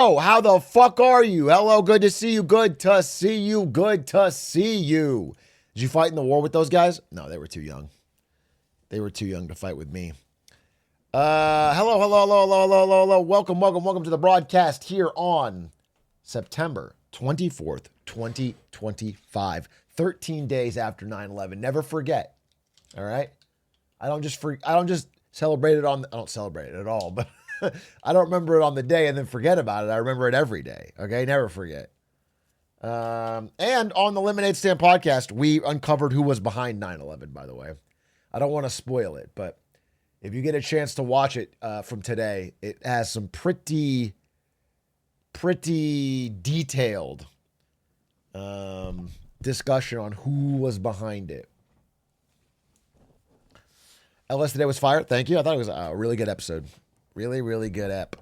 Oh, how the fuck are you? Hello, good to see you. Good to see you. Good to see you. Did you fight in the war with those guys? No, they were too young. They were too young to fight with me. Hello. Welcome to the broadcast here on September 24th, 2025. 13 days after 9/11. Never forget. All right? I don't just celebrate it on I don't celebrate it at all, but I don't remember it on the day and then forget about it. I remember it every day. Okay? Never forget. And on the Lemonade Stand podcast, we uncovered who was behind 9/11, by the way. I don't want to spoil it, but if you get a chance to watch it from today, it has some pretty detailed discussion on who was behind it. LS today was fire. Thank you. I thought it was a really good episode. Really good ep.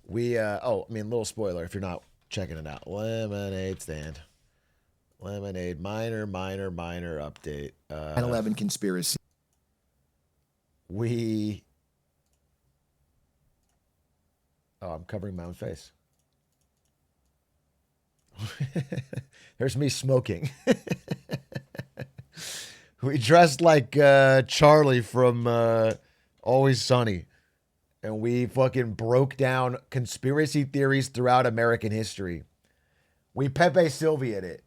Little spoiler if you're not checking it out. Lemonade Stand. Lemonade minor update. 9/11 conspiracy. I'm covering my own face. There's me smoking. We dressed like Charlie from Always Sunny. And we fucking broke down conspiracy theories throughout American history. We Pepe Sylvia'd it.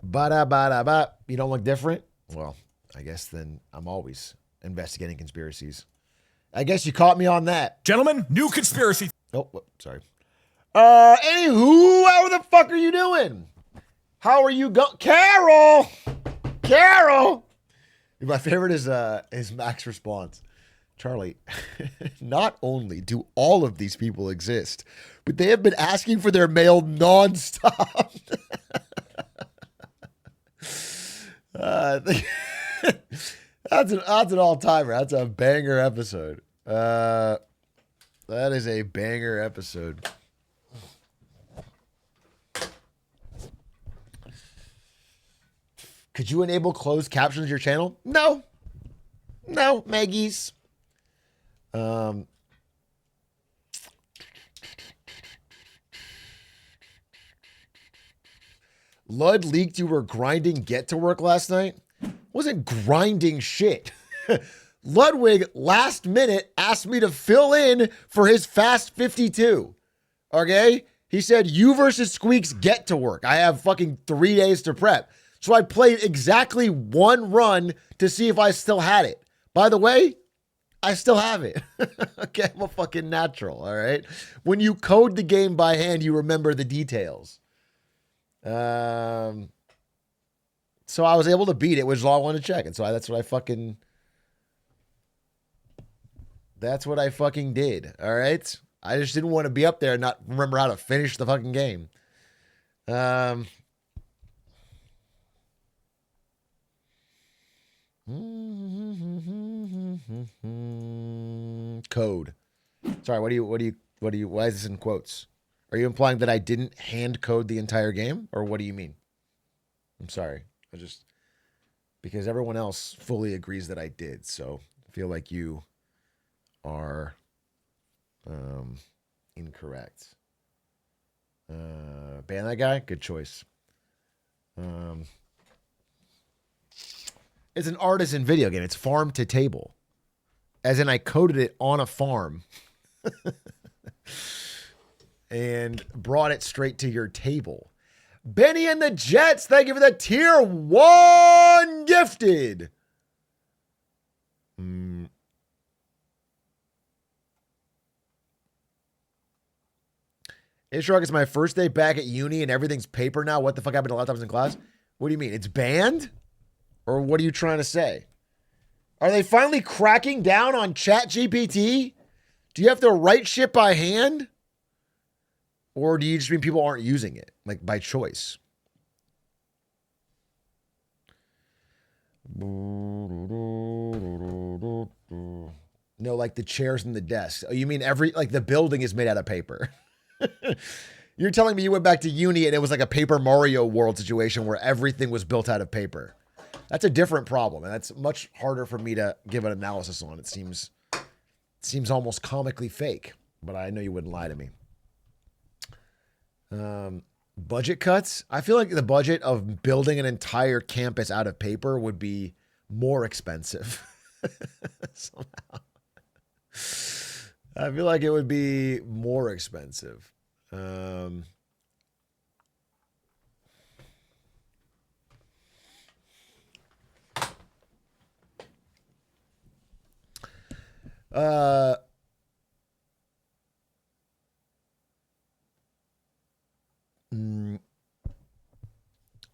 Ba-da-ba-da-ba. You don't look different? Well, I guess then I'm always investigating conspiracies. I guess you caught me on that. Gentlemen, new conspiracy. Oh, sorry. Anywho, how the fuck are you doing? How are you Carol! My favorite is Mac's response. Charlie, not only do all of these people exist, but they have been asking for their mail nonstop. That's an all-timer. That's a banger episode. That is a banger episode. Could you enable closed captions on your channel? No, Maggie's. Lud leaked you were grinding Get to Work last night. Wasn't grinding shit. Ludwig last minute asked me to fill in for his Fast 52. Okay? He said, you versus Squeaks Get to Work. I have fucking 3 days to prep. So I played exactly one run to see if I still had it. By the way, I still have it. Okay, I'm a fucking natural, all right? When you code the game by hand, you remember the details. So I was able to beat it, which is all I wanted to check. And so that's what I fucking did, all right? I just didn't want to be up there and not remember how to finish the fucking game. Code. Sorry, why is this in quotes? Are you implying that I didn't hand code the entire game? Or what do you mean? I'm sorry. Because everyone else fully agrees that I did. So I feel like you are incorrect. Ban that guy? Good choice. It's an artisan video game. It's farm to table. As in I coded it on a farm and brought it straight to your table. Benny and the Jets, thank you for the tier 1 gifted. Ishrog, it's my first day back at uni and everything's paper now. What the fuck happened to laptops in class? What do you mean? It's banned? Or what are you trying to say? Are they finally cracking down on ChatGPT? Do you have to write shit by hand? Or do you just mean people aren't using it, like by choice? No, like the chairs and the desks. Oh, you mean the building is made out of paper? You're telling me you went back to uni and it was like a Paper Mario world situation where everything was built out of paper. That's a different problem, and that's much harder for me to give an analysis on. It seems almost comically fake, but I know you wouldn't lie to me. Budget cuts. I feel like the budget of building an entire campus out of paper would be more expensive. Somehow. I feel like it would be more expensive.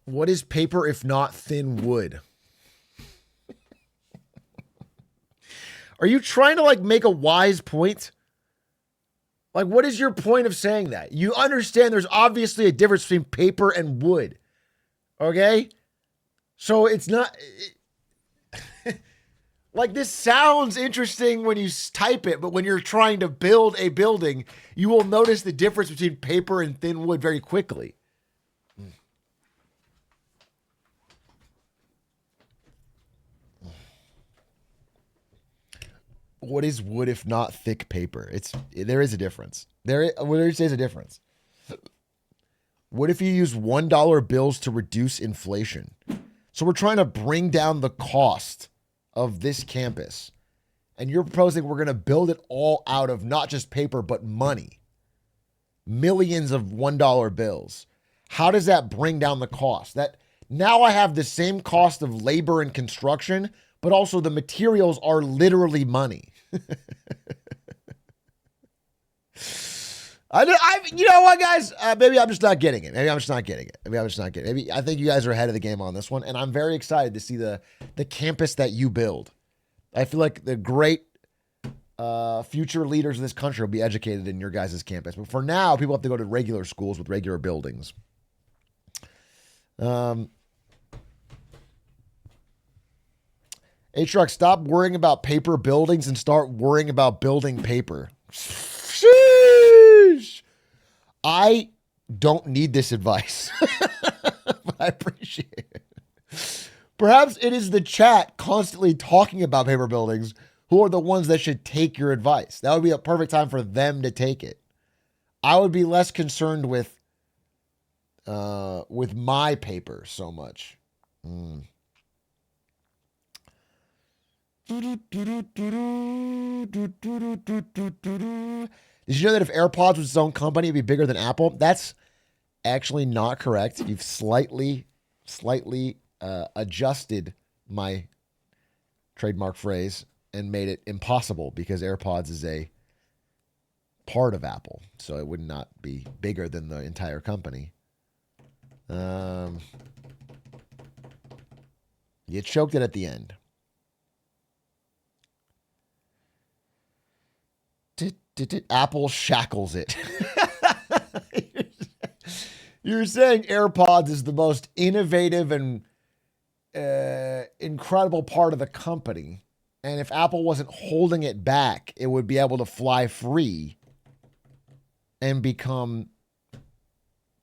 What is paper if not thin wood? Are you trying to like make a wise point? Like, what is your point of saying that? You understand there's obviously a difference between paper and wood. Okay? So it's not... like, this sounds interesting when you type it, but when you're trying to build a building, you will notice the difference between paper and thin wood very quickly. What is wood if not thick paper? There is a difference. There is a difference. What if you use $1 bills to reduce inflation? So we're trying to bring down the cost of this campus. And you're proposing we're going to build it all out of not just paper, but money. Millions of $1 bills. How does that bring down the cost? That now I have the same cost of labor and construction, but also the materials are literally money. You know what, guys? Maybe I'm just not getting it. Maybe I think you guys are ahead of the game on this one, and I'm very excited to see the campus that you build. I feel like the great future leaders of this country will be educated in your guys' campus. But for now, people have to go to regular schools with regular buildings. H-Rock, stop worrying about paper buildings and start worrying about building paper. Sheesh. I don't need this advice, but I appreciate it. Perhaps it is the chat constantly talking about paper buildings who are the ones that should take your advice. That would be a perfect time for them to take it. I would be less concerned with my paper so much. Did you know that if AirPods was its own company, it'd be bigger than Apple? That's actually not correct. You've slightly adjusted my trademark phrase and made it impossible because AirPods is a part of Apple. So it would not be bigger than the entire company. You choked it at the end. Apple shackles it. You're saying AirPods is the most innovative and incredible part of the company. And if Apple wasn't holding it back, it would be able to fly free and become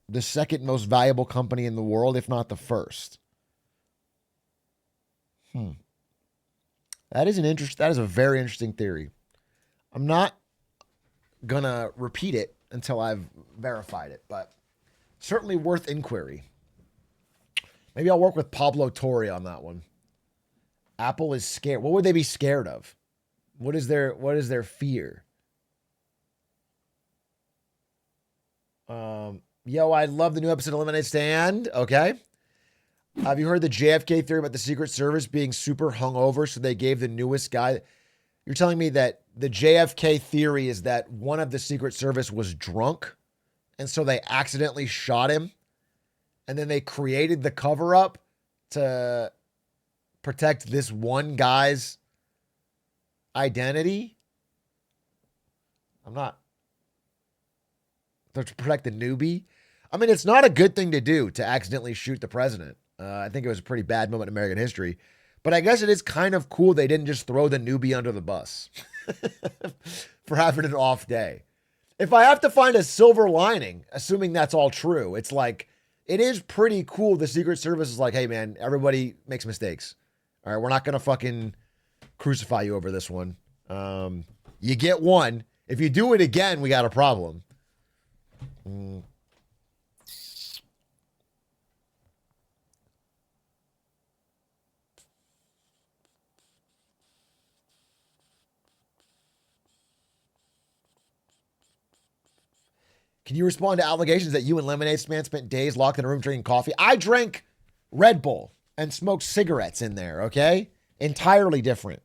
the second most valuable company in the world, if not the first. That is a very interesting theory. I'm not gonna repeat it until I've verified it, but certainly worth inquiry. Maybe I'll work with Pablo Torre on that one. Apple is scared. What would they be scared of? What is their fear? Yo, I love the new episode of Lemonade Stand. Okay. Have you heard the JFK theory about the Secret Service being super hungover, so they gave the newest guy... You're telling me that the JFK theory is that one of the Secret Service was drunk, and so they accidentally shot him, and then they created the cover-up to protect this one guy's identity? To protect the newbie? I mean, it's not a good thing to do to accidentally shoot the president. I think it was a pretty bad moment in American history. But I guess it is kind of cool they didn't just throw the newbie under the bus for having an off day. if I have to find a silver lining, assuming that's all true, it's like, it is pretty cool. The Secret Service is like, hey, man, everybody makes mistakes. All right, we're not going to fucking crucify you over this one. You get one. If you do it again, we got a problem. Can you respond to allegations that you and Lemonade Man spent days locked in a room drinking coffee? I drank Red Bull and smoked cigarettes in there, okay? Entirely different.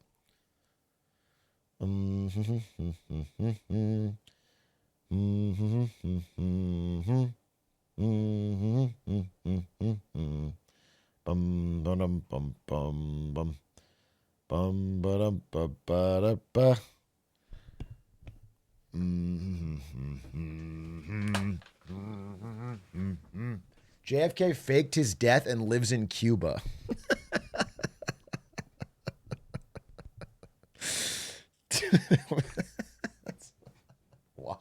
JFK faked his death and lives in Cuba. Why?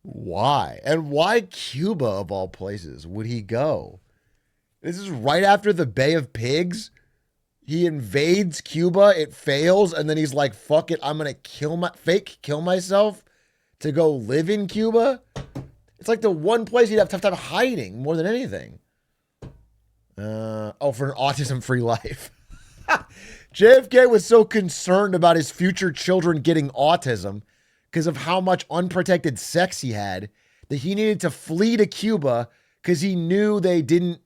Why? And why Cuba, of all places, would he go? This is right after the Bay of Pigs. He invades Cuba, it fails, and then he's like, fuck it, I'm going to kill myself to go live in Cuba. It's like the one place he'd have tough time hiding more than anything. For an autism-free life. JFK was so concerned about his future children getting autism because of how much unprotected sex he had that he needed to flee to Cuba because he knew they didn't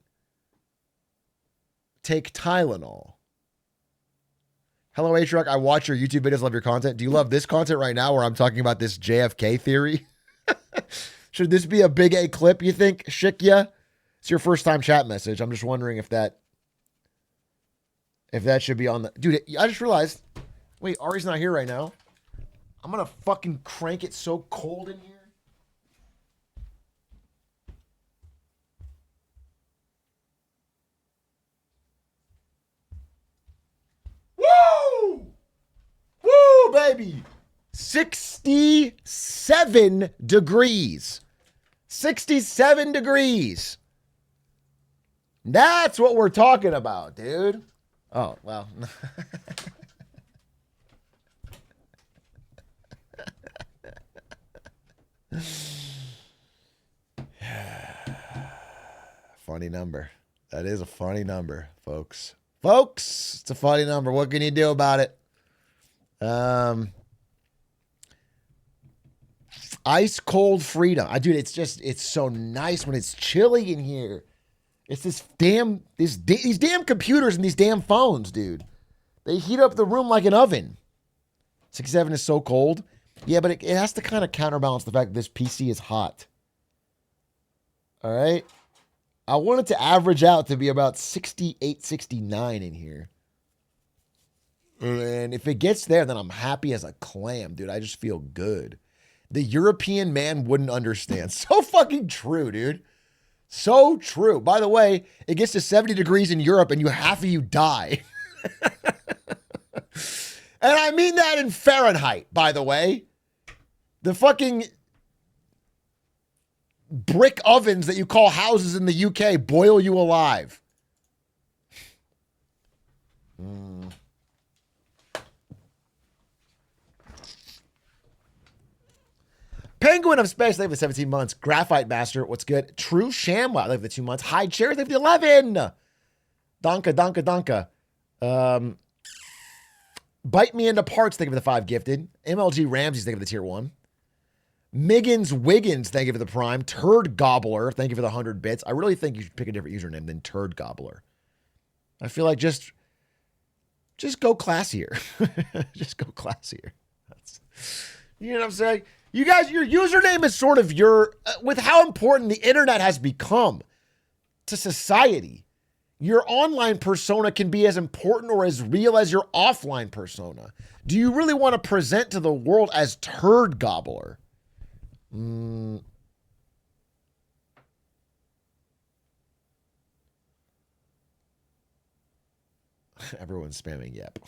take Tylenol. Hello, H-Rock. I watch your YouTube videos, love your content. Do you love this content right now where I'm talking about this JFK theory? Should this be a big A clip, you think, Shikya? It's your first time chat message. I'm just wondering if that should be on the... Dude, I just realized... Wait, Ari's not here right now. I'm going to fucking crank it so cold in here. Woo! Woo, baby! 67 degrees. 67 degrees. That's what we're talking about, dude. Oh, well. Funny number. That is a funny number, folks. Folks, it's a funny number. What can you do about it? Ice cold freedom. Dude, it's so nice when it's chilly in here. It's these damn computers and these damn phones, dude. They heat up the room like an oven. 67 is so cold. Yeah, but it has to kind of counterbalance the fact that this PC is hot. All right. I want it to average out to be about 68, 69 in here. And if it gets there, then I'm happy as a clam, dude. I just feel good. The European man wouldn't understand. So fucking true, dude. So true. By the way, it gets to 70 degrees in Europe and half of you die. And I mean that in Fahrenheit, by the way. The fucking brick ovens that you call houses in the UK boil you alive. Penguin of Space, they have the 17 months. Graphite Master, what's good? True Shamwa, they have the 2 months. High Chair, they have the 11. Donka. Bite Me Into Parts, they give the 5 gifted. MLG Ramses, they give the tier 1. Miggins Wiggins, thank you for the prime. Turd Gobbler, thank you for the 100 bits. I really think you should pick a different username than Turd Gobbler. I feel like just go classier. Just go classier. You know what I'm saying? You guys, your username is sort of with how important the internet has become to society. Your online persona can be as important or as real as your offline persona. Do you really want to present to the world as Turd Gobbler? Everyone's spamming yep.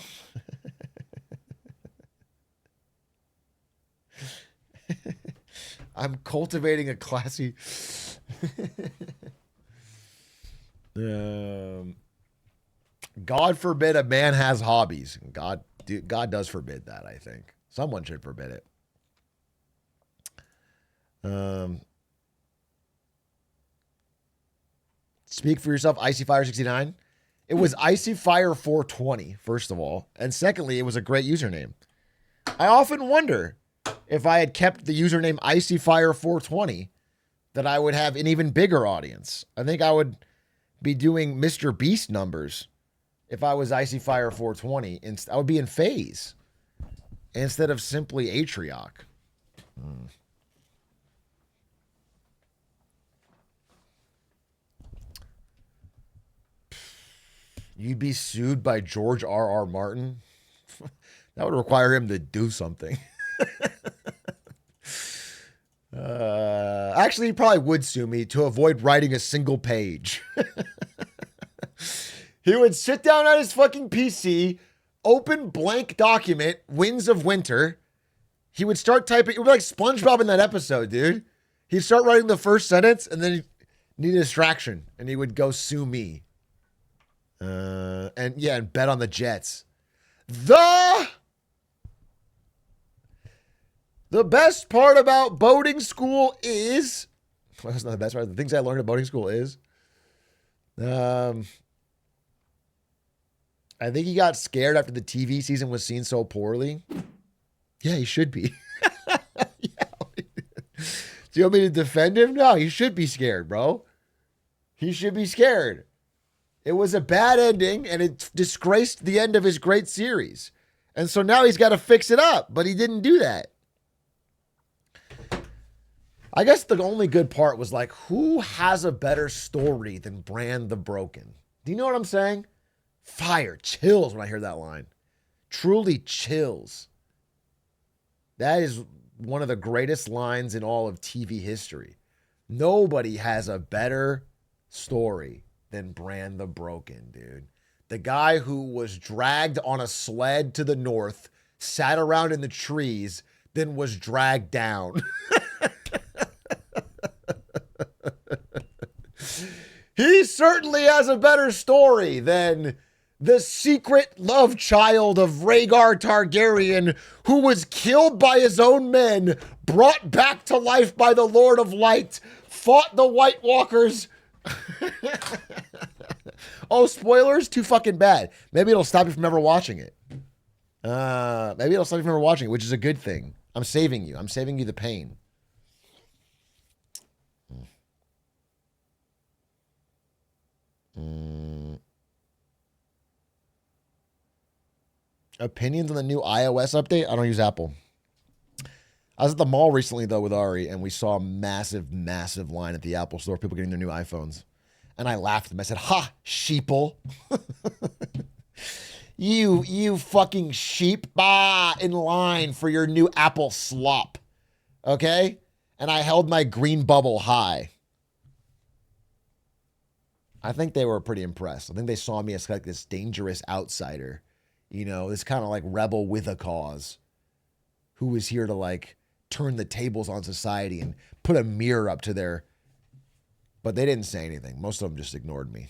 I'm cultivating a classy. God forbid a man has hobbies. God does forbid that, I think. Someone should forbid it. Speak for yourself, Icy Fire 69. It was Icy Fire 420, first of all. And secondly, it was a great username. I often wonder if I had kept the username Icy Fire 420, that I would have an even bigger audience. I think I would be doing Mr. Beast numbers if I was Icy Fire 420. I would be in phase instead of simply Atrioc. You'd be sued by George R.R. Martin? That would require him to do something. Actually, he probably would sue me to avoid writing a single page. He would sit down at his fucking PC, open blank document, Winds of Winter. He would start typing. It would be like SpongeBob in that episode, dude. He'd start writing the first sentence and then he'd need a distraction and he would go sue me. And bet on the Jets. The best part about boating school is, well, that's not the best part. The things I learned at boating school is, I think he got scared after the TV season was seen so poorly. Yeah, he should be. Yeah. Do you want me to defend him? No, he should be scared, bro. He should be scared. It was a bad ending, and it disgraced the end of his great series. And so now he's got to fix it up, but he didn't do that. I guess the only good part was like, who has a better story than Bran the Broken? Do you know what I'm saying? Fire, chills when I hear that line. Truly chills. That is one of the greatest lines in all of TV history. Nobody has a better story than Bran the Broken, dude. The guy who was dragged on a sled to the north, sat around in the trees, then was dragged down. He certainly has a better story than the secret love child of Rhaegar Targaryen, who was killed by his own men, brought back to life by the Lord of Light, fought the White Walkers. Oh, spoilers? Too fucking bad. Maybe it'll stop you from ever watching it. Maybe it'll stop you from ever watching it, which is a good thing. I'm saving you. I'm saving you the pain. Opinions on the new iOS update? I don't use Apple. I was at the mall recently, though, with Ari, and we saw a massive, massive line at the Apple store, people getting their new iPhones. And I laughed at them. I said, ha, sheeple. You fucking sheep. In line for your new Apple slop. Okay? And I held my green bubble high. I think they were pretty impressed. I think they saw me as like this dangerous outsider. You know, this kind of like rebel with a cause. Who was here to like turn the tables on society and put a mirror up to their... But they didn't say anything. Most of them just ignored me.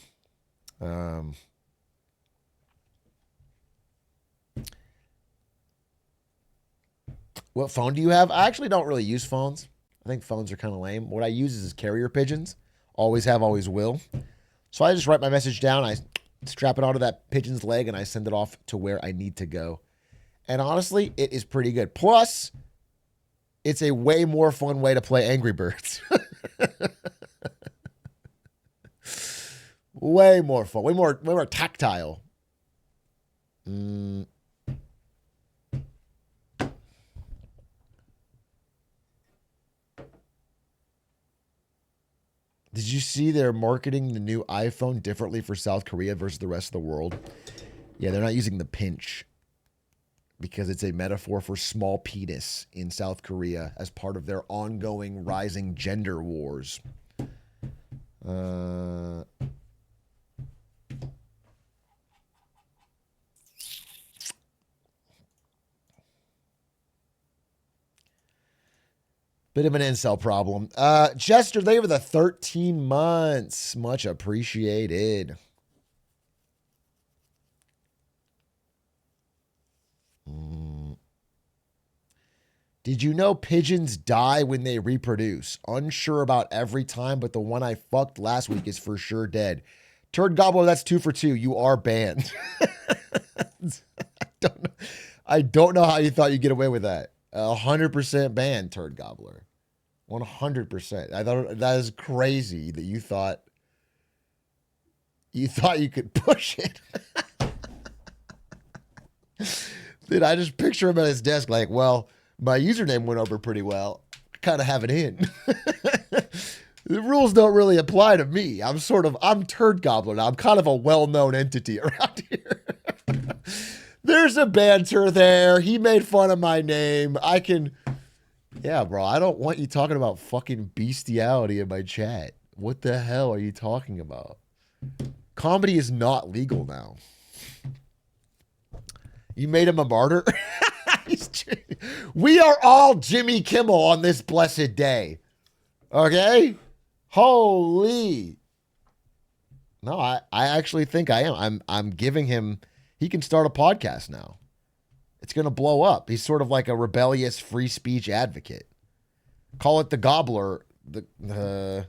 What phone do you have? I actually don't really use phones. I think phones are kind of lame. What I use is carrier pigeons. Always have, always will. So I just write my message down. I strap it onto that pigeon's leg and I send it off to where I need to go. And honestly, it is pretty good. Plus, it's a way more fun way to play Angry Birds. Way more fun. Way more tactile. Did you see they're marketing the new iPhone differently for South Korea versus the rest of the world? Yeah, they're not using the pinch because it's a metaphor for small penis in South Korea as part of their ongoing rising gender wars. Bit of an incel problem. Jester, they were the 13 months. Much appreciated. Did you know pigeons die when they reproduce? Unsure about every time, but the one I fucked last week is for sure dead. Turd Gobbler, that's 2 for 2. You are banned. I don't know how you thought you'd get away with that. 100% banned, Turd Gobbler. 100%. I thought that is crazy that you thought you could push it. Dude, I just picture him at his desk like, well, my username went over pretty well. Kind of have it in. The rules don't really apply to me. I'm Turd Gobbler now. I'm kind of a well-known entity around here. There's a banter there. He made fun of my name. Yeah, bro, I don't want you talking about fucking bestiality in my chat. What the hell are you talking about? Comedy is not legal now. You made him a martyr? We are all Jimmy Kimmel on this blessed day. Okay? Holy. No, I actually think I am. I'm giving him, he can start a podcast now. It's going to blow up. He's sort of like a rebellious free speech advocate. Call it the Gobbler. What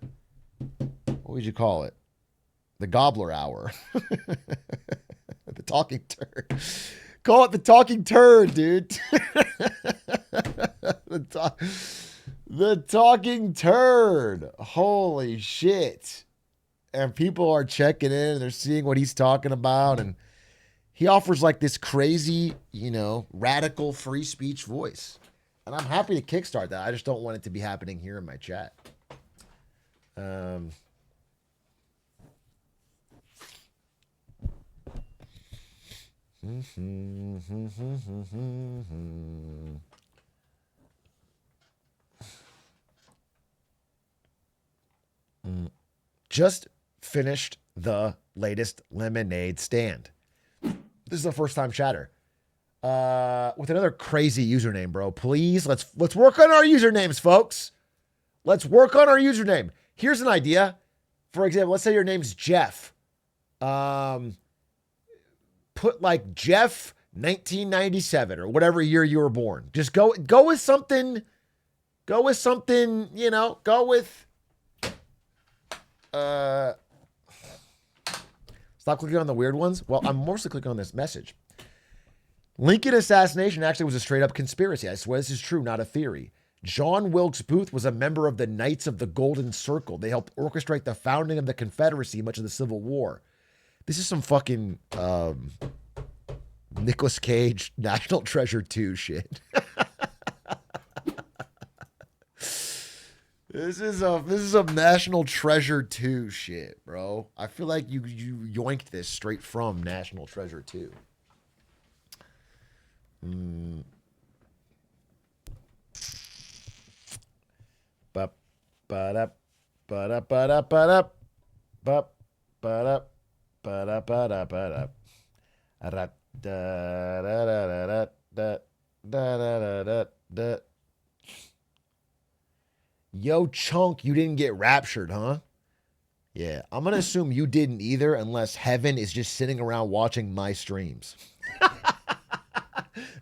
would you call it? The Gobbler Hour. The Talking Turd. Call it the Talking Turd, dude. The Talking Turd. Holy shit. And people are checking in and they're seeing what he's talking about. And he offers like this crazy, radical free speech voice. And I'm happy to kickstart that. I just don't want it to be happening here in my chat. Just finished the latest lemonade stand. This is the first time chatter. With another crazy username, bro. Please, let's work on our usernames, folks. Let's work on our username. Here's an idea. For example, let's say your name's Jeff. Put like Jeff 1997 or whatever year you were born. Just go with something. Go with something, go with stop clicking on the weird ones. Well, I'm mostly clicking on this message. Lincoln assassination actually was a straight up conspiracy. I swear this is true, not a theory. John Wilkes Booth was a member of the Knights of the Golden Circle. They helped orchestrate the founding of the Confederacy, much of the Civil War. This is some fucking Nicolas Cage National Treasure 2 shit. This is some National Treasure 2 shit, bro. I feel like you yoinked this straight from National Treasure 2. Bup, ba-dup, ba-dup, ba-dup, ba-dup, bup, ba-dup, ba-dup, ba-dup, ba-dup. Da-da-da-da-da-da-da-da-da-da. Yo, Chunk, you didn't get raptured, huh? Yeah, I'm going to assume you didn't either unless heaven is just sitting around watching my streams.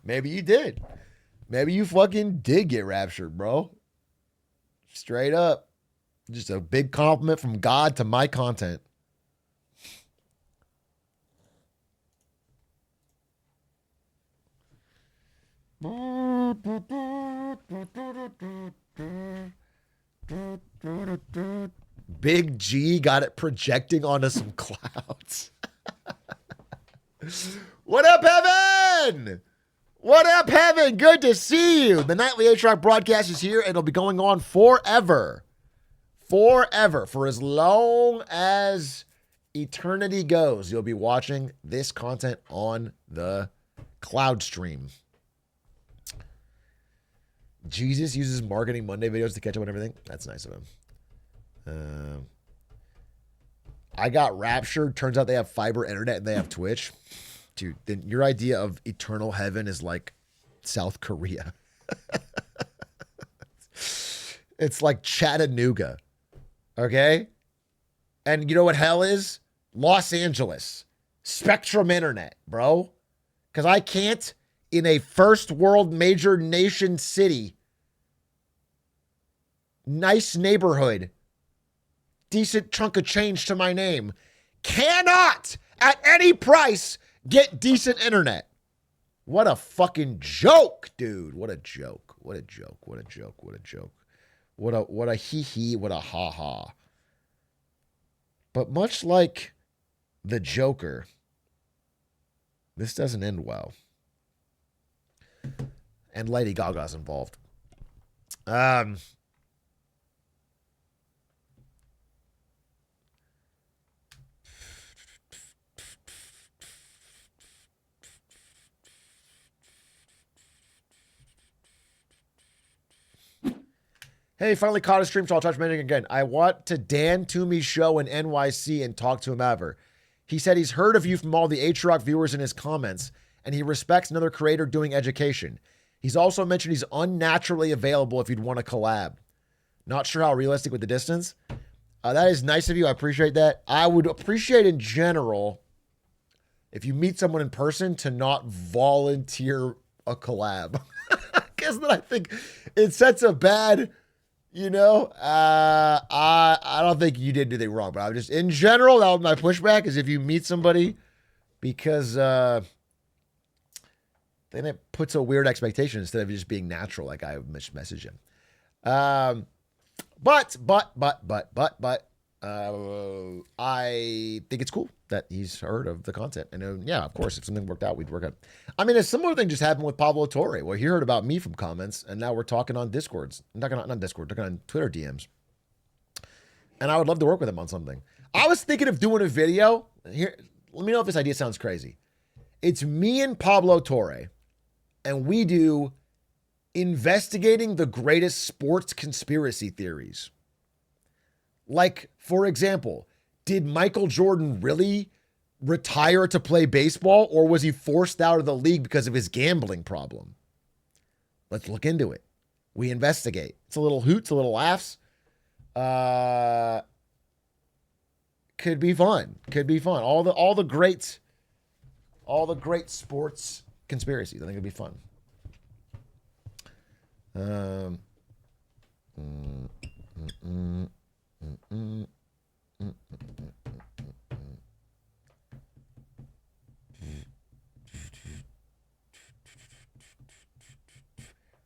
Maybe you did. Maybe you fucking did get raptured, bro. Straight up. Just a big compliment from God to my content. Big G got it projecting onto some clouds. What up, Heaven? What up, Heaven? Good to see you. The nightly H-Rock broadcast is here, and it'll be going on forever. Forever. For as long as eternity goes, you'll be watching this content on the cloud stream. Jesus uses Marketing Monday videos to catch up on everything. That's nice of him. I got raptured. Turns out they have fiber internet and they have Twitch. Dude, then your idea of eternal heaven is like South Korea. It's like Chattanooga. Okay? And you know what hell is? Los Angeles. Spectrum Internet, bro. Because I can't, in a first world major nation city, nice neighborhood, decent chunk of change to my name, cannot, at any price, get decent internet. What a fucking joke, dude. What a joke. What a joke. What a joke. What a joke. What a hee-hee. What a ha-ha. But much like the Joker, this doesn't end well. And Lady Gaga's involved. Hey, finally caught a stream, so I'll touch mentioning again. I want to Dan Toomey's show in NYC and talk to him ever. He said he's heard of you from all the H-Rock viewers in his comments, and he respects another creator doing education. He's also mentioned he's unnaturally available if you'd want to collab. Not sure how realistic with the distance. That is nice of you. I appreciate that. I would appreciate in general, if you meet someone in person, to not volunteer a collab. Because then I think it sets a bad... You know, I don't think you did anything wrong, but I just, in general, that was my pushback is if you meet somebody, because then it puts a weird expectation instead of just being natural, like I messaged him. But I think it's cool that he's heard of the content. And yeah, of course, if something worked out, we'd work out. I mean, a similar thing just happened with Pablo Torre, where he heard about me from comments, and now we're talking on Discords. Not Discord, talking on Twitter DMs. And I would love to work with him on something. I was thinking of doing a video. Here, let me know if this idea sounds crazy. It's me and Pablo Torre, and we do investigating the greatest sports conspiracy theories. Like, for example, did Michael Jordan really retire to play baseball, or was he forced out of the league because of his gambling problem? Let's look into it. We investigate. It's a little hoots, a little laughs. Could be fun. Could be fun. All the great sports conspiracies. I think it'd be fun.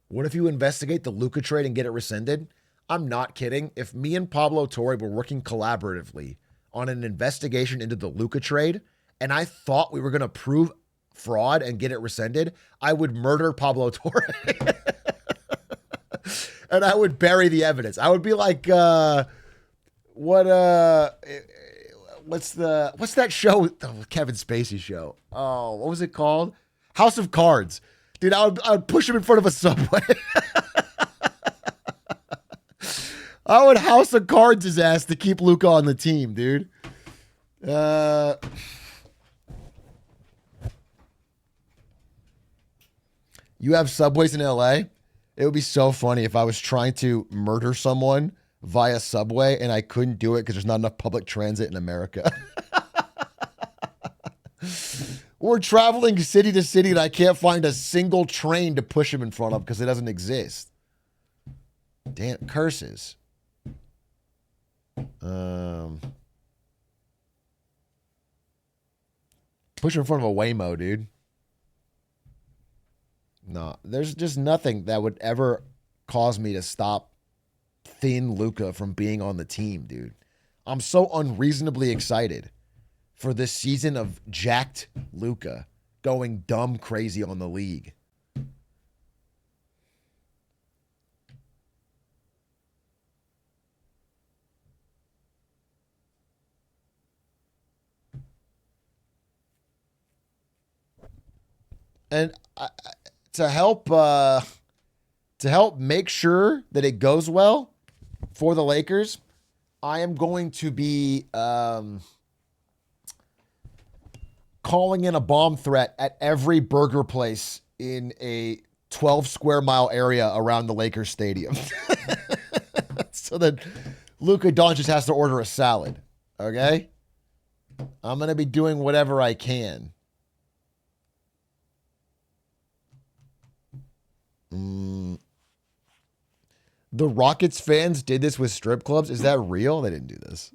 What if you investigate the Luka trade and get it rescinded? I'm not kidding. If me and Pablo Torre were working collaboratively on an investigation into the Luka trade, and I thought we were going to prove fraud and get it rescinded, I would murder Pablo Torre. And I would bury the evidence. I would be like, what's that show? Oh, Kevin Spacey show. Oh, what was it called? House of Cards. Dude, I would push him in front of a subway. I would House of Cards his ass to keep Luka on the team, dude. You have subways in LA? It would be so funny if I was trying to murder someone via subway and I couldn't do it because there's not enough public transit in America. We're traveling city to city and I can't find a single train to push him in front of because it doesn't exist. Damn, curses. Push him in front of a Waymo, dude. No, there's just nothing that would ever cause me to stop thin Luka from being on the team, dude. I'm so unreasonably excited for this season of jacked Luka going dumb crazy on the league. And to help make sure that it goes well for the Lakers, I am going to be calling in a bomb threat at every burger place in a 12 square mile area around the Lakers stadium. So then Luka Doncic has to order a salad. Okay? I'm going to be doing whatever I can. The Rockets fans did this with strip clubs. Is that real? They didn't do this.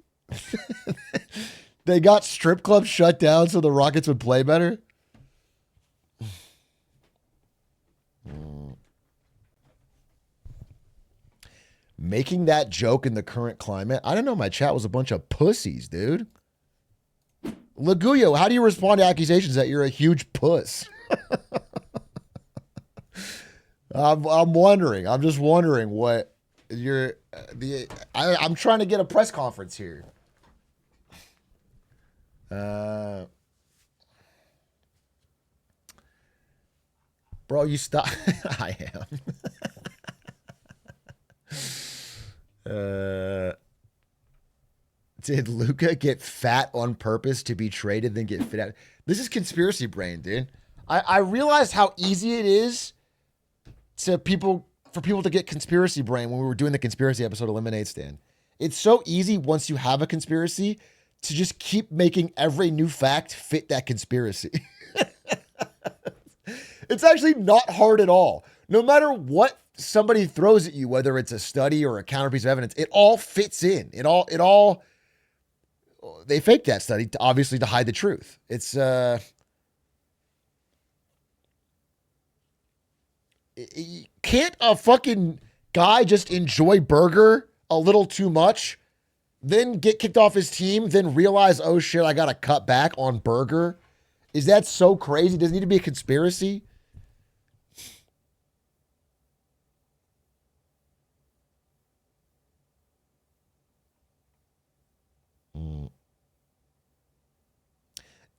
They got strip clubs shut down so the Rockets would play better. Making that joke in the current climate. I don't know. My chat was a bunch of pussies, dude. Laguyo, how do you respond to accusations that you're a huge puss? I'm wondering. I'm just wondering what you're. I'm trying to get a press conference here. Bro, you stop. I am. Did Luka get fat on purpose to be traded, then get fit out? This is conspiracy brain, dude. I realized how easy it is for people to get conspiracy brain when we were doing the conspiracy episode of Lemonade Stand. It's so easy once you have a conspiracy to just keep making every new fact fit that conspiracy. It's actually not hard at all. No matter what somebody throws at you, whether it's a study or a counterpiece of evidence, it all fits in. They faked that study obviously to hide the truth. It's can't a fucking guy just enjoy burger a little too much, then get kicked off his team, then realize, oh shit, I gotta cut back on burger? Is that so crazy? Does it need to be a conspiracy?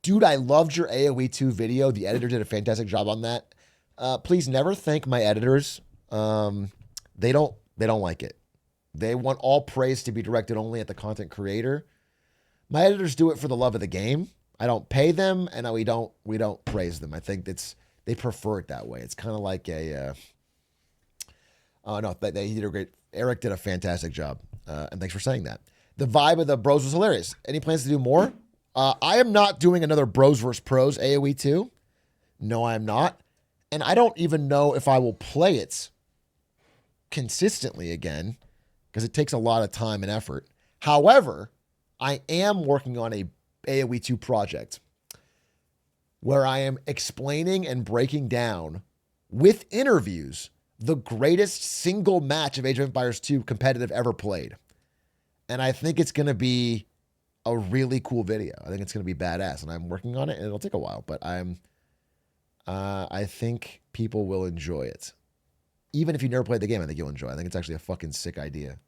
Dude, I loved your AoE 2 video. The editor did a fantastic job on that. Please never thank my editors. They don't like it. They want all praise to be directed only at the content creator. My editors do it for the love of the game. I don't pay them, and we don't praise them. I think they prefer it that way. It's kind of like a. Oh no, he did a great. Eric did a fantastic job, and thanks for saying that. The vibe of the bros was hilarious. Any plans to do more? I am not doing another Bros vs. Pros AoE 2. No, I am not. And I don't even know if I will play it consistently again because it takes a lot of time and effort. However, I am working on a AoE 2 project where I am explaining and breaking down with interviews the greatest single match of Age of Empires 2 competitive ever played. And I think it's going to be a really cool video. I think it's going to be badass, and I'm working on it, and it'll take a while, but I think people will enjoy it. Even if you never played the game, I think you'll enjoy it. I think it's actually a fucking sick idea.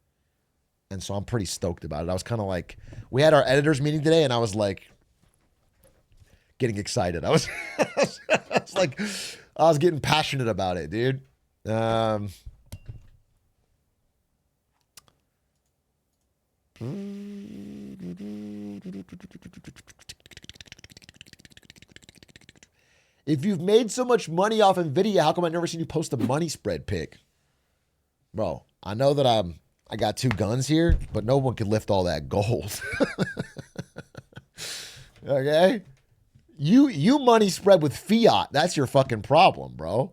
And so I'm pretty stoked about it. I was kind of like, we had our editors meeting today, and I was like getting excited. I was getting passionate about it, dude. If you've made so much money off NVIDIA, how come I've never seen you post a money spread pic? Bro, I know that I got 2 guns here, but no one can lift all that gold. Okay? You money spread with fiat. That's your fucking problem, bro.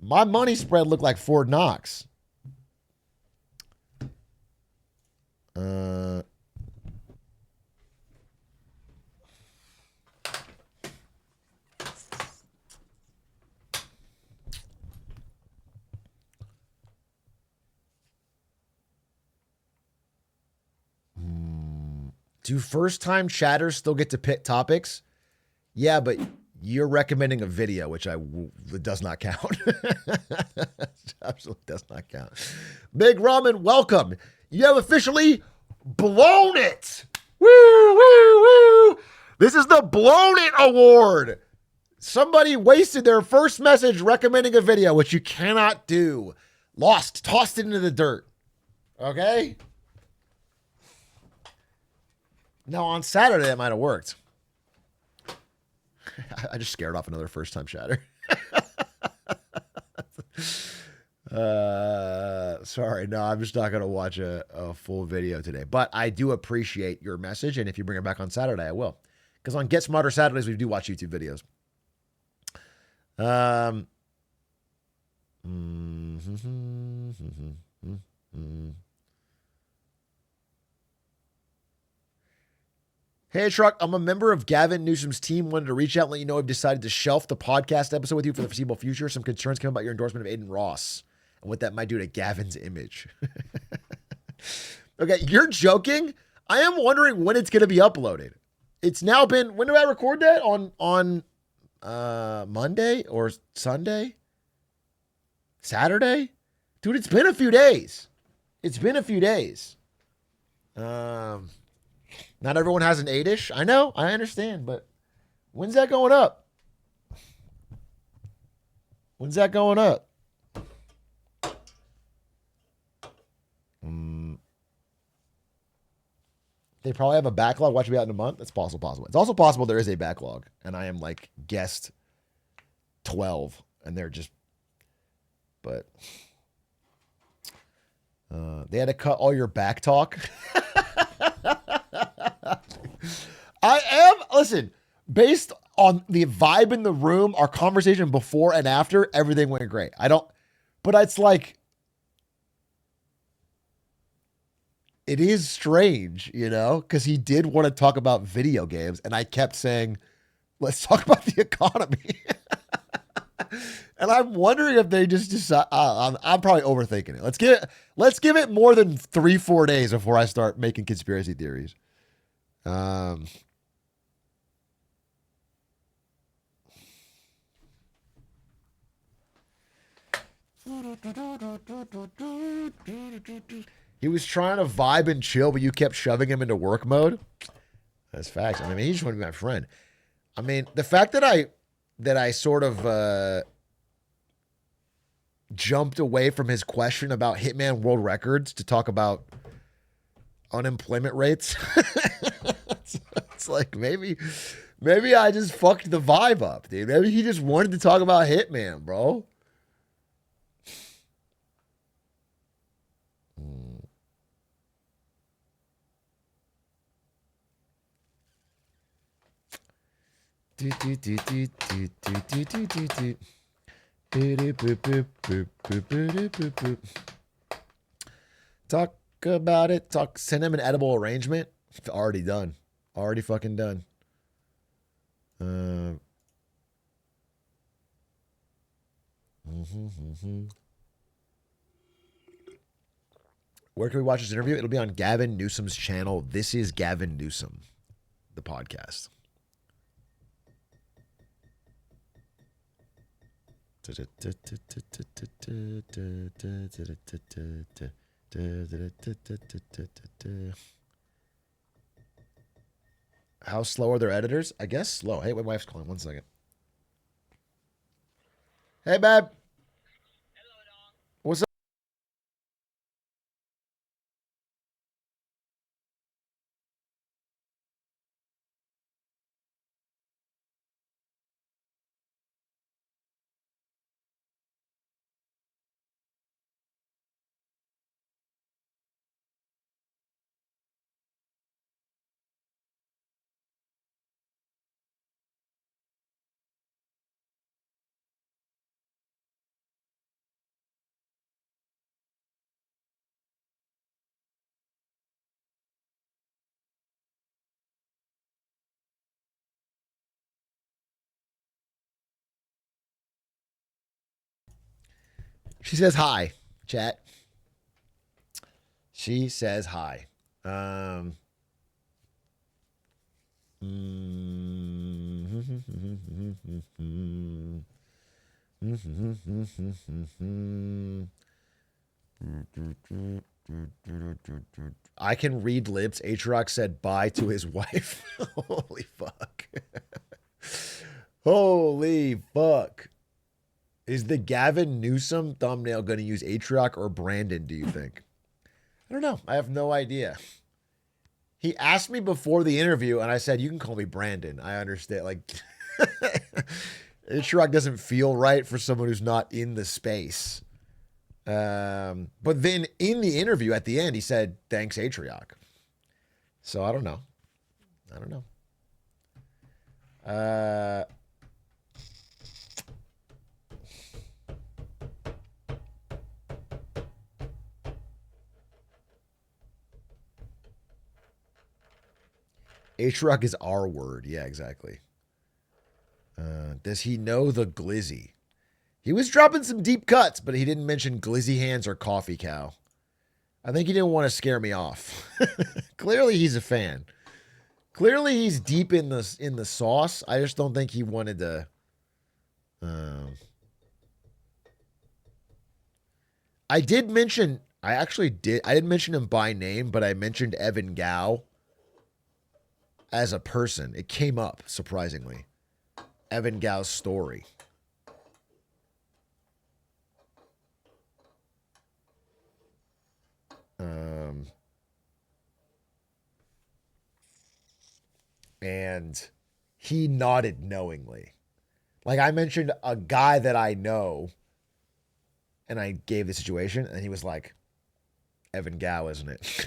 My money spread looked like Fort Knox. Do first-time chatters still get to pick topics? Yeah, but you're recommending a video, which it does not count. Absolutely does not count. Big Ramen, welcome. You have officially blown it. Woo, woo, woo. This is the Blown It Award. Somebody wasted their first message recommending a video, which you cannot do. Lost, tossed it into the dirt. Okay? Now, on Saturday, it might have worked. I just scared off another first-time chatter. Sorry, no, I'm just not gonna watch a full video today. But I do appreciate your message, and if you bring it back on Saturday, I will. Because on Get Smarter Saturdays, we do watch YouTube videos. Hey, Truck, I'm a member of Gavin Newsom's team. Wanted to reach out and let you know I've decided to shelf the podcast episode with you for the foreseeable future. Some concerns came about your endorsement of Aiden Ross and what that might do to Gavin's image. Okay, you're joking? I am wondering when it's going to be uploaded. It's now been, when do I record that? On Monday or Sunday? Saturday? Dude, it's been a few days. It's been a few days. Not everyone has an 8-ish. I know, I understand, but when's that going up? When's that going up? They probably have a backlog. Watch me out in a month. That's possible. It's also possible there is a backlog, and I am like guest 12, and they're just, but they had to cut all your back talk. Listen, based on the vibe in the room, our conversation before and after, everything went great. But it's like, it is strange, because he did want to talk about video games, and I kept saying, let's talk about the economy. And I'm wondering if they just decide, I'm probably overthinking it. Let's give it more than 3-4 days before I start making conspiracy theories. He was trying to vibe and chill, but you kept shoving him into work mode. That's facts. I mean, he just wanted to be my friend. I mean, the fact that I sort of jumped away from his question about Hitman World Records to talk about unemployment rates. It's like maybe I just fucked the vibe up, dude. Maybe he just wanted to talk about Hitman, bro. Talk about it. Send him an edible arrangement. Already done. Already fucking done. Where can we watch this interview? It'll be on Gavin Newsom's channel. This is Gavin Newsom, the podcast. How slow are their editors? I guess slow. Hey, my wife's calling. 1 second. Hey, babe. Hello, dog. What's up? She says hi, chat. She says hi. I can read lips. H-Rock said bye to his wife. Holy fuck. Holy fuck. Is the Gavin Newsom thumbnail going to use H-Rock or Brandon, do you think? I don't know. I have no idea. He asked me before the interview, and I said, you can call me Brandon. I understand. Like, H-Rock doesn't feel right for someone who's not in the space. But then in the interview at the end, he said, thanks, Atrioc. So I don't know. Atrioc is our word. Yeah, exactly. Does he know the Glizzy? He was dropping some deep cuts, but he didn't mention Glizzy Hands or Coffee Cow. I think he didn't want to scare me off. Clearly, he's a fan. Clearly, he's deep in the sauce. I just don't think he wanted to. I did mention. I didn't mention him by name, but I mentioned Evan Gao as a person. It came up surprisingly. Evan Gao's story. And he nodded knowingly. Like I mentioned a guy that I know, and I gave the situation, and he was like, Evan Gao, isn't it?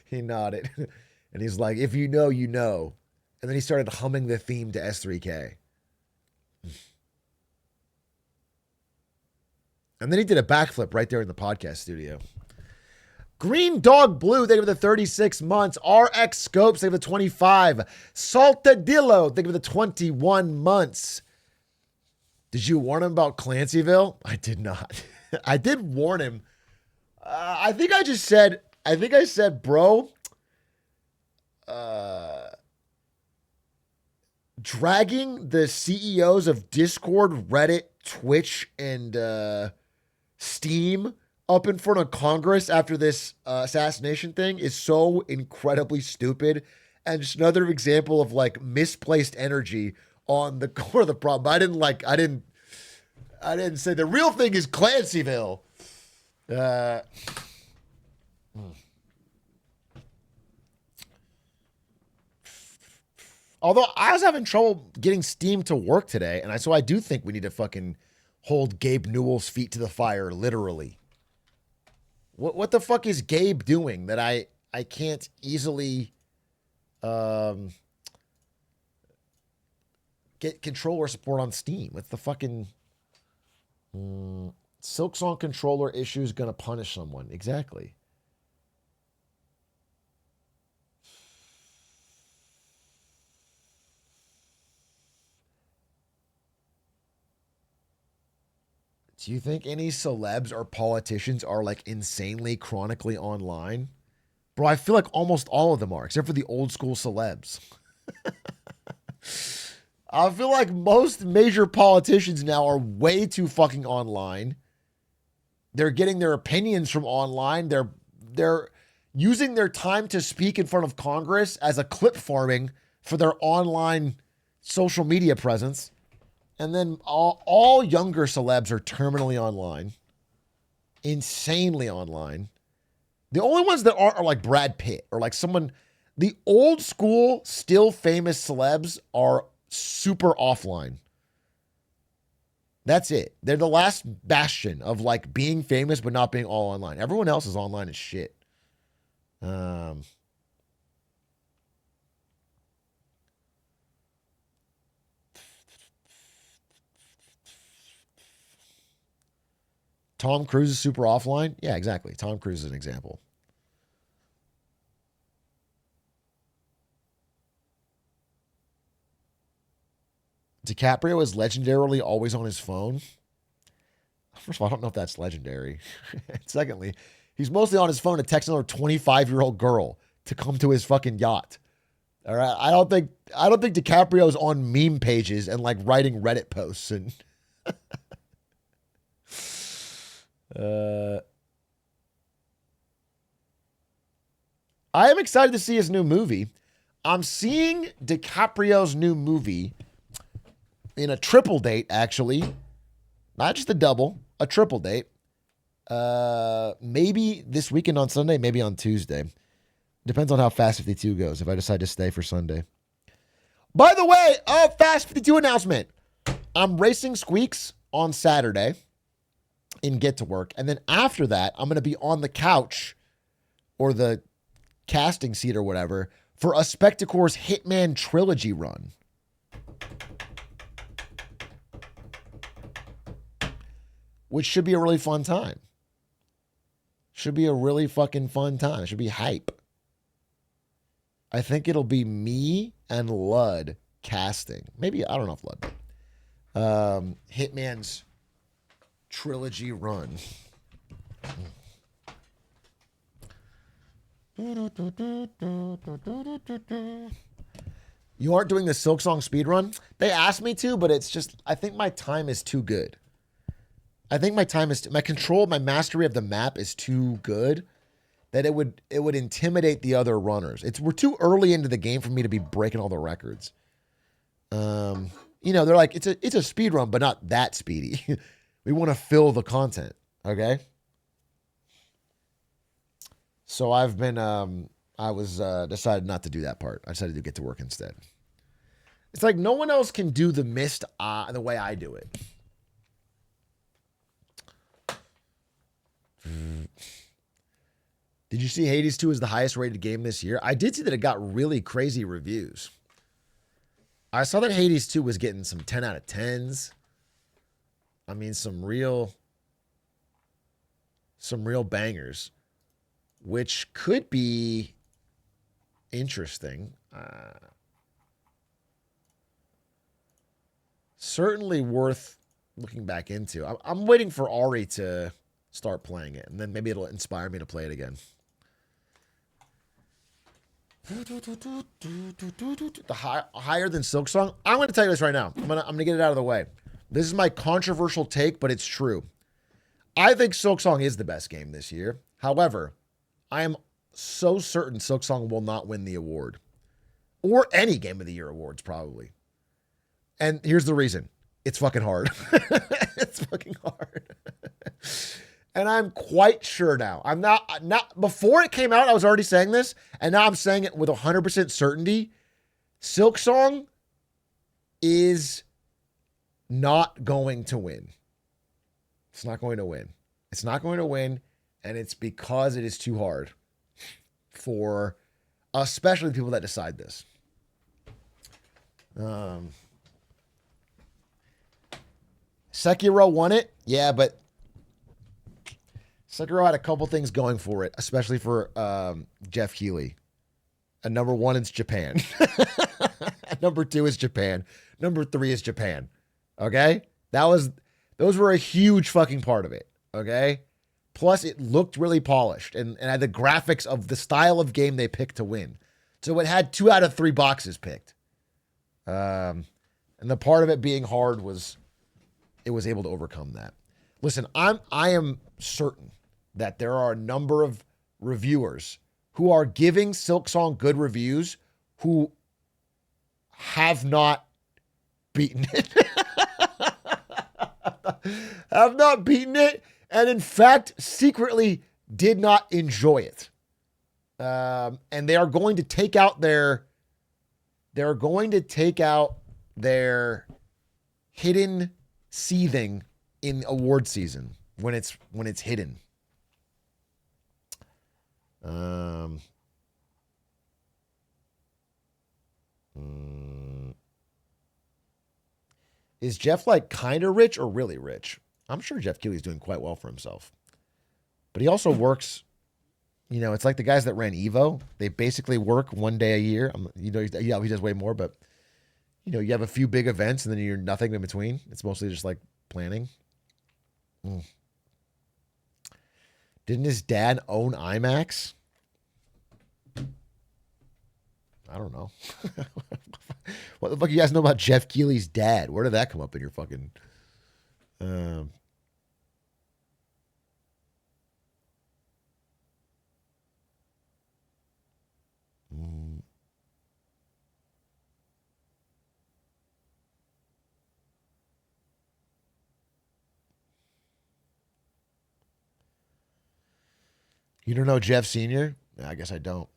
He nodded. And he's like, if you know, you know. And then he started humming the theme to S3K. And then he did a backflip right there in the podcast studio. Green Dog Blue, thank you for the 36 months. RX Scopes, thank you for the 25. Saltadillo, thank you for the 21 months. Did you warn him about Clancyville? I did not. I did warn him. I think I said, bro, dragging the CEOs of Discord, Reddit, Twitch, and Steam up in front of Congress after this assassination thing is so incredibly stupid, and just another example of like misplaced energy on the core of the problem. I didn't say the real thing is Clancyville. Although I was having trouble getting Steam to work today, and so I do think we need to fucking hold Gabe Newell's feet to the fire, literally. What the fuck is Gabe doing that I can't easily get controller support on Steam? What's the fucking Silksong controller issue is gonna punish someone? Exactly. Do you think any celebs or politicians are like insanely chronically online? Bro, I feel like almost all of them are, except for the old school celebs. I feel like most major politicians now are way too fucking online. They're getting their opinions from online. They're using their time to speak in front of Congress as a clip farming for their online social media presence. And then all younger celebs are terminally online, insanely online. The only ones that aren't are like Brad Pitt or like someone. The old school, still famous celebs are super offline. That's it. They're the last bastion of like being famous but not being all online. Everyone else is online as shit. Tom Cruise is super offline? Yeah, exactly. Tom Cruise is an example. DiCaprio is legendarily always on his phone. First of all, I don't know if that's legendary. Secondly, he's mostly on his phone to text another 25-year-old girl to come to his fucking yacht. All right. I don't think DiCaprio's on meme pages and like writing Reddit posts and I am excited to see his new movie. I'm seeing DiCaprio's new movie in a triple date, actually. Not just a double, a triple date. Maybe this weekend on Sunday, maybe on Tuesday. Depends on how Fast 52 goes, if I decide to stay for Sunday. By the way, Fast 52 announcement. I'm racing Squeaks on Saturday. in Get to Work. And then after that, I'm going to be on the couch or the casting seat or whatever for a Spectacore's Hitman Trilogy run. Which should be a really fun time. Should be a really fucking fun time. It should be hype. I think it'll be me and Lud casting. Maybe, I don't know if Lud. Hitman's trilogy run. You aren't doing the Silksong speed run? They asked me to, but it's just, I think my time is too good. I think my control, my mastery of the map is too good that it would intimidate the other runners. We're too early into the game for me to be breaking all the records. You know, they're like, it's a speed run, but not that speedy. We want to fill the content. Okay. So I've been, decided not to do that part. I decided to Get to Work instead. It's like no one else can do the mist the way I do it. Did you see Hades 2 is the highest rated game this year? I did see that it got really crazy reviews. I saw that Hades 2 was getting some 10 out of 10s. I mean, some real bangers, which could be interesting. Certainly worth looking back into. I'm waiting for Ari to start playing it, and then maybe it'll inspire me to play it again. The higher than Silksong. I'm going to tell you this right now. I'm going to get it out of the way. This is my controversial take, but it's true. I think Silksong is the best game this year. However, I am so certain Silksong will not win the award. Or any Game of the Year awards, probably. And here's the reason. It's fucking hard. It's fucking hard. And I'm quite sure now. I'm not before it came out, I was already saying this, and now I'm saying it with 100% certainty. Silksong is not going to win. It's not going to win. It's not going to win, and it's because it is too hard for especially the people that decide this. Sekiro won it. Yeah, but Sekiro had a couple things going for it, especially for Jeff Keighley. And number one is Japan. Number two is Japan. Number three is Japan. Okay? Those were a huge fucking part of it. Okay? Plus, it looked really polished and had the graphics of the style of game they picked to win. So it had 2 out of 3 boxes picked. And the part of it being hard it was able to overcome that. Listen, I am certain that there are a number of reviewers who are giving Silksong good reviews who have not beaten it. Have not beaten it, and in fact, secretly did not enjoy it. And they are going to take out their hidden seething in award season when it's hidden. Is Jeff like kind of rich or really rich? I'm sure Jeff Keighley's doing quite well for himself, but he also works. You know, it's like the guys that ran Evo. They basically work one day a year. He does way more, but you know, you have a few big events and then you're nothing in between. It's mostly just like planning. Didn't his dad own IMAX? I don't know. What the fuck you guys know about Jeff Keighley's dad? Where did that come up in your fucking... You don't know Jeff Sr.? I guess I don't.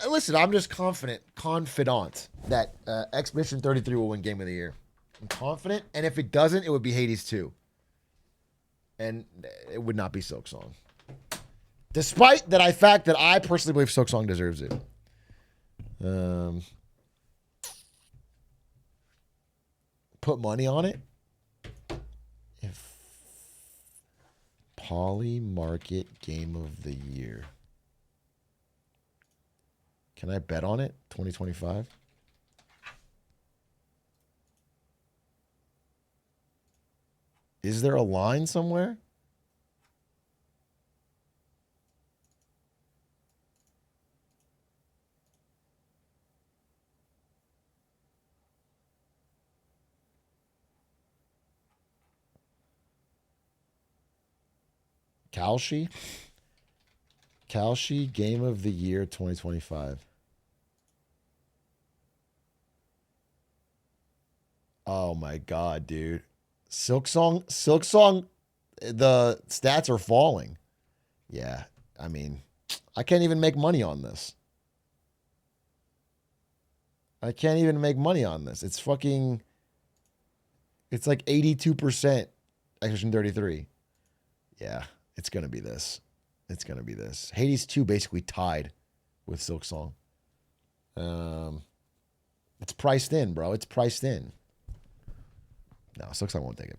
Listen, I'm just confident that Expedition 33 will win Game of the Year. I'm confident, and if it doesn't, it would be Hades 2. And it would not be Silk Song. Despite that fact that I personally believe Silk Song deserves it. Put money on it. If Poly Market Game of the Year. Can I bet on it? 2025? Is there a line somewhere? Kalshi Game of the Year 2025. Oh my God, dude. Silk Song, the stats are falling. Yeah, I mean, I can't even make money on this. It's fucking, it's like 82% Expedition 33. Yeah, it's going to be this. Hades 2 basically tied with Silk Song. It's priced in, bro. It's priced in. No, Silk Song won't take it.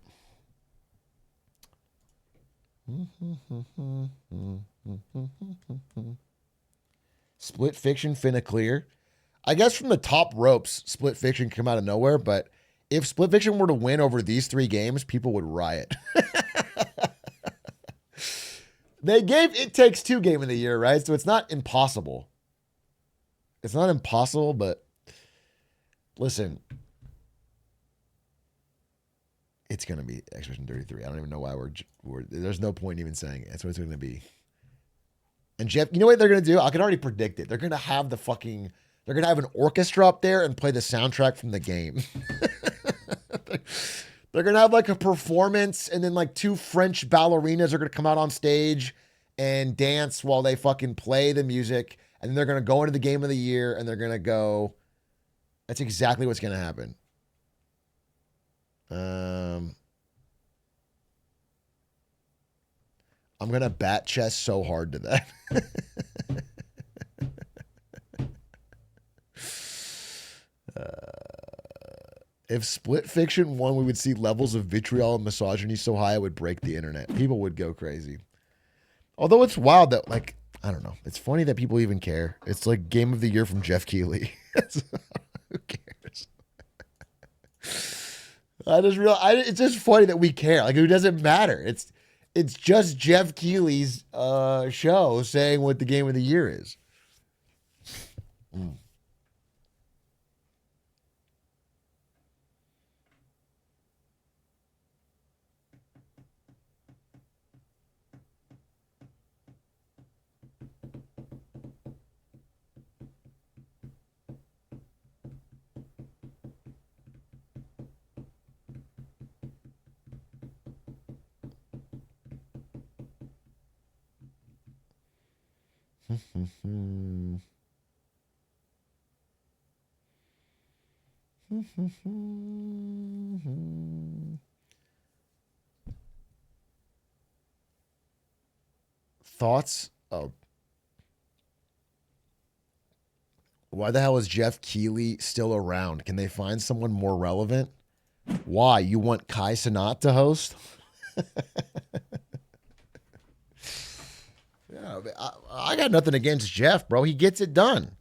Split Fiction finna clear. I guess from the top ropes, Split Fiction can come out of nowhere, but if Split Fiction were to win over these 3 games, people would riot. They gave It Takes Two Game of the Year, right? So it's not impossible. But listen, it's going to be Expedition 33. I don't even know why there's no point in even saying it. That's what it's going to be. And Jeff, you know what they're going to do? I can already predict it. They're going to have they're going to have an orchestra up there and play the soundtrack from the game. They're going to have like a performance, and then like 2 French ballerinas are going to come out on stage and dance while they fucking play the music. And then they're going to go into the Game of the Year, and they're going to go. That's exactly what's going to happen. I'm going to bat chest so hard to that. If Split Fiction won, we would see levels of vitriol and misogyny so high it would break the internet. People would go crazy. Although it's wild that, like, I don't know. It's funny that people even care. It's like Game of the Year from Jeff Keighley. Who cares? It's just funny that we care. Like, it doesn't matter. It's just Jeff Keighley's show saying what the Game of the Year is. Thoughts? Oh. Why the hell is Jeff Keighley still around? Can they find someone more relevant? Why? You want Kai Cenat to host? Yeah, I got nothing against Jeff, bro. He gets it done.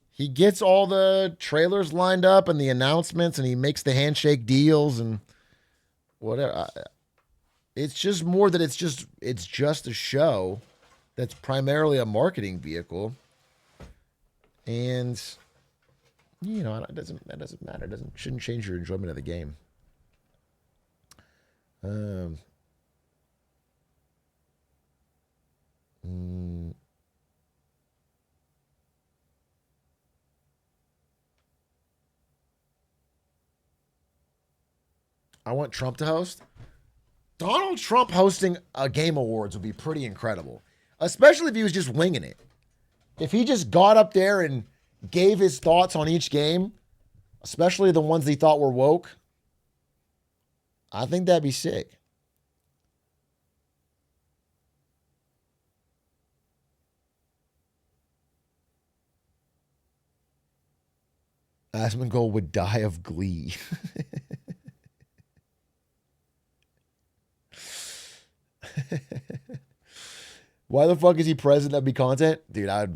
He gets all the trailers lined up and the announcements, and he makes the handshake deals and whatever. It's just more that it's just a show that's primarily a marketing vehicle, and you know that doesn't matter. Shouldn't change your enjoyment of the game. I want Trump to host. Donald Trump hosting a Game Awards would be pretty incredible, especially if he was just winging it. If he just got up there and gave his thoughts on each game, especially the ones he thought were woke, I think that'd be sick. Asmongold would die of glee. Why the fuck is he president? That'd be content? Dude, I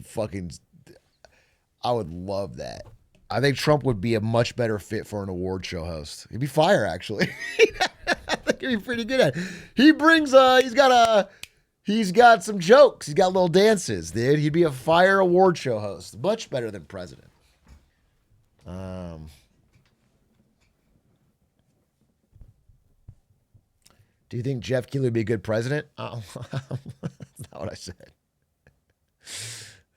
would love that. I think Trump would be a much better fit for an award show host. He'd be fire, actually. I think he'd be pretty good at it. He brings, he's got some jokes. He's got little dances, dude. He'd be a fire award show host. Much better than president. Do you think Jeff Keighley would be a good president? That's not what I said.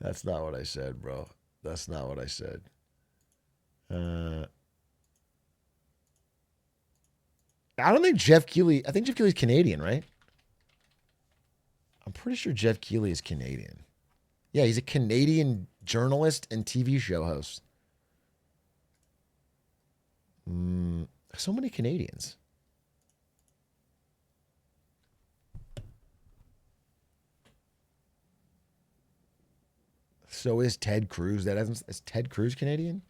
That's not what I said, bro. That's not what I said. I don't think Jeff Keighley, I think Jeff Keighley's Canadian, right? I'm pretty sure Jeff Keighley is Canadian. Yeah, he's a Canadian journalist and TV show host. So many Canadians. So is Ted Cruz. Is Ted Cruz Canadian?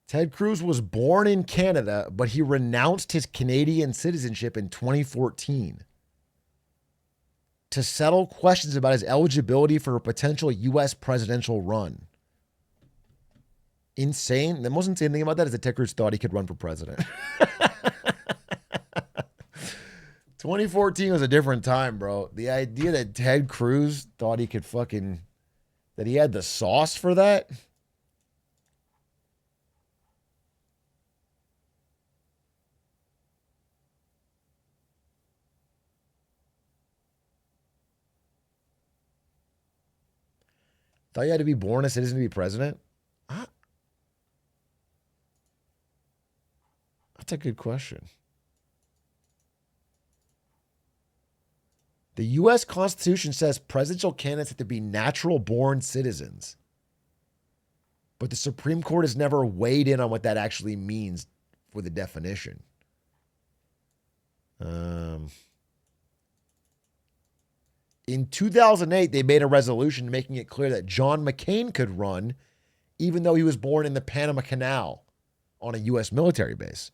Ted Cruz was born in Canada, but he renounced his Canadian citizenship in 2014 to settle questions about his eligibility for a potential U.S. presidential run. Insane. The most insane thing about that is that Ted Cruz thought he could run for president. 2014 was a different time, bro. The idea that Ted Cruz thought he could that he had the sauce for that. Thought you had to be born a citizen to be president? That's a good question. The U.S. Constitution says presidential candidates have to be natural-born citizens. But the Supreme Court has never weighed in on what that actually means for the definition. In 2008, they made a resolution making it clear that John McCain could run even though he was born in the Panama Canal on a U.S. military base.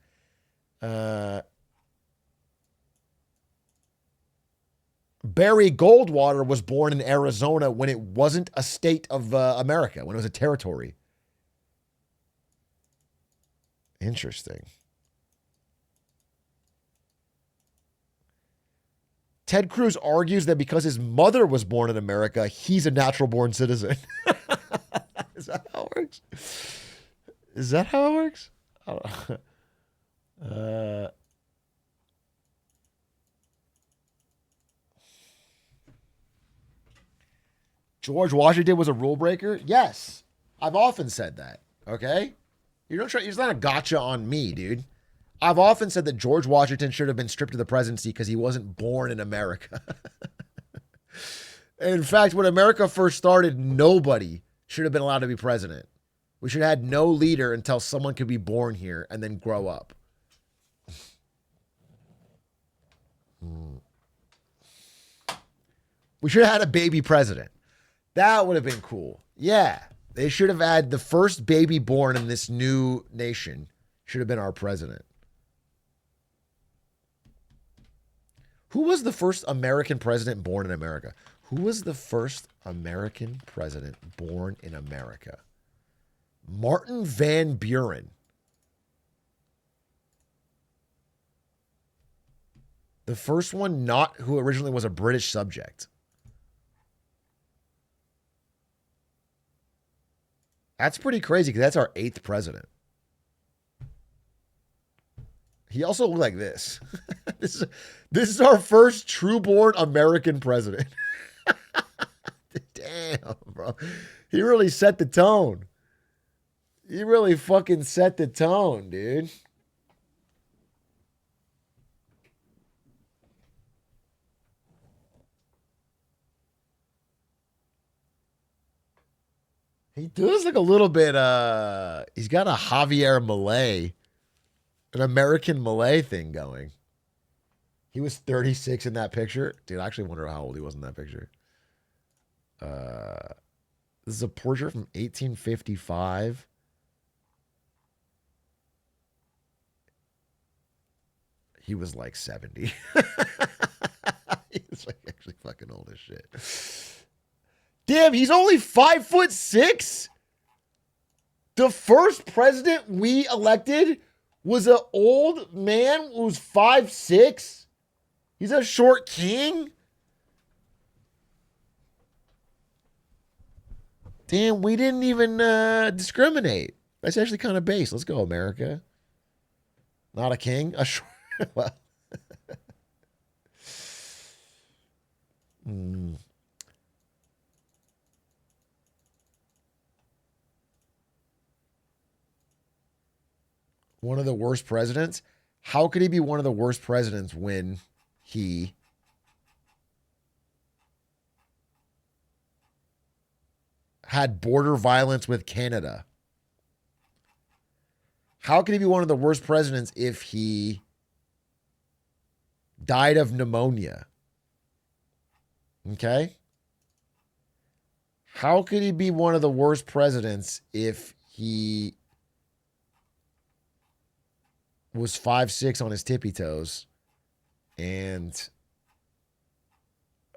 Barry Goldwater was born in Arizona when it wasn't a state of America, when it was a territory. Interesting. Ted Cruz argues that because his mother was born in America, he's a natural-born citizen. Is that how it works? Is that how it works? I don't know. George Washington was a rule breaker? Yes. I've often said that. Okay? It's not a gotcha on me, dude. I've often said that George Washington should have been stripped of the presidency because he wasn't born in America. And in fact, when America first started, nobody should have been allowed to be president. We should have had no leader until someone could be born here and then grow up. We should have had a baby president. That would have been cool. Yeah. They should have had the first baby born in this new nation should have been our president. Who was the first American president born in America? Who was the first American president born in America? Martin Van Buren. The first one not who originally was a British subject. That's pretty crazy because that's our 8th president. He also looked like this. This is our first true-born American president. Damn, bro. He really set the tone. He really fucking set the tone, dude. He does look a little bit, he's got a Javier Milei, an American Malay thing going. He was 36 in that picture. Dude, I actually wonder how old he was in that picture. This is a portrait from 1855. He was like 70. He's like actually fucking old as shit. Damn, he's only 5'6". The first president we elected was an old man who was 5'6". He's a short king. Damn, we didn't even discriminate. That's actually kind of base. Let's go, America. Not a king. A short. Well. One of the worst presidents? How could he be one of the worst presidents when he had border violence with Canada? How could he be one of the worst presidents if he died of pneumonia? Okay? How could he be one of the worst presidents if he was 5'6" on his tippy toes and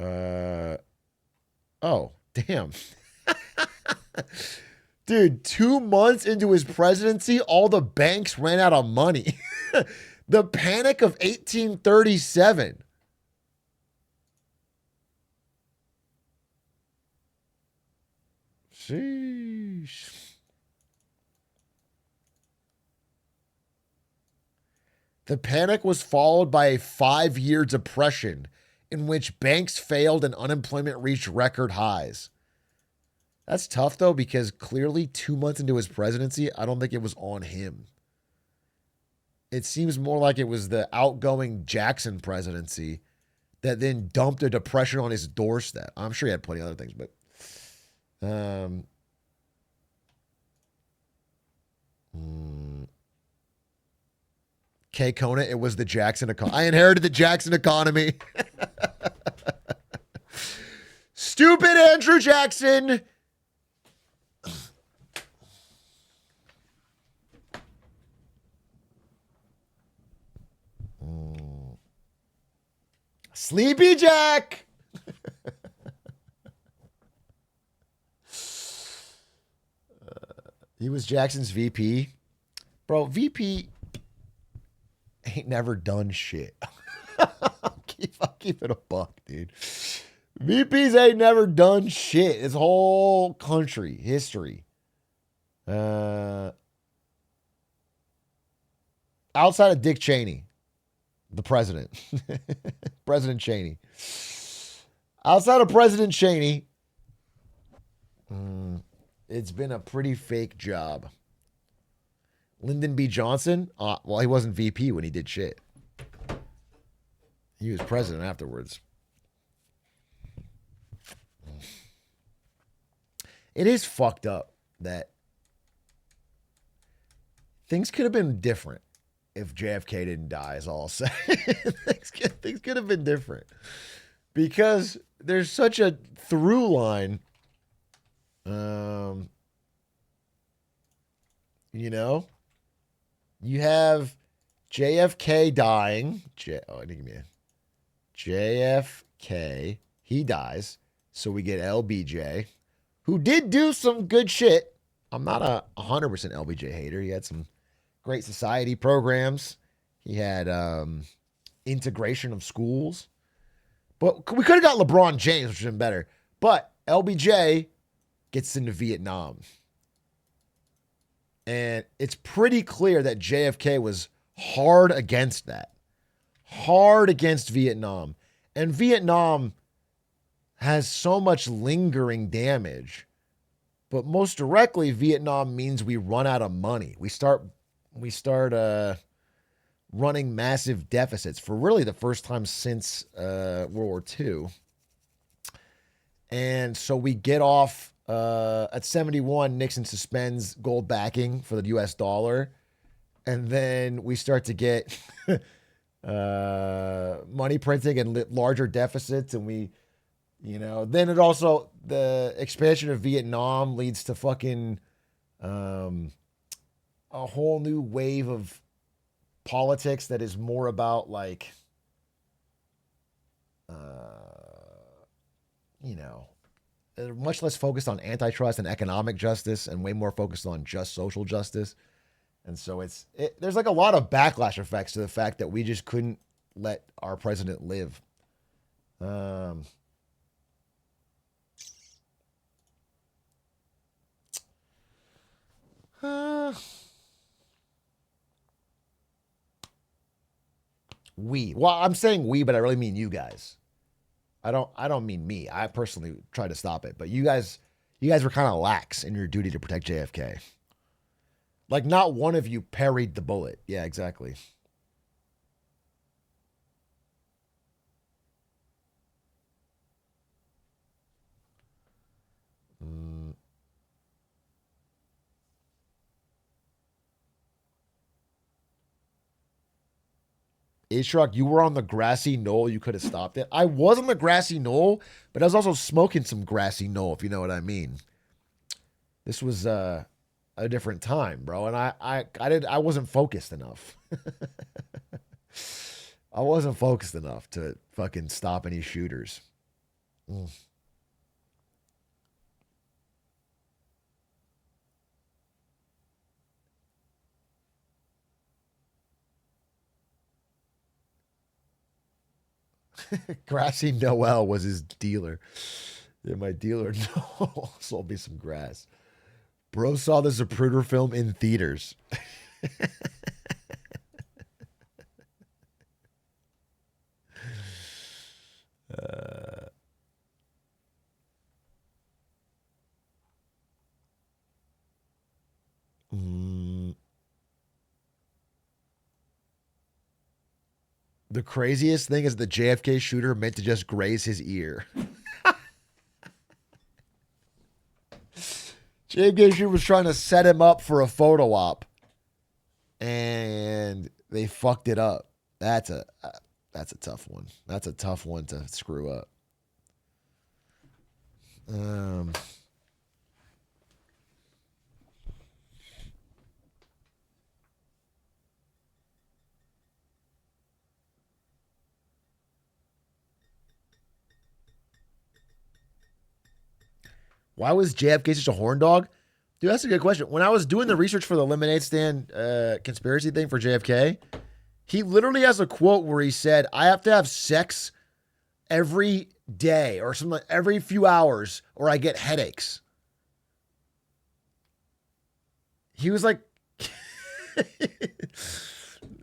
oh, damn. Dude, 2 months into his presidency, all the banks ran out of money. The Panic of 1837. Sheesh. The panic was followed by a 5-year depression in which banks failed and unemployment reached record highs. That's tough, though, because clearly 2 months into his presidency, I don't think it was on him. It seems more like it was the outgoing Jackson presidency that then dumped a depression on his doorstep. I'm sure he had plenty of other things, but K. Kona, it was the Jackson economy. I inherited the Jackson economy. Stupid Andrew Jackson. Sleepy Jack. He was Jackson's VP. Bro, VP ain't never done shit. I'll keep it a buck, dude. VPs ain't never done shit. His whole country history. Outside of Dick Cheney, the president. President Cheney. Outside of President Cheney, it's been a pretty fake job. Lyndon B. Johnson, well, he wasn't VP when he did shit. He was president afterwards. It is fucked up that things could have been different if JFK didn't die, is all I'll say. Things could have been different. Because there's such a through line. You know? You have JFK dying. JFK, he dies. So we get LBJ, who did do some good shit. I'm not a 100% LBJ hater. He had some great society programs. He had integration of schools. But we could have got LeBron James, which would have been better. But LBJ gets into Vietnam. And it's pretty clear that JFK was hard against that. Hard against Vietnam. And Vietnam has so much lingering damage. But most directly, Vietnam means we run out of money. We start running massive deficits for really the first time since World War II. And so we get off at 71, Nixon suspends gold backing for the US dollar. And then we start to get money printing and larger deficits. And we Then it also, the expansion of Vietnam leads to fucking a whole new wave of politics that is more about like, you know, much less focused on antitrust and economic justice and way more focused on just social justice. And so there's like a lot of backlash effects to the fact that we just couldn't let our president live. Well, I'm saying we, but I really mean you guys. I don't mean me. I personally tried to stop it, but you guys were kind of lax in your duty to protect JFK. Like not one of you parried the bullet. Yeah, exactly. Mm. Ishraq, you were on the grassy knoll. You could have stopped it. I was on the grassy knoll, but I was also smoking some grassy knoll, if you know what I mean. This was a different time, bro, and I wasn't focused enough. I wasn't focused enough to fucking stop any shooters. Mm. Grassy Noel was his dealer. Yeah, my dealer Noel sold me some grass. Bro saw the Zapruder film in theaters. uh, mm, the craziest thing is the JFK shooter meant to just graze his ear. JFK shooter was trying to set him up for a photo op, and they fucked it up. That's a tough one. That's a tough one to screw up. Um, why was JFK such a horn dog? Dude, that's a good question. When I was doing the research for the Lemonade Stand conspiracy thing for JFK, he literally has a quote where he said, "I have to have sex every day or something, every few hours, or I get headaches." He was like,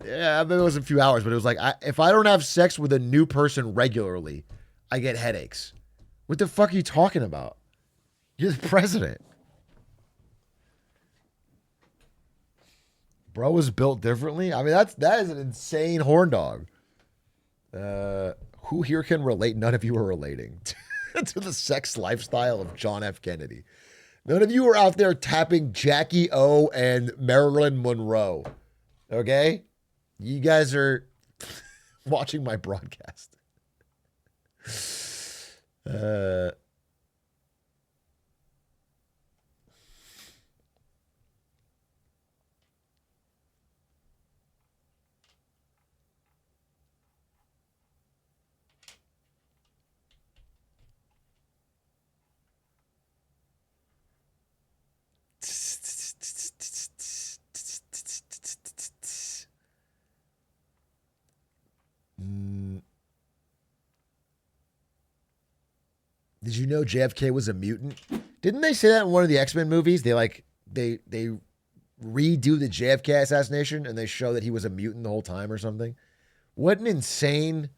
yeah, I mean, it was a few hours, but it was like, if I don't have sex with a new person regularly, I get headaches. What the fuck are you talking about? You're the president. Bro was built differently. I mean, that is an insane horn dog. Who here can relate? None of you are relating to the sex lifestyle of John F. Kennedy. None of you are out there tapping Jackie O and Marilyn Monroe. Okay? You guys are watching my broadcast. Did you know JFK was a mutant? Didn't they say that in one of the X-Men movies? They redo the JFK assassination and they show that he was a mutant the whole time or something. What an insane.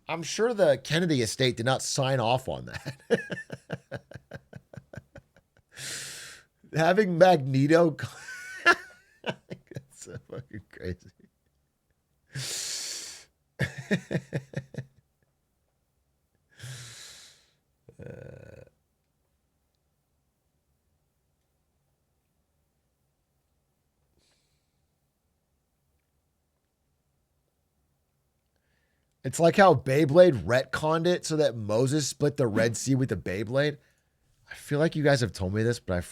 I'm sure the Kennedy estate did not sign off on that. Having Magneto. That's so fucking crazy. It's like how Beyblade retconned it so that Moses split the Red Sea with the Beyblade. I feel like you guys have told me this, but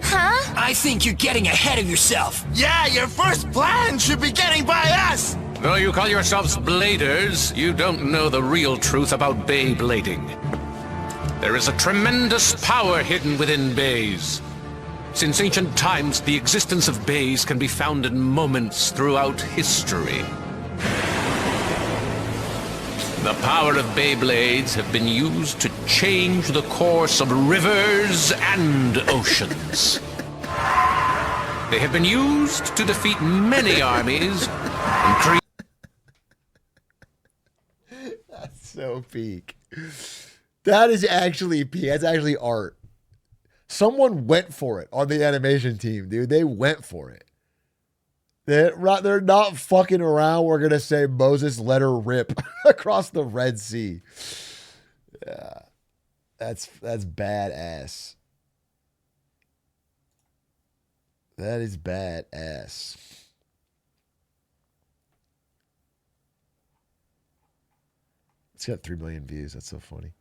Huh? I think you're getting ahead of yourself. Yeah, your first plan should be getting by us! Though you call yourselves bladers, you don't know the real truth about Beyblading. There is a tremendous power hidden within bays. Since ancient times, the existence of bays can be found in moments throughout history. The power of Beyblades have been used to change the course of rivers and oceans. They have been used to defeat many armies and create. That's so peak. That is actually peak. That's actually art. Someone went for it on the animation team, dude. They went for it. They're not fucking around. We're going to say Moses let her rip across the Red Sea. Yeah. That's badass. That is badass. It's got 3 million views. That's so funny.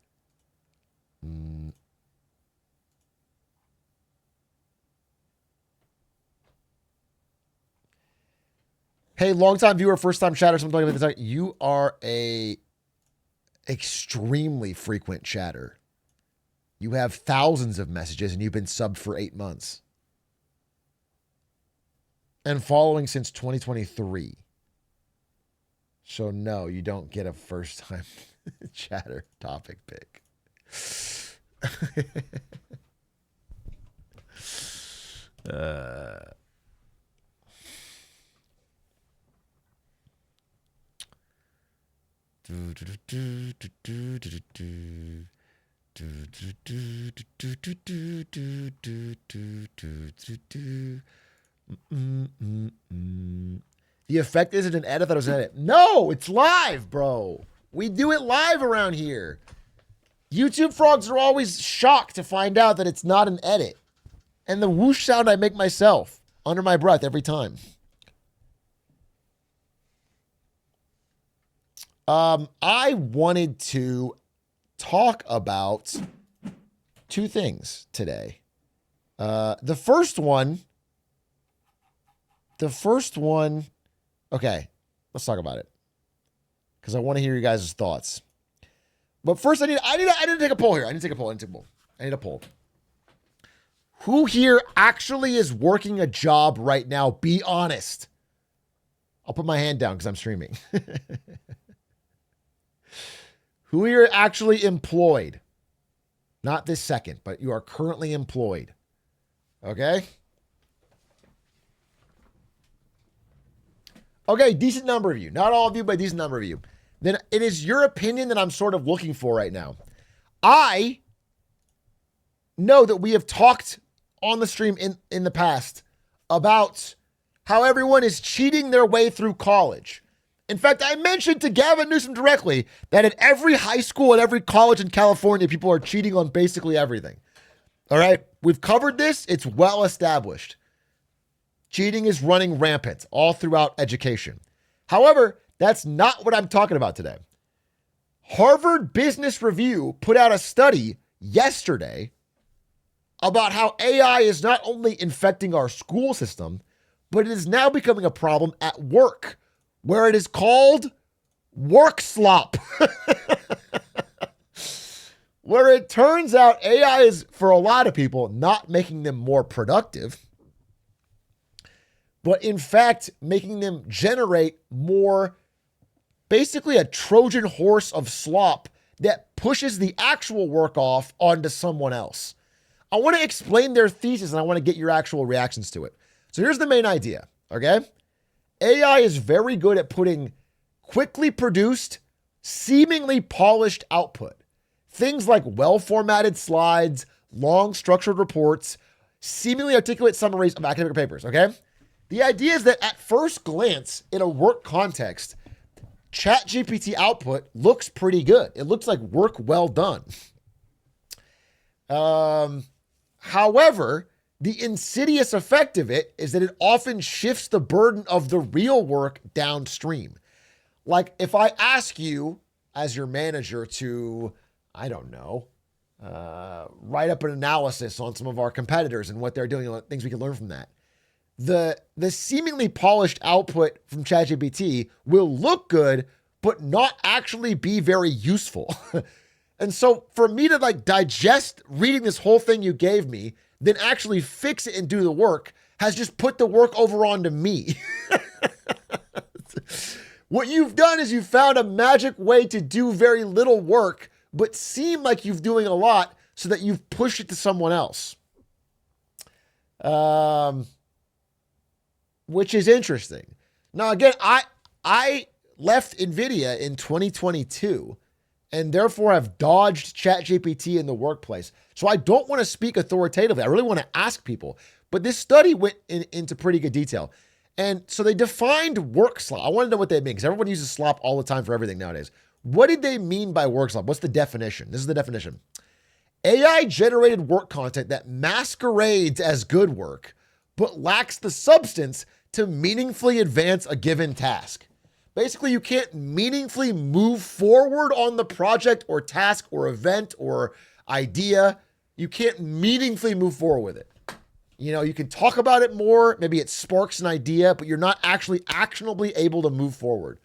Hey, longtime viewer, first time chatter. Something like this. You are a extremely frequent chatter. You have thousands of messages and you've been subbed for 8 months. And following since 2023. So no, you don't get a first time chatter topic pick. The effect isn't an edit. I thought it was an edit. No, it's live, bro. We do it live around here. YouTube frogs are always shocked to find out that it's not an edit. And the whoosh sound I make myself under my breath every time. I wanted to talk about 2 things today. The first one, okay, let's talk about it because I want to hear you guys' thoughts. But first, I need to take a poll here. I need a poll. Who here actually is working a job right now? Be honest. I'll put my hand down because I'm streaming. Who here actually employed? Not this second, but you are currently employed. Okay? Okay, decent number of you. Not all of you, but a decent number of you. Then it is your opinion that I'm sort of looking for right now. I know that we have talked on the stream in the past about how everyone is cheating their way through college. In fact, I mentioned to Gavin Newsom directly that at every high school and every college in California, people are cheating on basically everything. All right? We've covered this. It's well established. Cheating is running rampant all throughout education. However, that's not what I'm talking about today. Harvard Business Review put out a study yesterday about how AI is not only infecting our school system, but it is now becoming a problem at work, where it is called work slop. Where it turns out AI is, for a lot of people, not making them more productive, but in fact, making them generate more, basically a Trojan horse of slop that pushes the actual work off onto someone else. I want to explain their thesis and I want to get your actual reactions to it. So here's the main idea, okay? AI is very good at putting quickly produced, seemingly polished output. Things like well-formatted slides, long structured reports, seemingly articulate summaries of academic papers, okay? The idea is that at first glance, in a work context, ChatGPT output looks pretty good. It looks like work well done. However, The insidious effect of it is that it often shifts the burden of the real work downstream. Like if I ask you as your manager to, I don't know, write up an analysis on some of our competitors and what they're doing and things we can learn from that. The seemingly polished output from ChatGPT will look good, but not actually be very useful. And so for me to like digest reading this whole thing you gave me, then actually fix it and do the work has just put the work over onto me. What you've done is you've found a magic way to do very little work, but seem like you're doing a lot so that you've pushed it to someone else. Which is interesting. Now, again, I left NVIDIA in 2022 and therefore have dodged ChatGPT in the workplace. So I don't want to speak authoritatively. I really want to ask people. But this study went into pretty good detail. And so they defined work slop. I want to know what they mean because everyone uses slop all the time for everything nowadays. What did they mean by work slop? What's the definition? This is the definition. AI-generated work content that masquerades as good work, but lacks the substance to meaningfully advance a given task. Basically, you can't meaningfully move forward on the project or task or event or idea. You can't meaningfully move forward with it. You know, you can talk about it more. Maybe it sparks an idea, but you're not actually actionably able to move forward.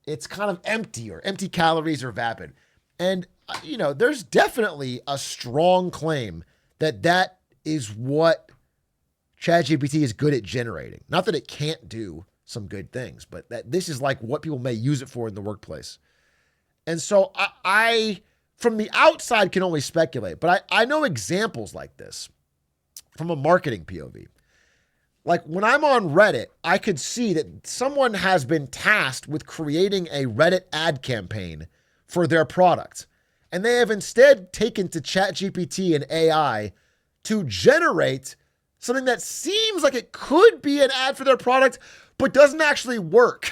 It's kind of empty or empty calories or vapid. And, you know, there's definitely a strong claim that that is what ChatGPT is good at generating. Not that it can't do some good things, but that this is like what people may use it for in the workplace. And so I from the outside can only speculate, but I know examples like this from a marketing POV. Like when I'm on Reddit, I could see that someone has been tasked with creating a Reddit ad campaign for their product. And they have instead taken to ChatGPT and AI to generate something that seems like it could be an ad for their product, but doesn't actually work.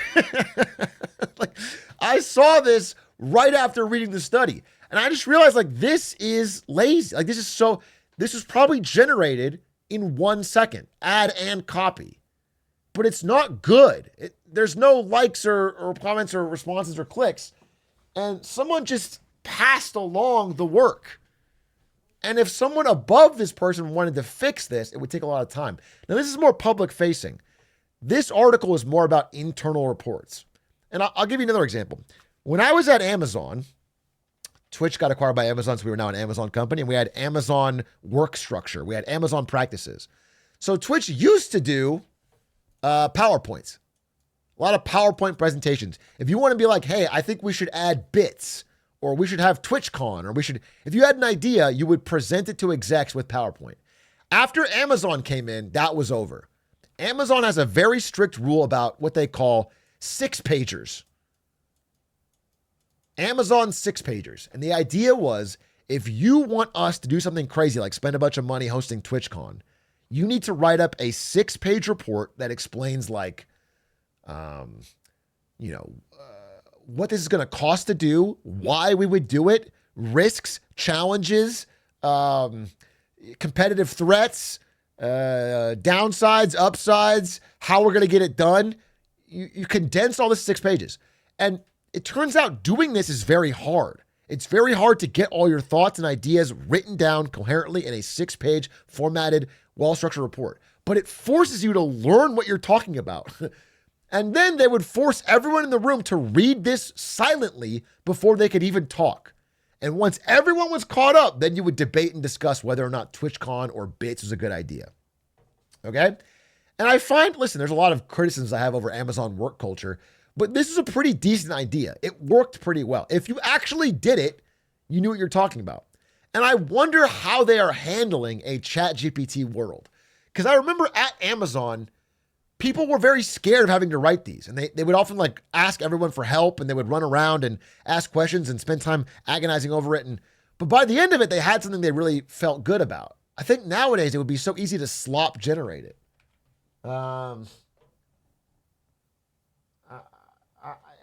Like I saw this right after reading the study. And I just realized like this is lazy. Like this is probably generated in 1 second, ad and copy, but it's not good. There's no likes or comments or responses or clicks. And someone just passed along the work. And if someone above this person wanted to fix this, it would take a lot of time. Now, this is more public facing. This article is more about internal reports. And I'll give you another example. When I was at Amazon, Twitch got acquired by Amazon, so we were now an Amazon company, and we had Amazon work structure. We had Amazon practices. So Twitch used to do PowerPoints, a lot of PowerPoint presentations. If you want to be like, hey, I think we should add bits, or we should have TwitchCon, or if you had an idea, you would present it to execs with PowerPoint. After Amazon came in, that was over. Amazon has a very strict rule about what they call 6-pagers. Amazon 6-pagers. And the idea was, if you want us to do something crazy, like spend a bunch of money hosting TwitchCon, you need to write up a 6-page report that explains like, what this is going to cost to do, why we would do it, risks, challenges, competitive threats, downsides, upsides, how we're going to get it done. You condense all this 6 pages. And it turns out doing this is very hard. It's very hard to get all your thoughts and ideas written down coherently in a 6-page formatted, well-structured report. But it forces you to learn what you're talking about. And then they would force everyone in the room to read this silently before they could even talk. And once everyone was caught up, then you would debate and discuss whether or not TwitchCon or Bits was a good idea. Okay? And I find, listen, there's a lot of criticisms I have over Amazon work culture, but this is a pretty decent idea. It worked pretty well. If you actually did it, you knew what you're talking about. And I wonder how they are handling a ChatGPT world. Because I remember at Amazon, people were very scared of having to write these. And they would often like ask everyone for help, and they would run around and ask questions and spend time agonizing over it. But by the end of it, they had something they really felt good about. I think nowadays it would be so easy to slop generate it.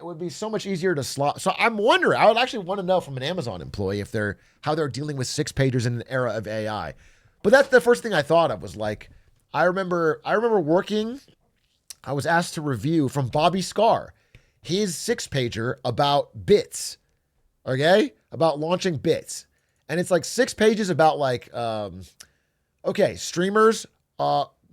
It would be so much easier to slot. So I'm wondering, I would actually want to know from an Amazon employee how they're dealing with 6-pagers in an era of AI. But that's the first thing I thought of was like, I remember working, I was asked to review from Bobby Scar, his 6-pager about bits, okay? About launching bits. And it's like 6 pages about like, okay, streamers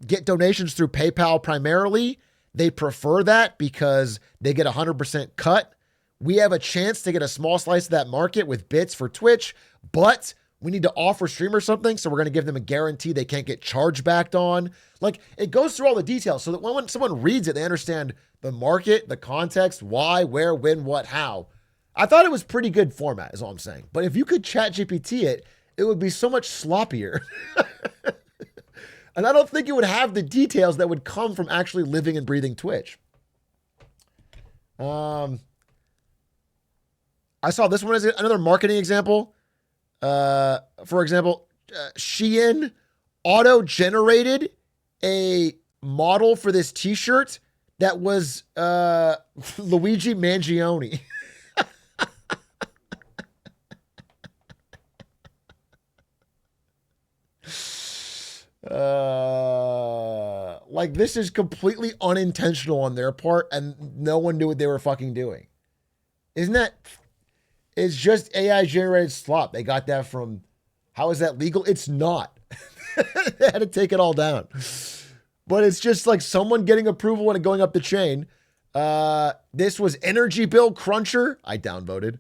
get donations through PayPal primarily. They prefer that because they get 100% cut. We have a chance to get a small slice of that market with bits for Twitch, but we need to offer streamers something, so we're going to give them a guarantee they can't get chargebacked on. Like, it goes through all the details so that when someone reads it, they understand the market, the context, why, where, when, what, how. I thought it was pretty good format, is all I'm saying. But if you could chat GPT it, it would be so much sloppier. And I don't think it would have the details that would come from actually living and breathing Twitch. I saw this one as another marketing example. For example, Shein auto-generated a model for this t-shirt that was Luigi Mangione. Like, this is completely unintentional on their part, and no one knew what they were fucking doing. Isn't that... It's just AI generated slop. They got that from, how is that legal? It's not. They had to take it all down. But it's just like someone getting approval and going up the chain. This was Energy Bill Cruncher. I downvoted.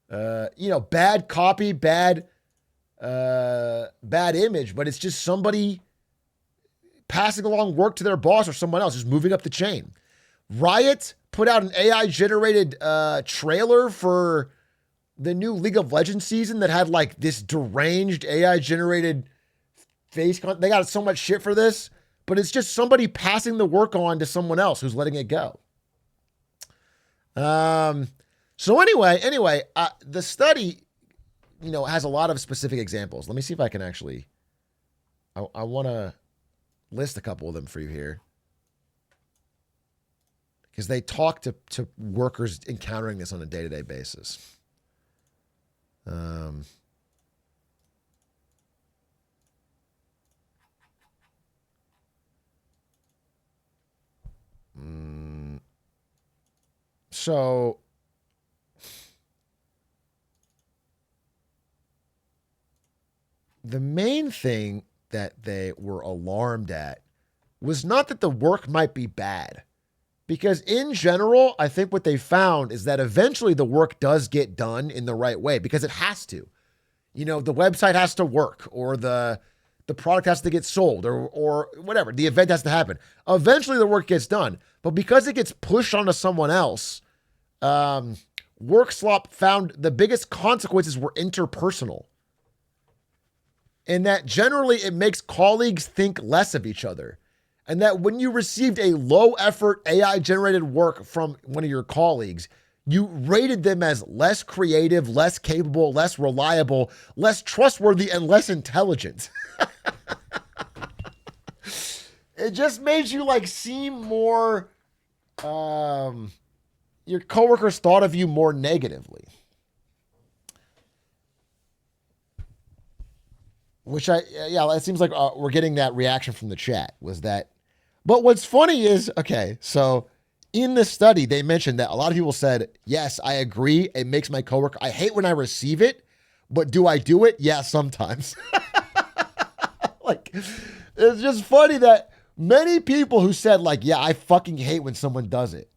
Bad copy, bad image, but it's just somebody passing along work to their boss or someone else, just moving up the chain. Riot put out an AI generated trailer for the new League of Legends season that had like this deranged AI generated face. They got so much shit for this, but it's just somebody passing the work on to someone else who's letting it go. So anyway, the study, has a lot of specific examples. Let me see if I can actually, I want to list a couple of them for you here. Because they talk to workers encountering this on a day-to-day basis. So the main thing that they were alarmed at was not that the work might be bad. Because in general, I think what they found is that eventually the work does get done in the right way because it has to. The website has to work, or the product has to get sold, or whatever. The event has to happen. Eventually the work gets done. But because it gets pushed onto someone else, Work Slop found the biggest consequences were interpersonal. And that generally it makes colleagues think less of each other. And that when you received a low effort AI generated work from one of your colleagues, you rated them as less creative, less capable, less reliable, less trustworthy, and less intelligent. It just made you seem more, your coworkers thought of you more negatively. Which it seems like we're getting that reaction from the chat was that. But what's funny is, okay, so in the study, they mentioned that a lot of people said, yes, I agree. It makes my coworker, I hate when I receive it, but do I do it? Yeah, sometimes. It's just funny that many people who said yeah, I fucking hate when someone does it,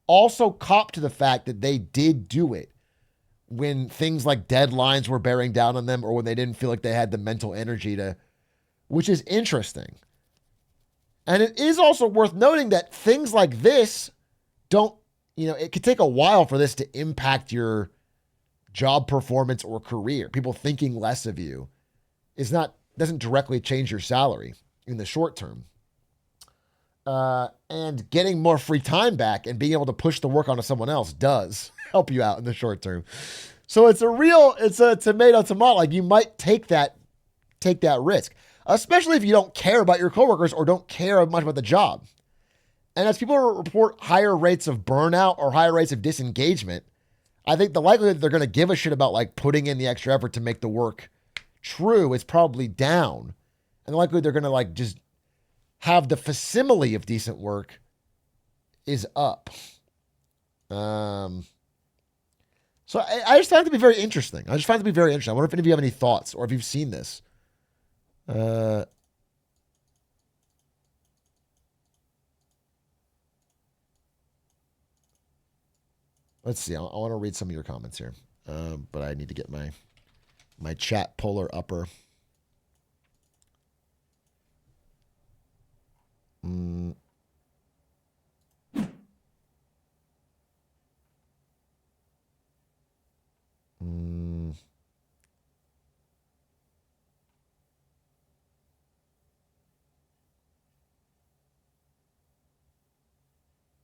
also cop to the fact that they did do it when things like deadlines were bearing down on them or when they didn't feel like they had the mental energy to, which is interesting. And it is also worth noting that things like this don't, it could take a while for this to impact your job performance or career. People thinking less of you doesn't directly change your salary in the short term. And getting more free time back and being able to push the work onto someone else does help you out in the short term. So it's a tomato. You might take that risk, especially if you don't care about your coworkers or don't care much about the job. And as people report higher rates of burnout or higher rates of disengagement, I think the likelihood that they're going to give a shit about putting in the extra effort to make the work true, it's probably down. And the likelihood they're going to like just have the facsimile of decent work is up. So I just found it to be very interesting. I wonder if any of you have any thoughts or if you've seen this. Let's see. I want to read some of your comments here, but I need to get my chat polar upper.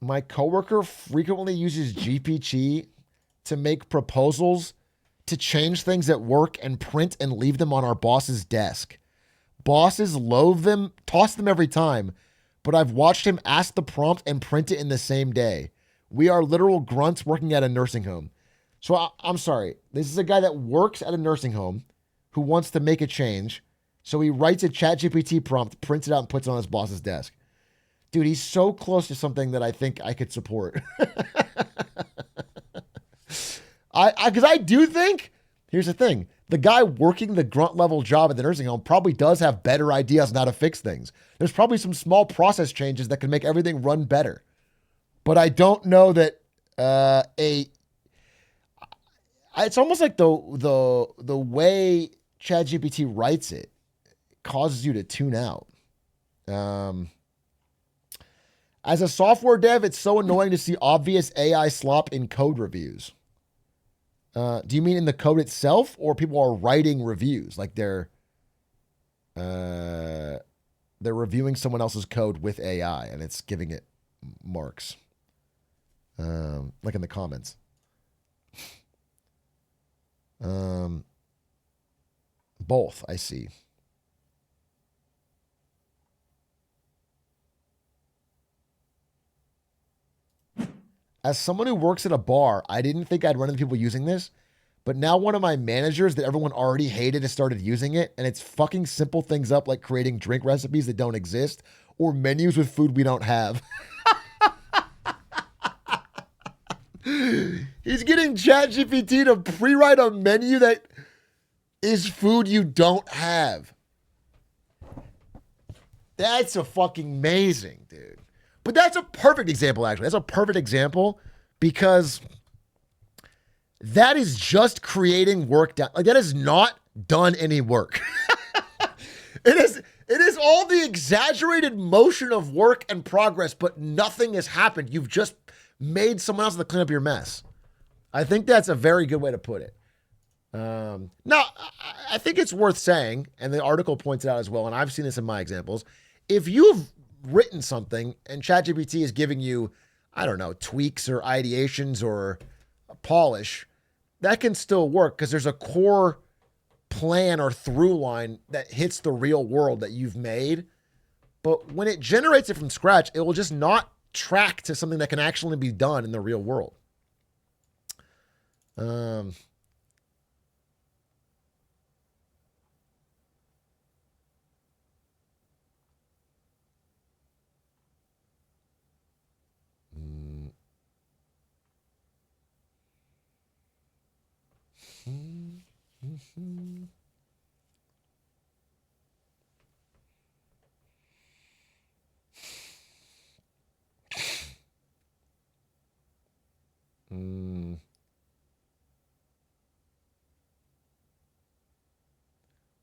My coworker frequently uses GPT to make proposals to change things at work and print and leave them on our boss's desk. Bosses loathe them, toss them every time, but I've watched him ask the prompt and print it in the same day. We are literal grunts working at a nursing home. So I'm sorry. This is a guy that works at a nursing home who wants to make a change. So he writes a ChatGPT prompt, prints it out, and puts it on his boss's desk. Dude, he's so close to something that I think I could support. Because I do think, here's the thing, the guy working the grunt level job at the nursing home probably does have better ideas on how to fix things. There's probably some small process changes that can make everything run better. But I don't know that it's almost like the way ChatGPT writes it causes you to tune out. As a software dev, it's so annoying to see obvious AI slop in code reviews. Do you mean in the code itself, or people are writing reviews? Like they're reviewing someone else's code with AI and it's giving it marks. Like in the comments. Both, I see. As someone who works at a bar, I didn't think I'd run into people using this, but now one of my managers that everyone already hated has started using it, and it's fucking simple things up like creating drink recipes that don't exist or menus with food we don't have. He's getting ChatGPT to pre-write a menu that is food you don't have. That's a fucking amazing, dude. But that's a perfect example, actually. That's a perfect example because that is just creating work down. Like that has not done any work. It is all the exaggerated motion of work and progress, but nothing has happened. You've just made someone else to clean up your mess. I think that's a very good way to put it. Now, I think it's worth saying, and the article points it out as well, and I've seen this in my examples, if you've written something and ChatGPT is giving you, I don't know, tweaks or ideations or polish, that can still work because there's a core plan or through line that hits the real world that you've made. But when it generates it from scratch, it will just not track to something that can actually be done in the real world.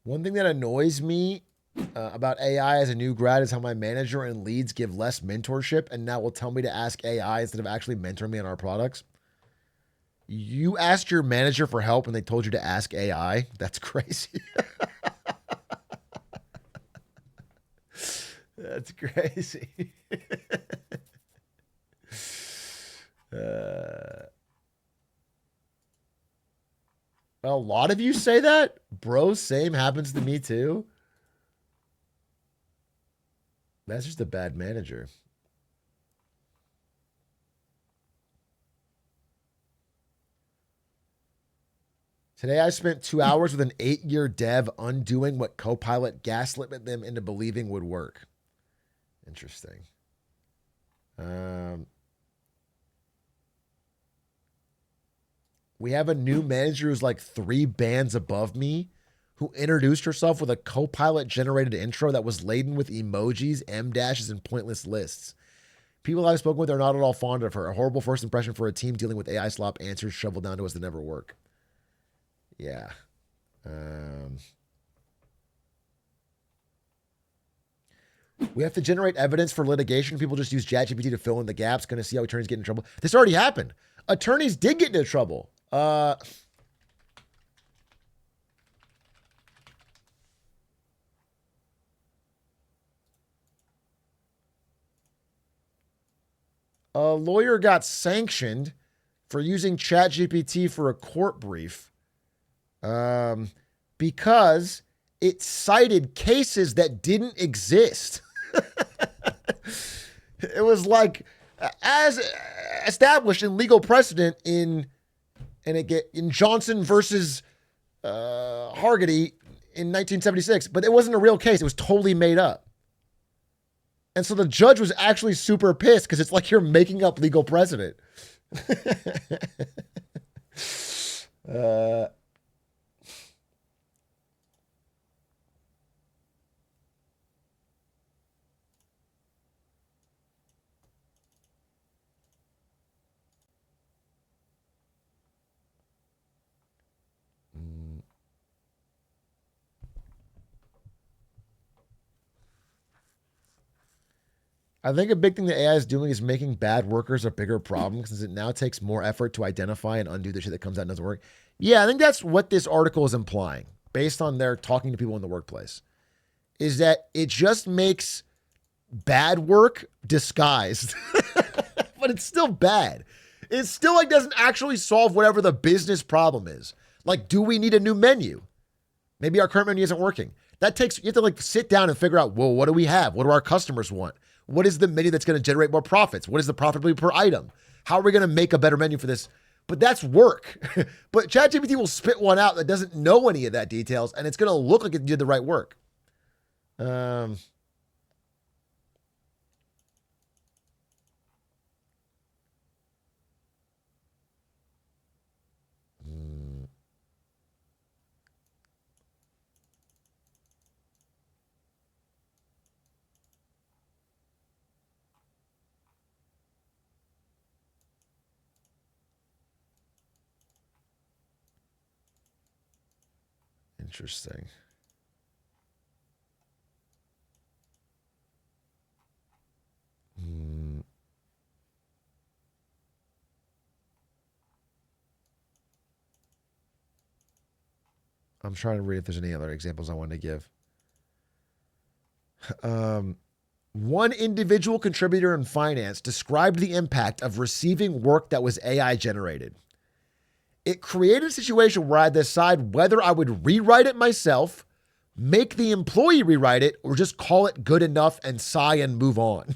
One thing that annoys me about AI as a new grad is how my manager and leads give less mentorship and now will tell me to ask AI instead of actually mentoring me on our products. You asked your manager for help and they told you to ask AI? That's crazy. That's crazy. A lot of you say that? Bro, same happens to me too. That's just a bad manager. Today I spent 2 hours with an 8-year dev undoing what Copilot gaslit them into believing would work. Interesting. We have a new manager who's like 3 bands above me who introduced herself with a Copilot generated intro that was laden with emojis, M dashes, and pointless lists. People I've spoken with are not at all fond of her. A horrible first impression for a team dealing with AI slop answers shoveled down to us that never work. Yeah. We have to generate evidence for litigation. People just use ChatGPT to fill in the gaps. Going to see how attorneys get in trouble. This already happened. Attorneys did get into trouble. A lawyer got sanctioned for using ChatGPT for a court brief because it cited cases that didn't exist. It was like, as established in legal precedent in Johnson versus Hargitay in 1976, but it wasn't a real case. It was totally made up. And so the judge was actually super pissed because it's like you're making up legal precedent. I think a big thing that AI is doing is making bad workers a bigger problem because it now takes more effort to identify and undo the shit that comes out and doesn't work. Yeah, I think that's what this article is implying based on their talking to people in the workplace, is that it just makes bad work disguised, but it's still bad. It still like doesn't actually solve whatever the business problem is. Like, do we need a new menu? Maybe our current menu isn't working. That takes, you have to like sit down and figure out, well, what do we have? What do our customers want? What is the menu that's going to generate more profits? What is the profitability per item? How are we going to make a better menu for this? But that's work. But ChatGPT will spit one out that doesn't know any of that details, and it's going to look like it did the right work. Interesting. I'm trying to read if there's any other examples I want to give. One individual contributor in finance described the impact of receiving work that was AI generated. It created a situation where I had to decide whether I would rewrite it myself, make the employee rewrite it, or just call it good enough and sigh and move on.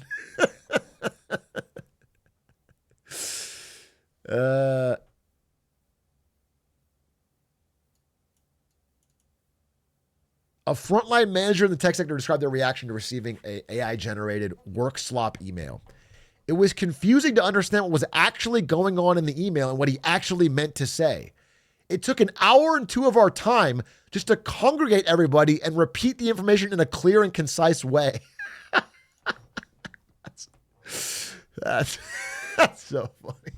A frontline manager in the tech sector described their reaction to receiving a AI-generated work slop email. It was confusing to understand what was actually going on in the email and what he actually meant to say. It took an hour and 2 of our time just to congregate everybody and repeat the information in a clear and concise way. That's so funny.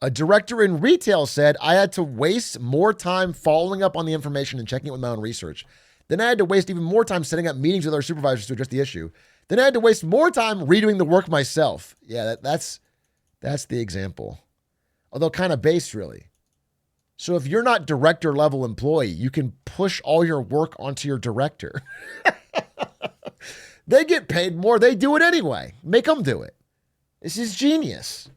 A director in retail said, I had to waste more time following up on the information and checking it with my own research. Then I had to waste even more time setting up meetings with our supervisors to address the issue. Then I had to waste more time redoing the work myself. Yeah, that's the example. Although kind of base, really. So if you're not director level employee, you can push all your work onto your director. They get paid more. They do it anyway. Make them do it. This is genius.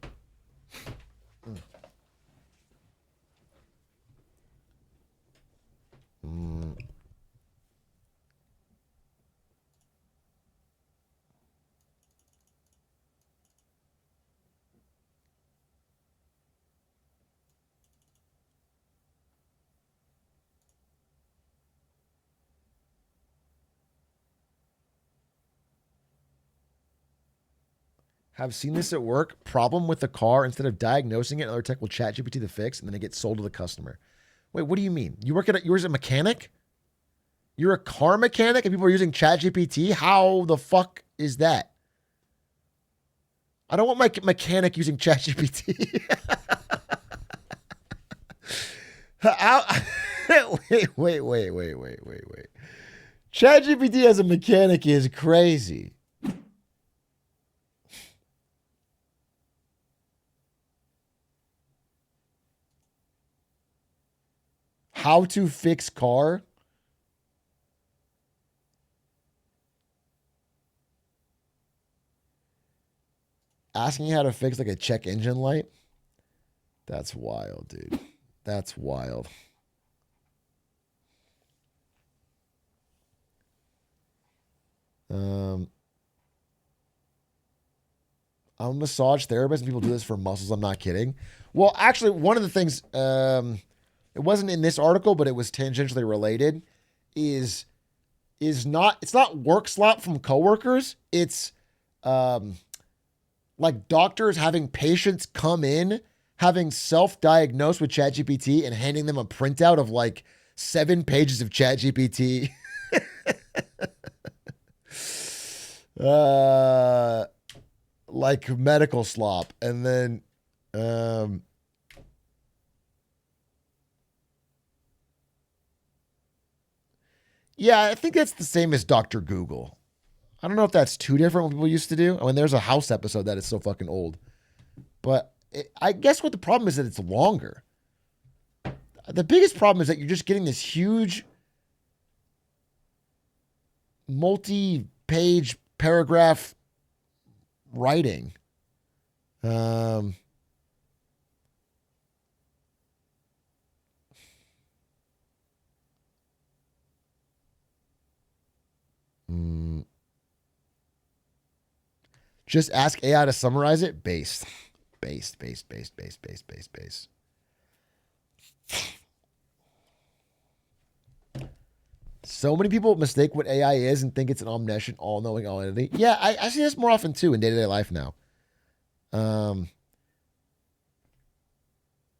Have seen this at work. Problem with the car. Instead of diagnosing it, another tech will chat GPT the fix, and then it gets sold to the customer. Wait, what do you mean? You work at yours a mechanic? You're a car mechanic and people are using chat GPT? How the fuck is that? I don't want my mechanic using chat GPT. Wait. Chat GPT as a mechanic is crazy. How to fix car? Asking how to fix like a check engine light? That's wild, dude. That's wild. I'm a massage therapist and people do this for muscles. I'm not kidding. Well, actually, one of the things, it wasn't in this article, but it was tangentially related, it's not work slop from coworkers. It's like doctors having patients come in, having self-diagnosed with ChatGPT and handing them a printout of like 7 pages of ChatGPT. Like medical slop. And then, yeah, I think that's the same as Dr. Google. I don't know if that's too different what people used to do. I mean, there's a House episode that is so fucking old. But I guess what the problem is that it's longer. The biggest problem is that you're just getting this huge multi-page paragraph writing. Just ask AI to summarize it. Based. So many people mistake what AI is and think it's an omniscient, all-knowing entity. Yeah, I see this more often too in day-to-day life now.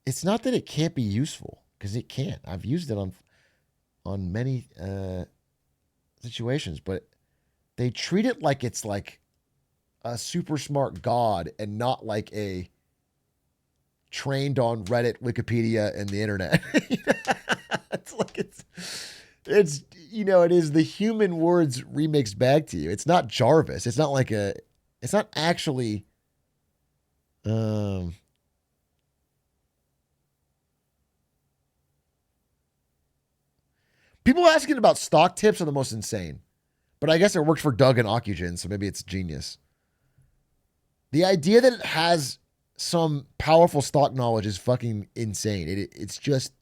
It's not that it can't be useful, because it can. I've used it on many situations, but they treat it like it's like a super smart god and not like a trained on Reddit, Wikipedia, and the internet. It's like it's it is the human words remixed back to you. It's not Jarvis. It's not like it's not actually people asking about stock tips are the most insane. But I guess it worked for Doug and Ocugen, so maybe it's genius. The idea that it has some powerful stock knowledge is fucking insane. It's just...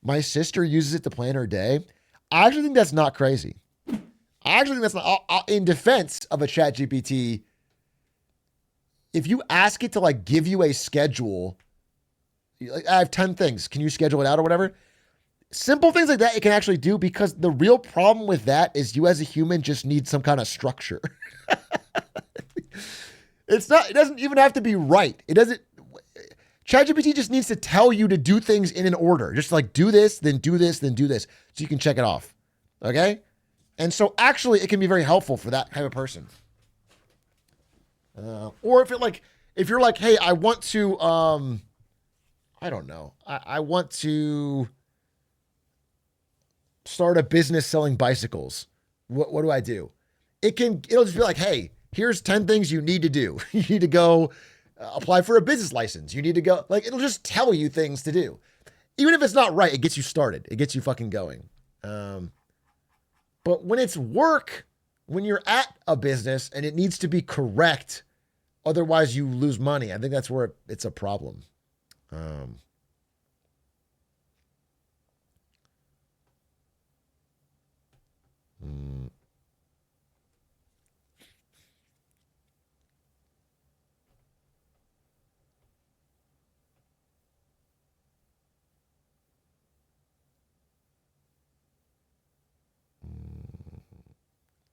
My sister uses it to plan her day. I actually think that's not crazy. I actually think that's not... in defense of a ChatGPT, if you ask it to like give you a schedule... Like, I have 10 things. Can you schedule it out or whatever? Simple things like that it can actually do, because the real problem with that is you as a human just need some kind of structure. It doesn't even have to be right. It doesn't. ChatGPT just needs to tell you to do things in an order. Just like do this, then do this, then do this. So you can check it off. Okay? And so actually it can be very helpful for that type of person. Or if you're like, hey, I want to, I don't know. I want to start a business selling bicycles. What do I do? It'll just be like, hey, here's 10 things you need to do. You need to go apply for a business license. You need to go, like, it'll just tell you things to do. Even if it's not right, it gets you started. It gets you fucking going. But when it's work, when you're at a business and it needs to be correct, otherwise you lose money. I think that's where it's a problem.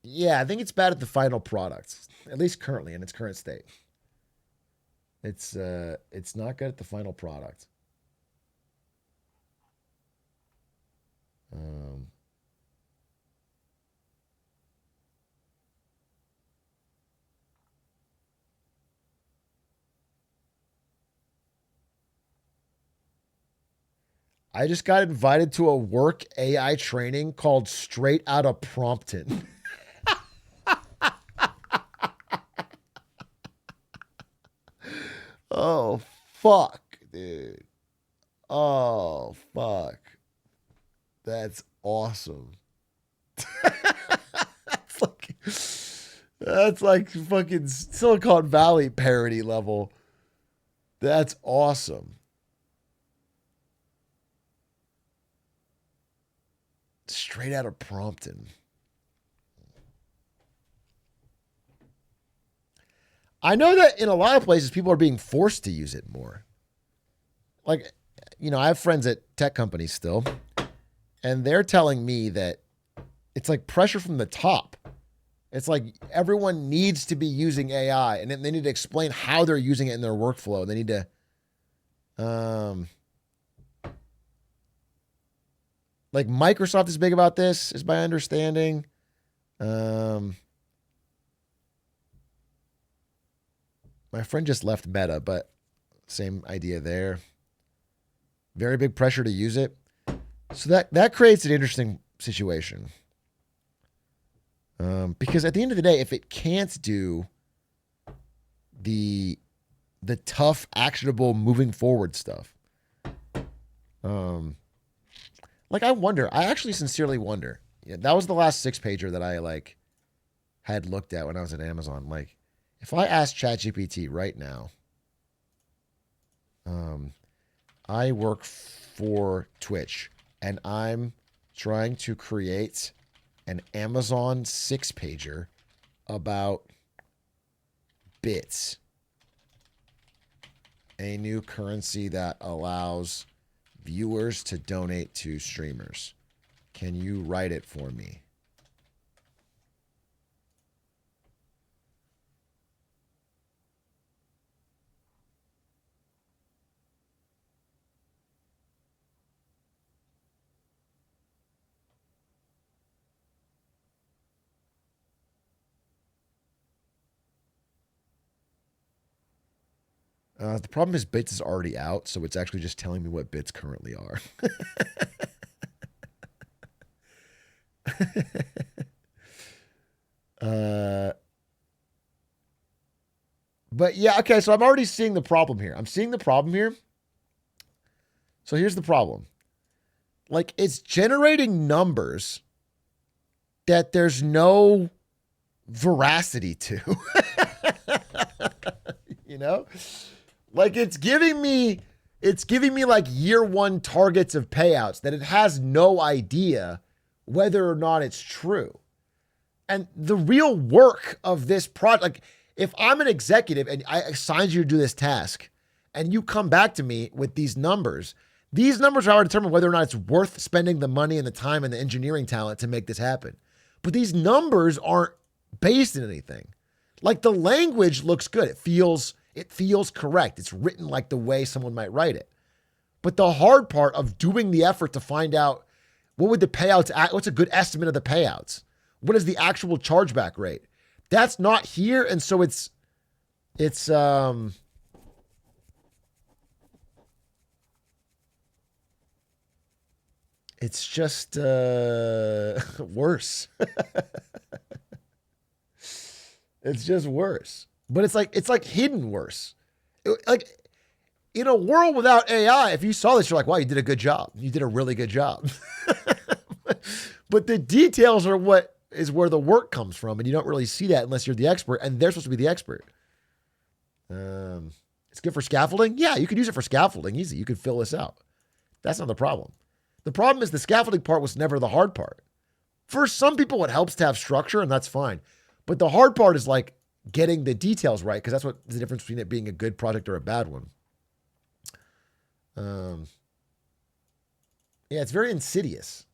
Yeah, I think it's bad at the final product, at least currently in its current state. It's not good at the final product. I just got invited to a work AI training called Straight Outta Prompton. Oh, fuck, dude. Oh, fuck. That's awesome. That's like fucking Silicon Valley parody level. That's awesome. Straight Outta Prompton. I know that in a lot of places, people are being forced to use it more. Like, I have friends at tech companies still, and they're telling me that it's like pressure from the top. It's like everyone needs to be using AI, and then they need to explain how they're using it in their workflow. They need to, like Microsoft is big about this, is my understanding. My friend just left Meta, but same idea there. Very big pressure to use it. So that creates an interesting situation. Because at the end of the day, if it can't do the tough, actionable, moving forward stuff, like I actually sincerely wonder. Yeah, that was the last 6-pager that I had looked at when I was at Amazon. Like, if I ask ChatGPT right now, I work for Twitch and I'm trying to create an Amazon 6-pager about bits, a new currency that allows viewers to donate to streamers. Can you write it for me? The problem is Bits is already out, so it's actually just telling me what Bits currently are. But yeah, okay, so I'm already seeing the problem here. So here's the problem. Like, it's generating numbers that there's no veracity to. Like, it's giving me like year one targets of payouts that it has no idea whether or not it's true. And the real work of this project, like, if I'm an executive and I assigned you to do this task and you come back to me with these numbers are how I determine whether or not it's worth spending the money and the time and the engineering talent to make this happen. But these numbers aren't based in anything. Like, the language looks good. It feels correct. It's written like the way someone might write it. But the hard part of doing the effort to find out what's a good estimate of the payouts? What is the actual chargeback rate? That's not here. And so it's just worse. It's just worse. But it's like hidden worse. Like, in a world without AI, if you saw this, you're like, wow, you did a good job. You did a really good job. But the details are what is where the work comes from. And you don't really see that unless you're the expert. And they're supposed to be the expert. It's good for scaffolding. Yeah, you could use it for scaffolding. Easy. You could fill this out. That's not the problem. The problem is the scaffolding part was never the hard part. For some people, it helps to have structure, and that's fine. But the hard part is like getting the details right, because that's what the difference between it being a good project or a bad one. Yeah, it's very insidious.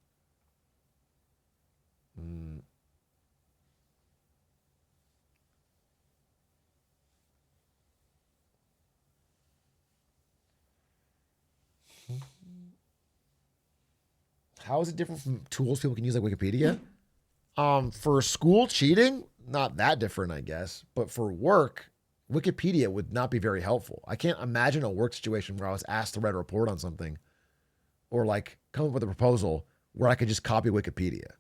How is it different from tools people can use like Wikipedia? For school cheating, not that different, I guess. But for work, Wikipedia would not be very helpful. I can't imagine a work situation where I was asked to write a report on something or like come up with a proposal where I could just copy Wikipedia.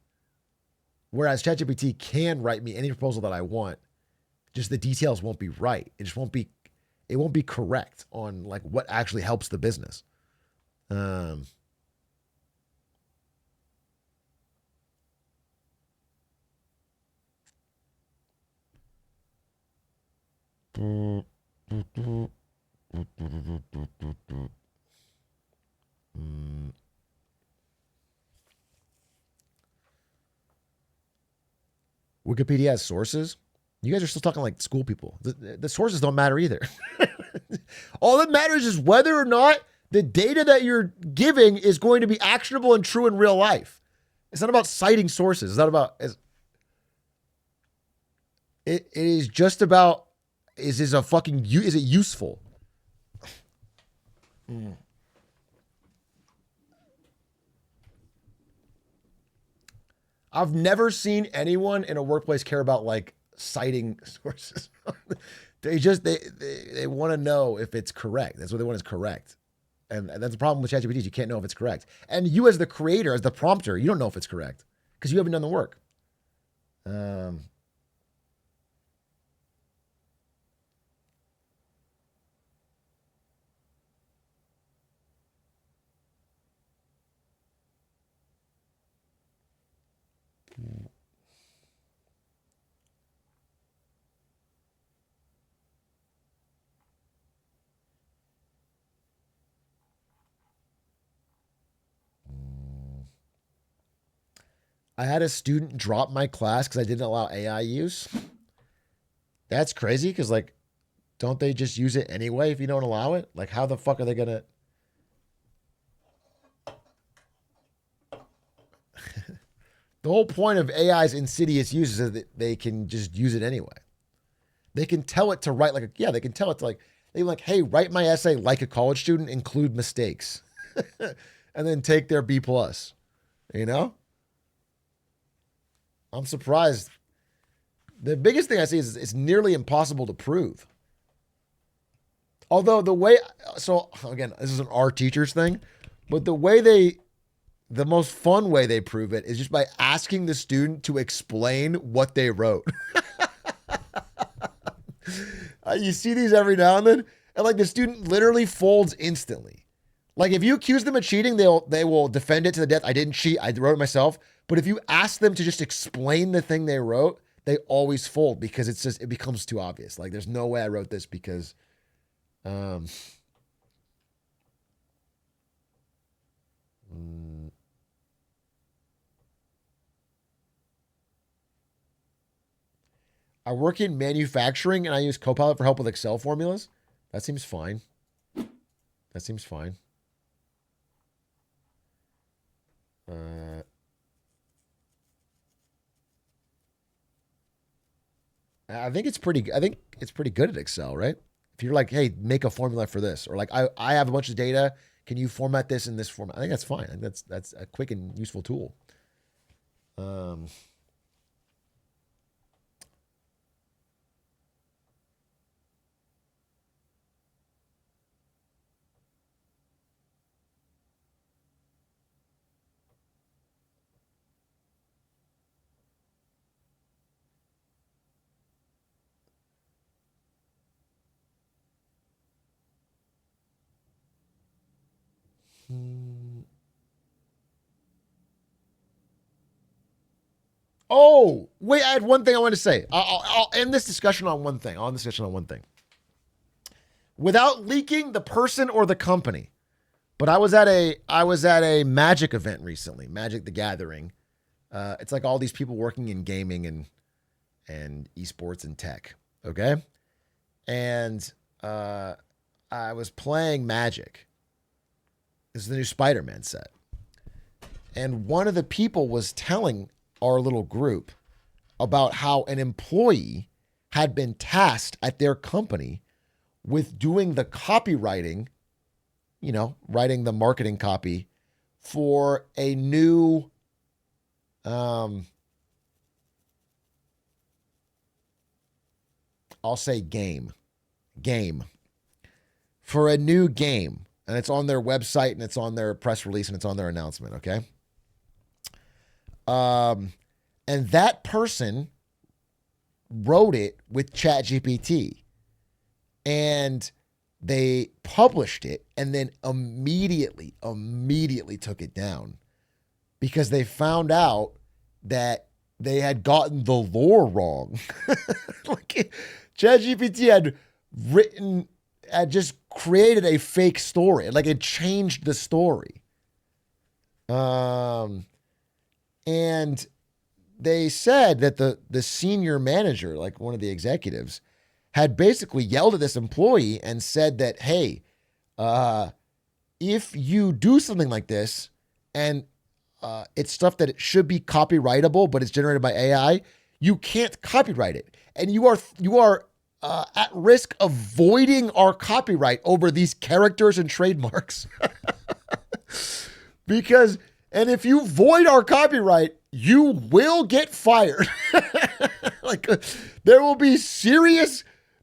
Whereas ChatGPT can write me any proposal that I want. Just the details won't be right. It won't be correct on like what actually helps the business. Wikipedia has sources. You guys are still talking like school people. The sources don't matter either. All that matters is whether or not the data that you're giving is going to be actionable and true in real life. It's not about citing sources. It's not about... It is just about, is it useful? I've never seen anyone in a workplace care about like citing sources. They want to know if it's correct. That's what they want is correct. And that's the problem with ChatGPT is you can't know if it's correct. And you as the creator, as the prompter, you don't know if it's correct because you haven't done the work. I had a student drop my class because I didn't allow AI use. That's crazy because, like, don't they just use it anyway if you don't allow it? Like, how the fuck are they going to... The whole point of AI's insidious use is that they can just use it anyway. They can tell it to write like they can tell it to like, they like, hey, write my essay like a college student, include mistakes, and then take their B+. You know? I'm surprised. The biggest thing I see is it's nearly impossible to prove. Although so again, this is an our teachers thing, but the most fun way they prove it is just by asking the student to explain what they wrote. You see these every now and then, and like the student literally folds instantly. Like if you accuse them of cheating, they will defend it to the death. I didn't cheat. I wrote it myself. But if you ask them to just explain the thing they wrote, they always fold because it becomes too obvious. Like there's no way I wrote this because, I work in manufacturing and I use Copilot for help with Excel formulas. That seems fine. That seems fine. I think it's pretty good at Excel, right? If you're like, hey, make a formula for this, or like I have a bunch of data, can you format this in this format? I think that's fine. I think that's a quick and useful tool. Oh, wait, I had one thing I want to say. I'll end this discussion on one thing. I'll end this discussion on one thing. Without leaking the person or the company. But I was at a Magic event recently, Magic the Gathering. It's like all these people working in gaming and esports and tech. Okay. And I was playing Magic. This is the new Spider-Man set. And one of the people was telling our little group about how an employee had been tasked at their company with doing the copywriting, writing the marketing copy for a new I'll say game for a new game. And it's on their website and it's on their press release and it's on their announcement. Okay. And that person wrote it with ChatGPT and they published it and then immediately took it down because they found out that they had gotten the lore wrong. Like ChatGPT had just created a fake story. Like it changed the story. And they said that the senior manager, like one of the executives, had basically yelled at this employee and said that, hey, if you do something like this and it's stuff that it should be copyrightable, but it's generated by AI, you can't copyright it. And you are at risk of voiding our copyright over these characters and trademarks. And if you void our copyright, you will get fired. Like there will be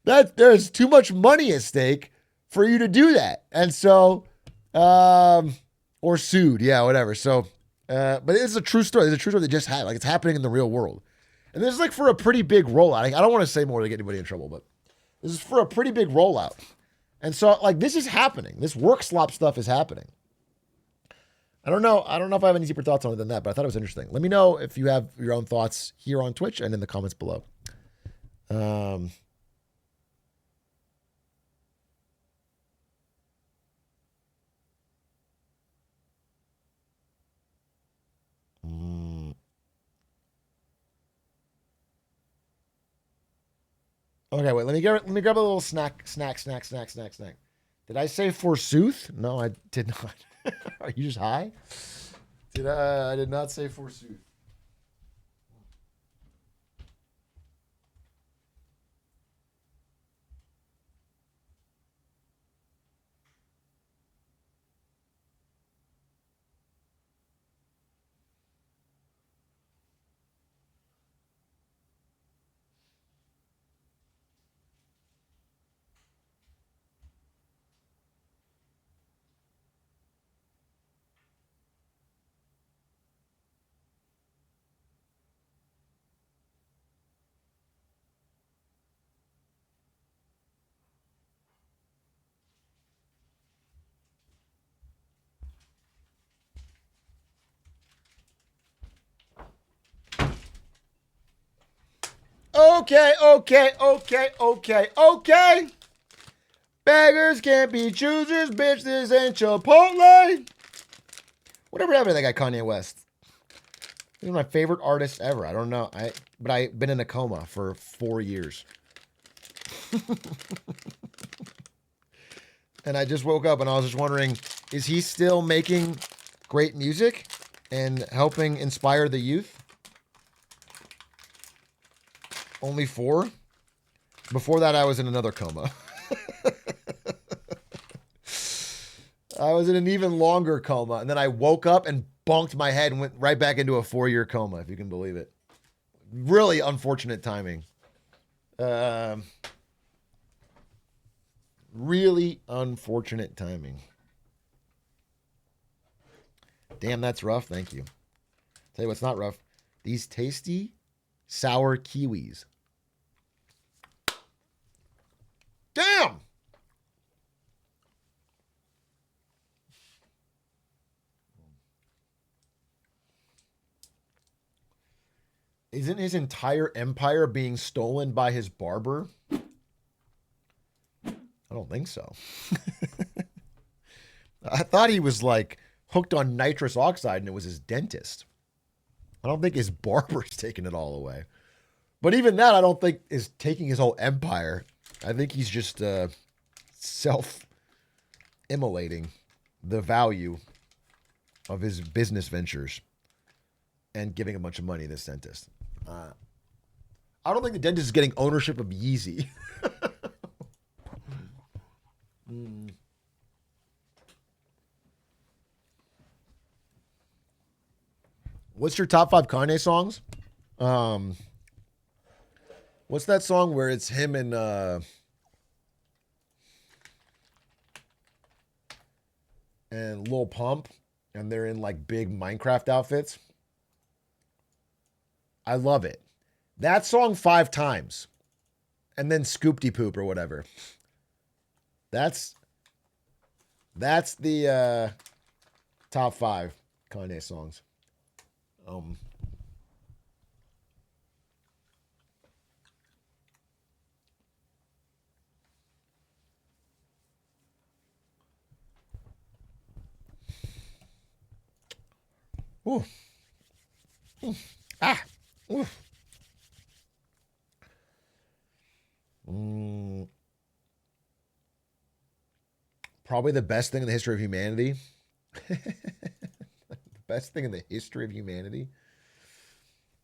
there's too much money at stake for you to do that. And so, or sued. Yeah, whatever. So, but it's a true story. It's a true story that just happened. Like it's happening in the real world. And this is like for a pretty big rollout. I don't want to say more to get anybody in trouble, but this is for a pretty big rollout. And so like this is happening. This work slop stuff is happening. I don't know if I have any deeper thoughts on it than that, but I thought it was interesting. Let me know if you have your own thoughts here on Twitch and in the comments below. Okay, wait, let me grab a little snack. Did I say forsooth? No, I did not. Are you just high? I did not say forsooth. Okay. Beggars can't be choosers, bitch. This ain't Chipotle. Whatever happened to that guy Kanye West? He's my favorite artist ever. I don't know. But I've been in a coma for 4 years. And I just woke up and I was just wondering, is he still making great music and helping inspire the youth? Only 4? Before that, I was in another coma. I was in an even longer coma. And then I woke up and bonked my head and went right back into a 4-year coma, if you can believe it. Really unfortunate timing. Really unfortunate timing. Damn, that's rough. Thank you. Tell you what's not rough. These tasty sour kiwis. Damn! Isn't his entire empire being stolen by his barber? I don't think so. I thought he was like hooked on nitrous oxide and it was his dentist. I don't think his barber's taking it all away. But even that, I don't think is taking his whole empire. I think he's just self-immolating the value of his business ventures and giving a bunch of money to this dentist. I don't think the dentist is getting ownership of Yeezy. What's your top 5 Kanye songs? What's that song where it's him and Lil Pump and they're in like big Minecraft outfits? I love it. That song 5 times. And then Scoop-de Poop or whatever. That's the top 5 Kanye songs. Ooh. Ah. Ooh. Probably the best thing in the history of humanity. The best thing in the history of humanity.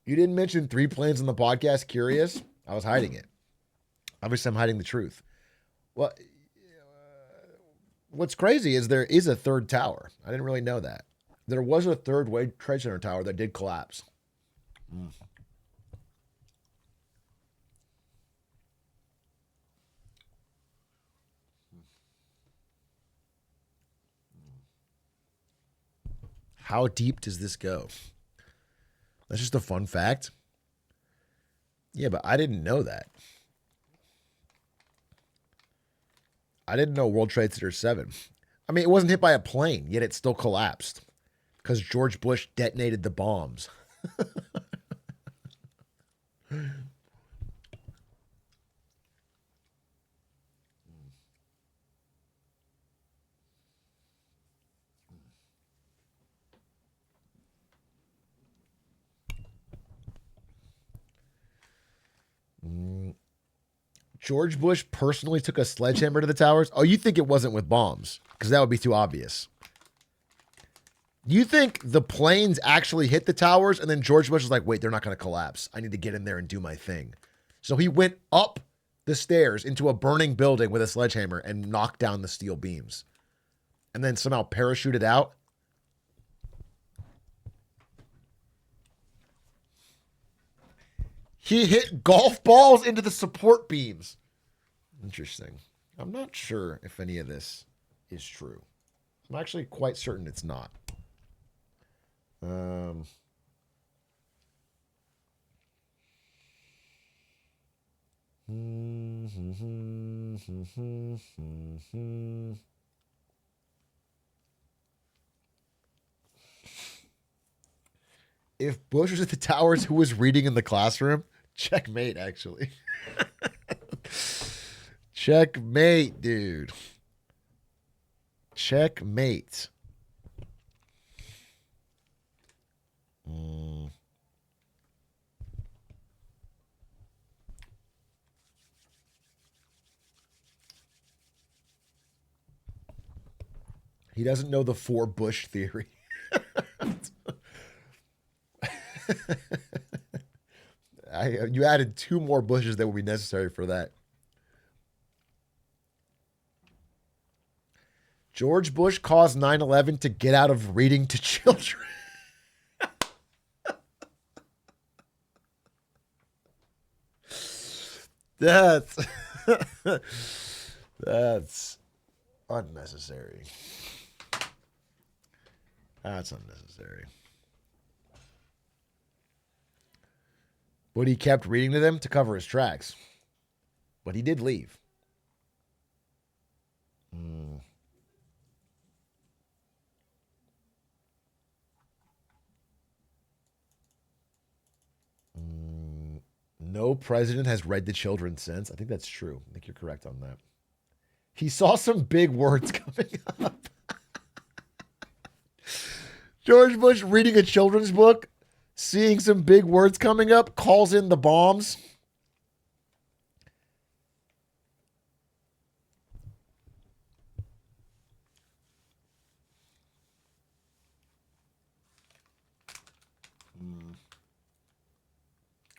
You didn't mention 3 Planes on the podcast. Curious? I was hiding it. Obviously, I'm hiding the truth. Well, what's crazy is there is a third tower. I didn't really know that. There was a third World Trade Center tower that did collapse. How deep does this go? That's just a fun fact. Yeah, but I didn't know that. I didn't know World Trade Center 7. I mean, it wasn't hit by a plane, yet it still collapsed because George Bush detonated the bombs. George Bush personally took a sledgehammer to the towers? Oh, you think it wasn't with bombs? Because that would be too obvious. You think the planes actually hit the towers and then George Bush was like, wait, they're not going to collapse. I need to get in there and do my thing. So he went up the stairs into a burning building with a sledgehammer and knocked down the steel beams. And then somehow parachuted out. He hit golf balls into the support beams. Interesting. I'm not sure if any of this is true. I'm actually quite certain it's not. If Bush was at the towers, who was reading in the classroom? Checkmate, actually. Checkmate, dude. Checkmate. He doesn't know the 4 Bush theory. You added 2 more Bushes that would be necessary for that. George Bush caused 9/11 to get out of reading to children. That's unnecessary. That's unnecessary. But he kept reading to them to cover his tracks. But he did leave. No president has read to children since. I think that's true. I think you're correct on that. He saw some big words coming up. George Bush reading a children's book, seeing some big words coming up, calls in the bombs.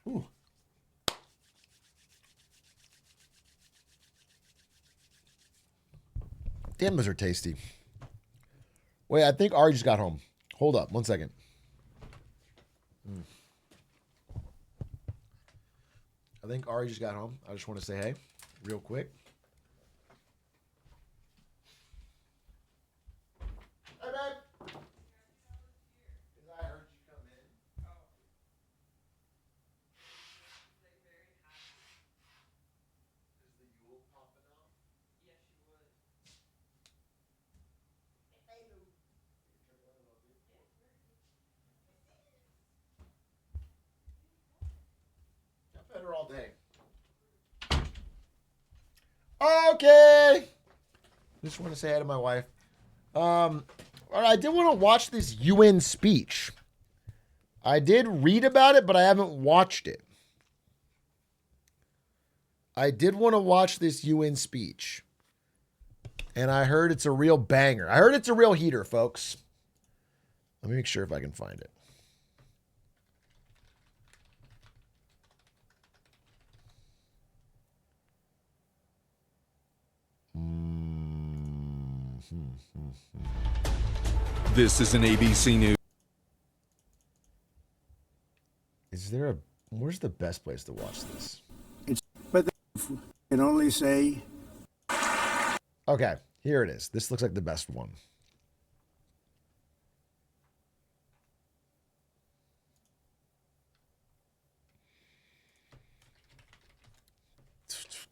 Ooh. Damn, those are tasty. Wait, I think Ari just got home. Hold up, 1 second. I think Ari just got home. I just want to say hey, real quick. Hey, babe. I heard you come in. Is the Yule popping out? I've had her all day. Okay. Just want to say hi to my wife. All right, I did want to watch this UN speech. I did read about it, but I haven't watched it. I did want to watch this UN speech. And I heard it's a real banger. I heard it's a real heater, folks. Let me make sure if I can find it. This is an ABC News. Is there a... Where's the best place to watch this? But they can only say... Okay, here it is. This looks like the best one.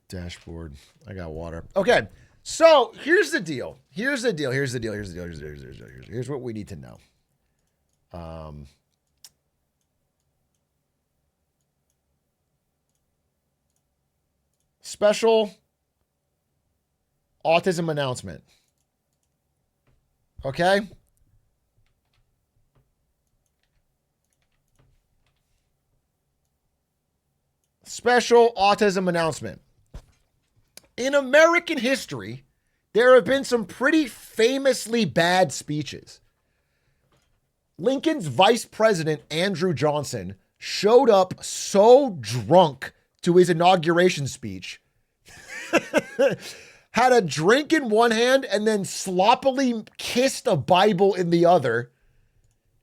Dashboard. I got water. Okay, so here's the deal. Here's what we need to know. Special autism announcement. Okay? Special autism announcement. In American history, there have been some pretty famously bad speeches. Lincoln's vice president, Andrew Johnson, showed up so drunk to his inauguration speech, had a drink in one hand and then sloppily kissed a Bible in the other,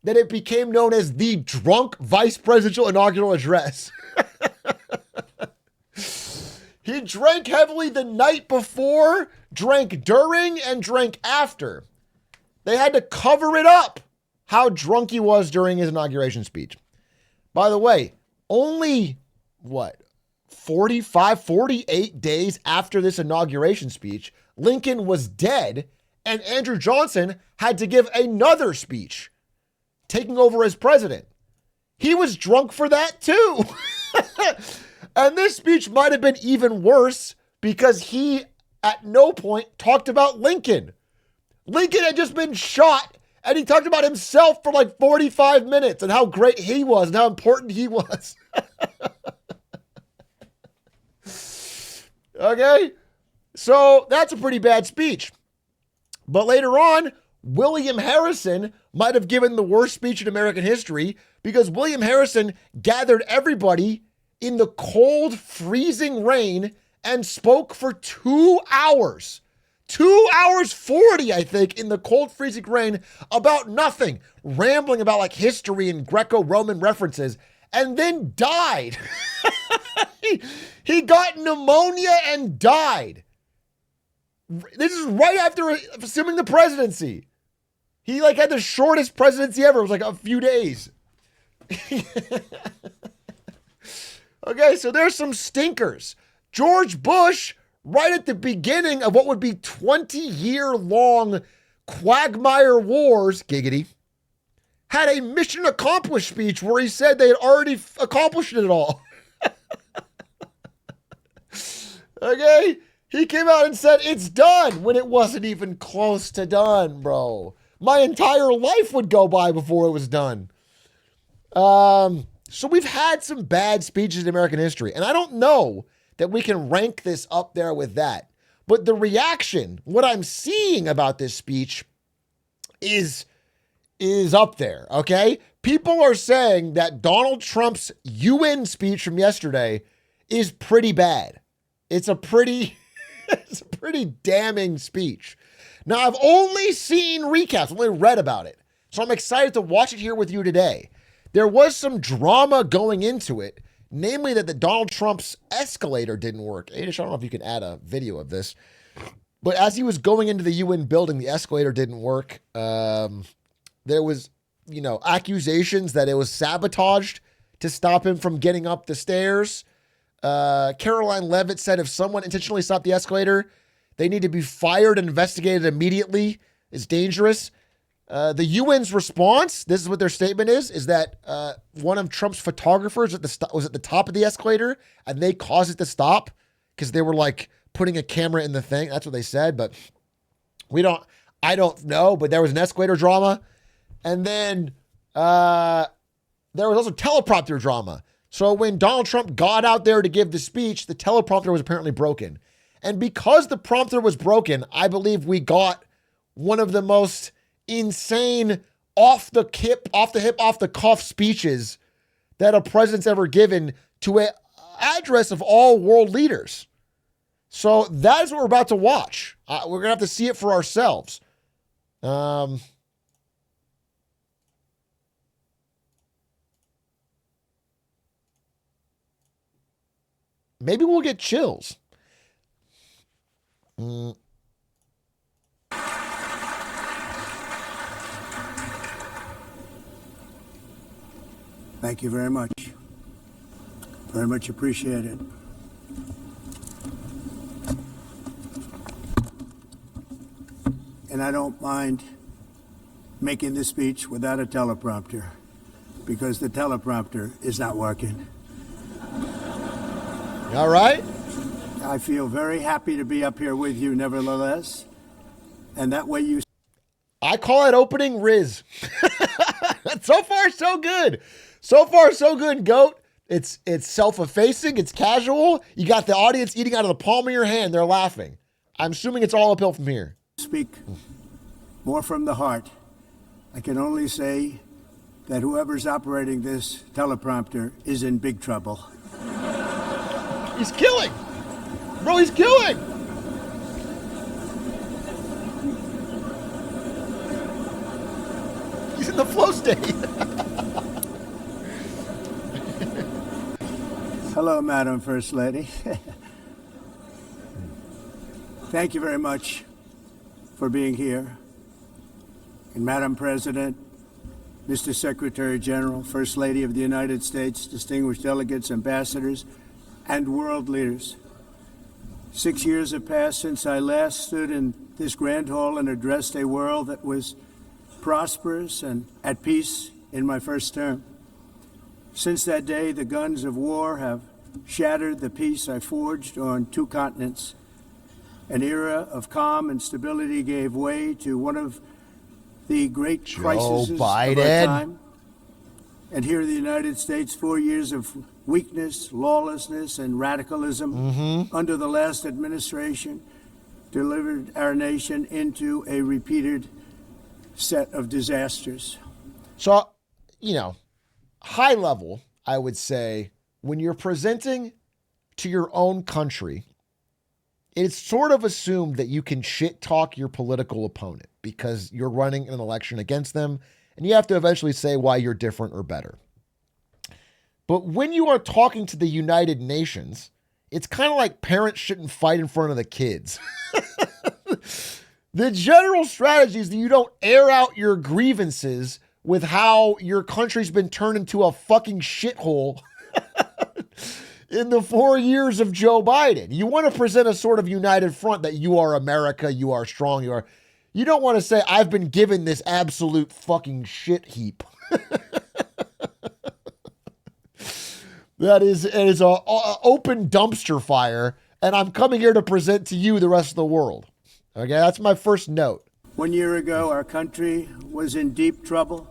that it became known as the drunk vice presidential inaugural address. He drank heavily the night before, drank during, and drank after. They had to cover it up how drunk he was during his inauguration speech. By the way, only, 48 days after this inauguration speech, Lincoln was dead, and Andrew Johnson had to give another speech, taking over as president. He was drunk for that too. And this speech might have been even worse because he at no point talked about Lincoln. Lincoln had just been shot and he talked about himself for like 45 minutes and how great he was and how important he was. Okay, so that's a pretty bad speech. But later on, William Harrison might have given the worst speech in American history because William Harrison gathered everybody in the cold, freezing rain and spoke for 2 hours. 2 hours 40, I think, in the cold, freezing rain about nothing, rambling about like history and Greco-Roman references, and then died. He got pneumonia and died. This is right after assuming the presidency. He like had the shortest presidency ever. It was like a few days. Okay, so there's some stinkers. George Bush, right at the beginning of what would be 20-year-long quagmire wars, giggity, had a mission accomplished speech where he said they had already accomplished it all. Okay? He came out and said it's done when it wasn't even close to done, bro. My entire life would go by before it was done. So we've had some bad speeches in American history, and I don't know that we can rank this up there with that. But the reaction, what I'm seeing about this speech is up there, okay? People are saying that Donald Trump's UN speech from yesterday is pretty bad. It's a pretty damning speech. Now, I've only seen recaps, only read about it. So I'm excited to watch it here with you today. There was some drama going into it, namely that the Donald Trump's escalator didn't work. Adish, I don't know if you can add a video of this, but as he was going into the UN building, the escalator didn't work. There was, accusations that it was sabotaged to stop him from getting up the stairs. Caroline Leavitt said if someone intentionally stopped the escalator, they need to be fired and investigated immediately. It's dangerous. The UN's response, this is what their statement is that one of Trump's photographers was at the top of the escalator and they caused it to stop because they were like putting a camera in the thing. That's what they said, but I don't know, but there was an escalator drama. And then there was also teleprompter drama. So when Donald Trump got out there to give the speech, the teleprompter was apparently broken. And because the prompter was broken, I believe we got one of the most insane off the cuff speeches that a president's ever given to an address of all world leaders. So that is what we're about to watch. We're going to have to see it for ourselves. Maybe we'll get chills. Thank you very much. Very much appreciated. And I don't mind making this speech without a teleprompter because the teleprompter is not working. All right. I feel very happy to be up here with you nevertheless. And that way you... I call it opening Riz. So far, so good. So far, so good, GOAT. It's self-effacing. It's casual. You got the audience eating out of the palm of your hand. They're laughing. I'm assuming it's all uphill from here. Speak more from the heart. I can only say that whoever's operating this teleprompter is in big trouble. He's killing. Bro, he's killing. He's in the flow state. Hello, Madam First Lady. Thank you very much for being here. And Madam President, Mr. Secretary General, First Lady of the United States, distinguished delegates, ambassadors, and world leaders. 6 years have passed since I last stood in this grand hall and addressed a world that was prosperous and at peace in my first term. Since that day, the guns of war have shattered the peace I forged on 2 continents. An era of calm and stability gave way to one of the great crises of our time. And here in the United States, 4 years of weakness, lawlessness, and radicalism under the last administration delivered our nation into a repeated set of disasters. So, high level, I would say, when you're presenting to your own country, it's sort of assumed that you can shit talk your political opponent because you're running an election against them, and you have to eventually say why you're different or better. But when you are talking to the United Nations, it's kind of like parents shouldn't fight in front of the kids. The general strategy is that you don't air out your grievances with how your country's been turned into a fucking shithole in the 4 years of Joe Biden. You want to present a sort of united front that you are America, you are strong, you don't want to say, I've been given this absolute fucking shit heap. It is an open dumpster fire and I'm coming here to present to you the rest of the world. Okay, that's my first note. 1 year ago, our country was in deep trouble.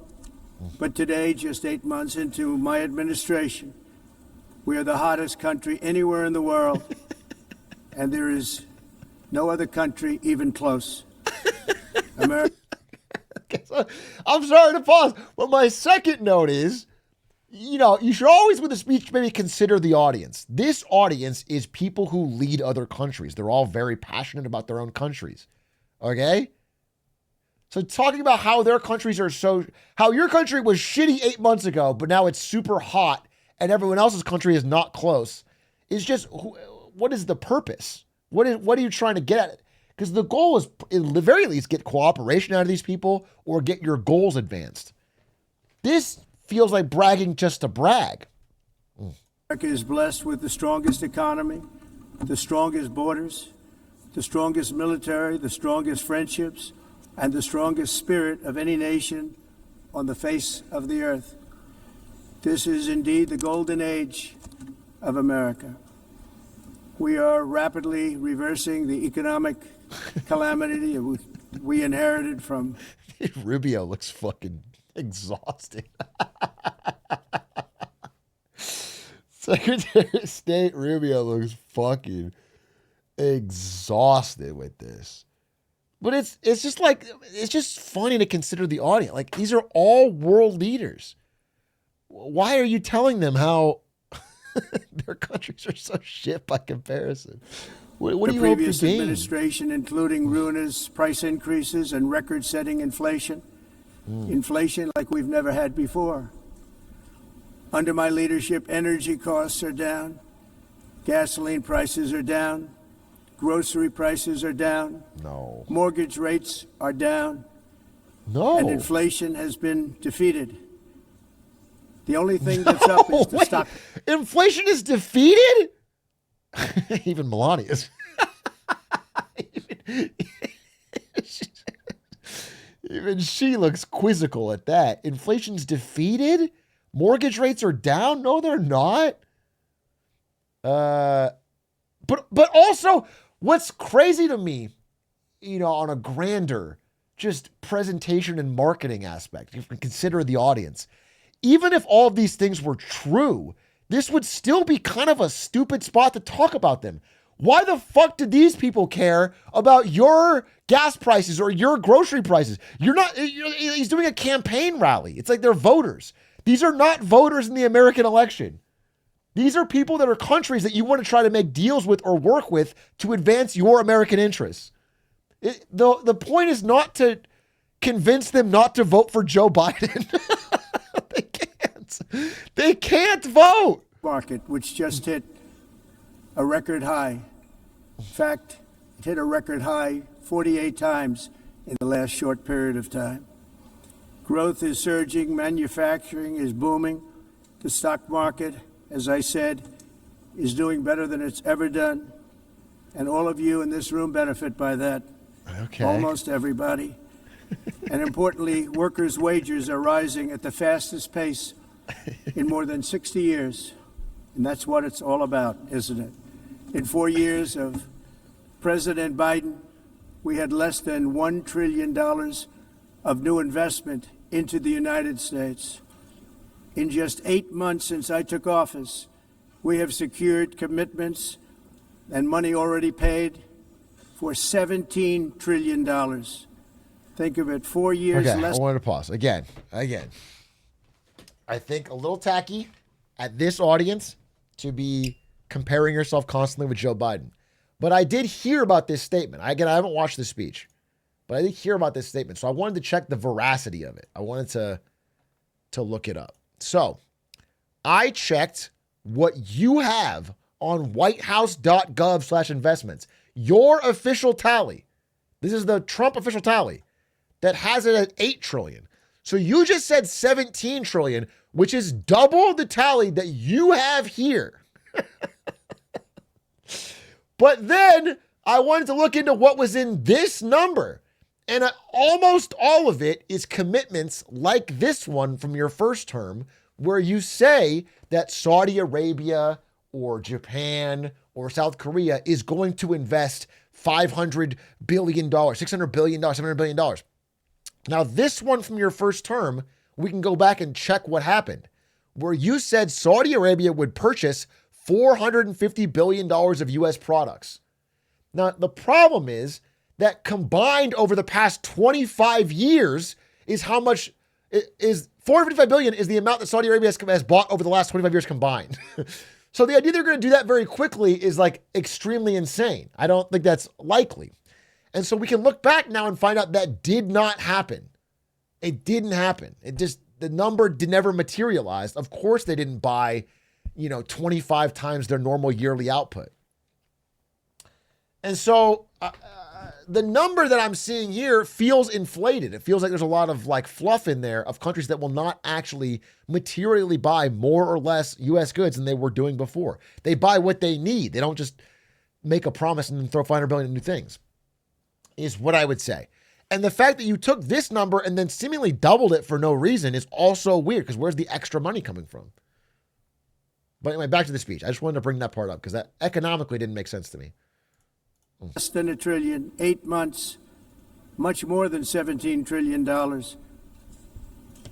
But today, just 8 months into my administration, we are the hottest country anywhere in the world. And there is no other country even close. America. I'm sorry to pause, but my second note is, you should always with a speech maybe consider the audience. This audience is people who lead other countries. They're all very passionate about their own countries. Okay? So talking about how their countries how your country was shitty 8 months ago, but now it's super hot and everyone else's country is not close, is just, what is the purpose? What are you trying to get at it? Because the goal is, at the very least, get cooperation out of these people or get your goals advanced. This feels like bragging just to brag. America is blessed with the strongest economy, the strongest borders, the strongest military, the strongest friendships, and the strongest spirit of any nation on the face of the earth. This is indeed the golden age of America. We are rapidly reversing the economic calamity we inherited from. Rubio looks fucking exhausted. Secretary of State Rubio looks fucking exhausted with this. But it's just funny to consider the audience. Like, these are all world leaders. Why are you telling them how their countries are so shit by comparison? What do you hope to gain? The previous administration, including ruinous price increases and record-setting inflation. Inflation like we've never had before. Under my leadership, energy costs are down. Gasoline prices are down. Grocery prices are down. No. Mortgage rates are down. No. And inflation has been defeated. The only thing that's up is the stock. Inflation is defeated? Even Melania's. Even she looks quizzical at that. Inflation's defeated? Mortgage rates are down? No, they're not. But also, what's crazy to me, on a grander just presentation and marketing aspect, you can consider the audience. Even if all of these things were true, this would still be kind of a stupid spot to talk about them. Why the fuck do these people care about your gas prices or your grocery prices? He's doing a campaign rally. It's like they're voters. These are not voters in the American election. These are people that are countries that you want to try to make deals with or work with to advance your American interests. The point is not to convince them not to vote for Joe Biden. They can't vote. Market, which just hit a record high. In fact, it hit a record high 48 times in the last short period of time. Growth is surging, manufacturing is booming. The stock market, as I said, is doing better than it's ever done. And all of you in this room benefit by that. Okay. Almost everybody. And importantly, workers' wages are rising at the fastest pace in more than 60 years. And that's what it's all about, isn't it? In 4 years of President Biden, we had less than $1 trillion of new investment into the United States. In just 8 months since I took office, we have secured commitments and money already paid for $17 trillion. Think of it, 4 years Okay, less. I wanted to pause. Again. I think a little tacky at this audience to be comparing yourself constantly with Joe Biden. But I did hear about this statement. I haven't watched the speech, but I did hear about this statement. So I wanted to check the veracity of it. I wanted to look it up. So I checked what you have on whitehouse.gov/investments, your official tally. This is the Trump official tally that has it at 8 trillion. So you just said 17 trillion, which is double the tally that you have here. But then I wanted to look into what was in this number. And almost all of it is commitments like this one from your first term, where you say that Saudi Arabia or Japan or South Korea is going to invest $500 billion, $600 billion, $700 billion. Now, this one from your first term, we can go back and check what happened, where you said Saudi Arabia would purchase $450 billion of U.S. products. Now, the problem is that combined over the past 25 years is how much is $455 billion is the amount that Saudi Arabia has bought over the last 25 years combined. So the idea they're going to do that very quickly is like extremely insane. I don't think that's likely. And so we can look back now and find out that did not happen. It didn't happen. The number never materialized. Of course, they didn't buy, 25 times their normal yearly output. And so the number that I'm seeing here feels inflated. It feels like there's a lot of like fluff in there of countries that will not actually materially buy more or less U.S. goods than they were doing before. They buy what they need. They don't just make a promise and then throw $500 billion in new things, is what I would say. And the fact that you took this number and then seemingly doubled it for no reason is also weird, because where's the extra money coming from? But anyway, back to the speech. I just wanted to bring that part up because that economically didn't make sense to me. Less than $1 trillion, 8 months, much more than $17 trillion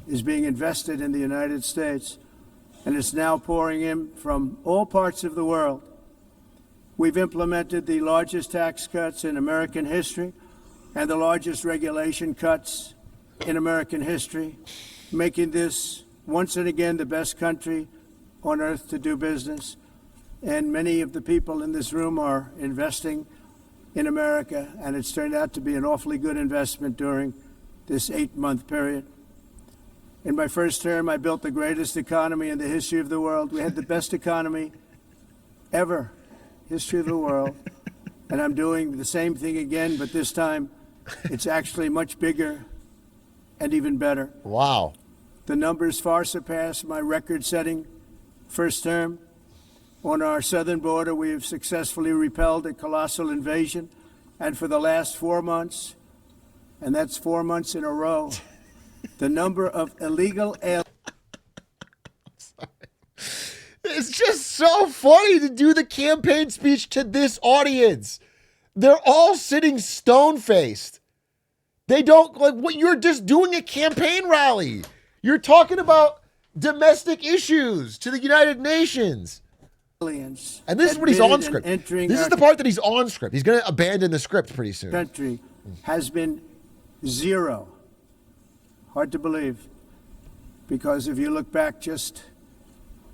is being invested in the United States, and it's now pouring in from all parts of the world. We've implemented the largest tax cuts in American history and the largest regulation cuts in American history, making this once and again the best country on earth to do business. And many of the people in this room are investing in America, and it's turned out to be an awfully good investment during this 8-month period. In my first term, I built the greatest economy in the history of the world. We had the best economy ever, history of the world. And I'm doing the same thing again, but this time it's actually much bigger and even better. Wow. The numbers far surpass my record-setting first term. On our southern border, we have successfully repelled a colossal invasion. And for the last 4 months, and that's 4 months in a row, the number of illegal aliens. It's just so funny to do the campaign speech to this audience. They're all sitting stone-faced. They don't, like, what, you're just doing a campaign rally. You're talking about domestic issues to the United Nations. And this is what he's on script. This is the part that he's on script. He's going to abandon the script pretty soon. Country has been zero. Hard to believe. Because if you look back just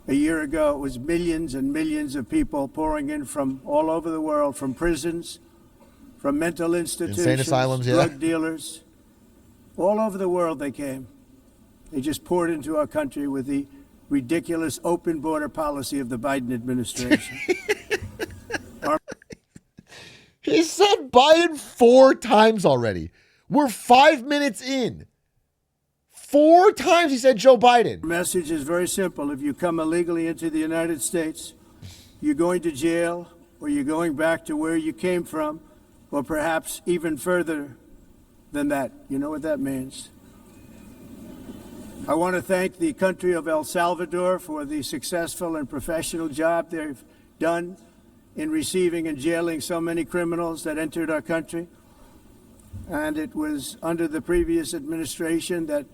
a year ago, it was millions and millions of people pouring in from all over the world, from prisons, from mental institutions, insane asylums, drug dealers. All over the world they came. They just poured into our country with the ridiculous open border policy of the Biden administration. He said Biden 4 times already. We're 5 minutes in. 4 times he said Joe Biden. The message is very simple. If you come illegally into the United States, you're going to jail, or you're going back to where you came from, or perhaps even further than that. You know what that means. I want to thank the country of El Salvador for the successful and professional job they've done in receiving and jailing so many criminals that entered our country. And it was under the previous administration that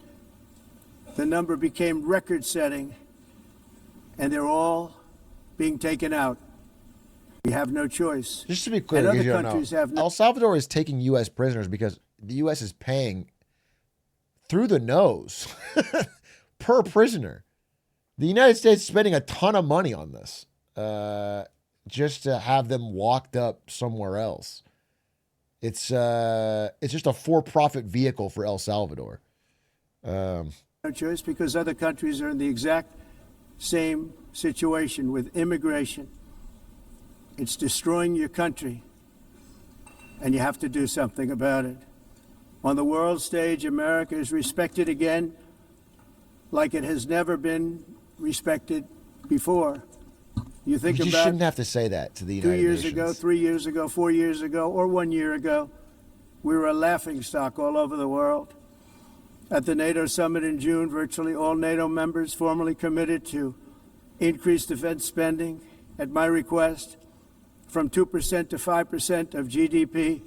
the number became record-setting, and they're all being taken out. We have no choice. Just to be clear, And other because you don't countries know, have no- El Salvador is taking U.S. prisoners because the U.S. is paying through the nose per prisoner. The United States is spending a ton of money on this just to have them locked up somewhere else. It's just a for-profit vehicle for El Salvador. No choice, because other countries are in the exact same situation with immigration. It's destroying your country, and you have to do something about it. On the world stage, America is respected again like it has never been respected before. You think You about shouldn't have to say that to the 2 United years Nations. ago, 3 years ago, 4 years ago, or 1 year ago, we were a laughingstock all over the world. At the NATO summit in June, virtually all NATO members formally committed to increase defense spending at my request. from 2% to 5% of GDP,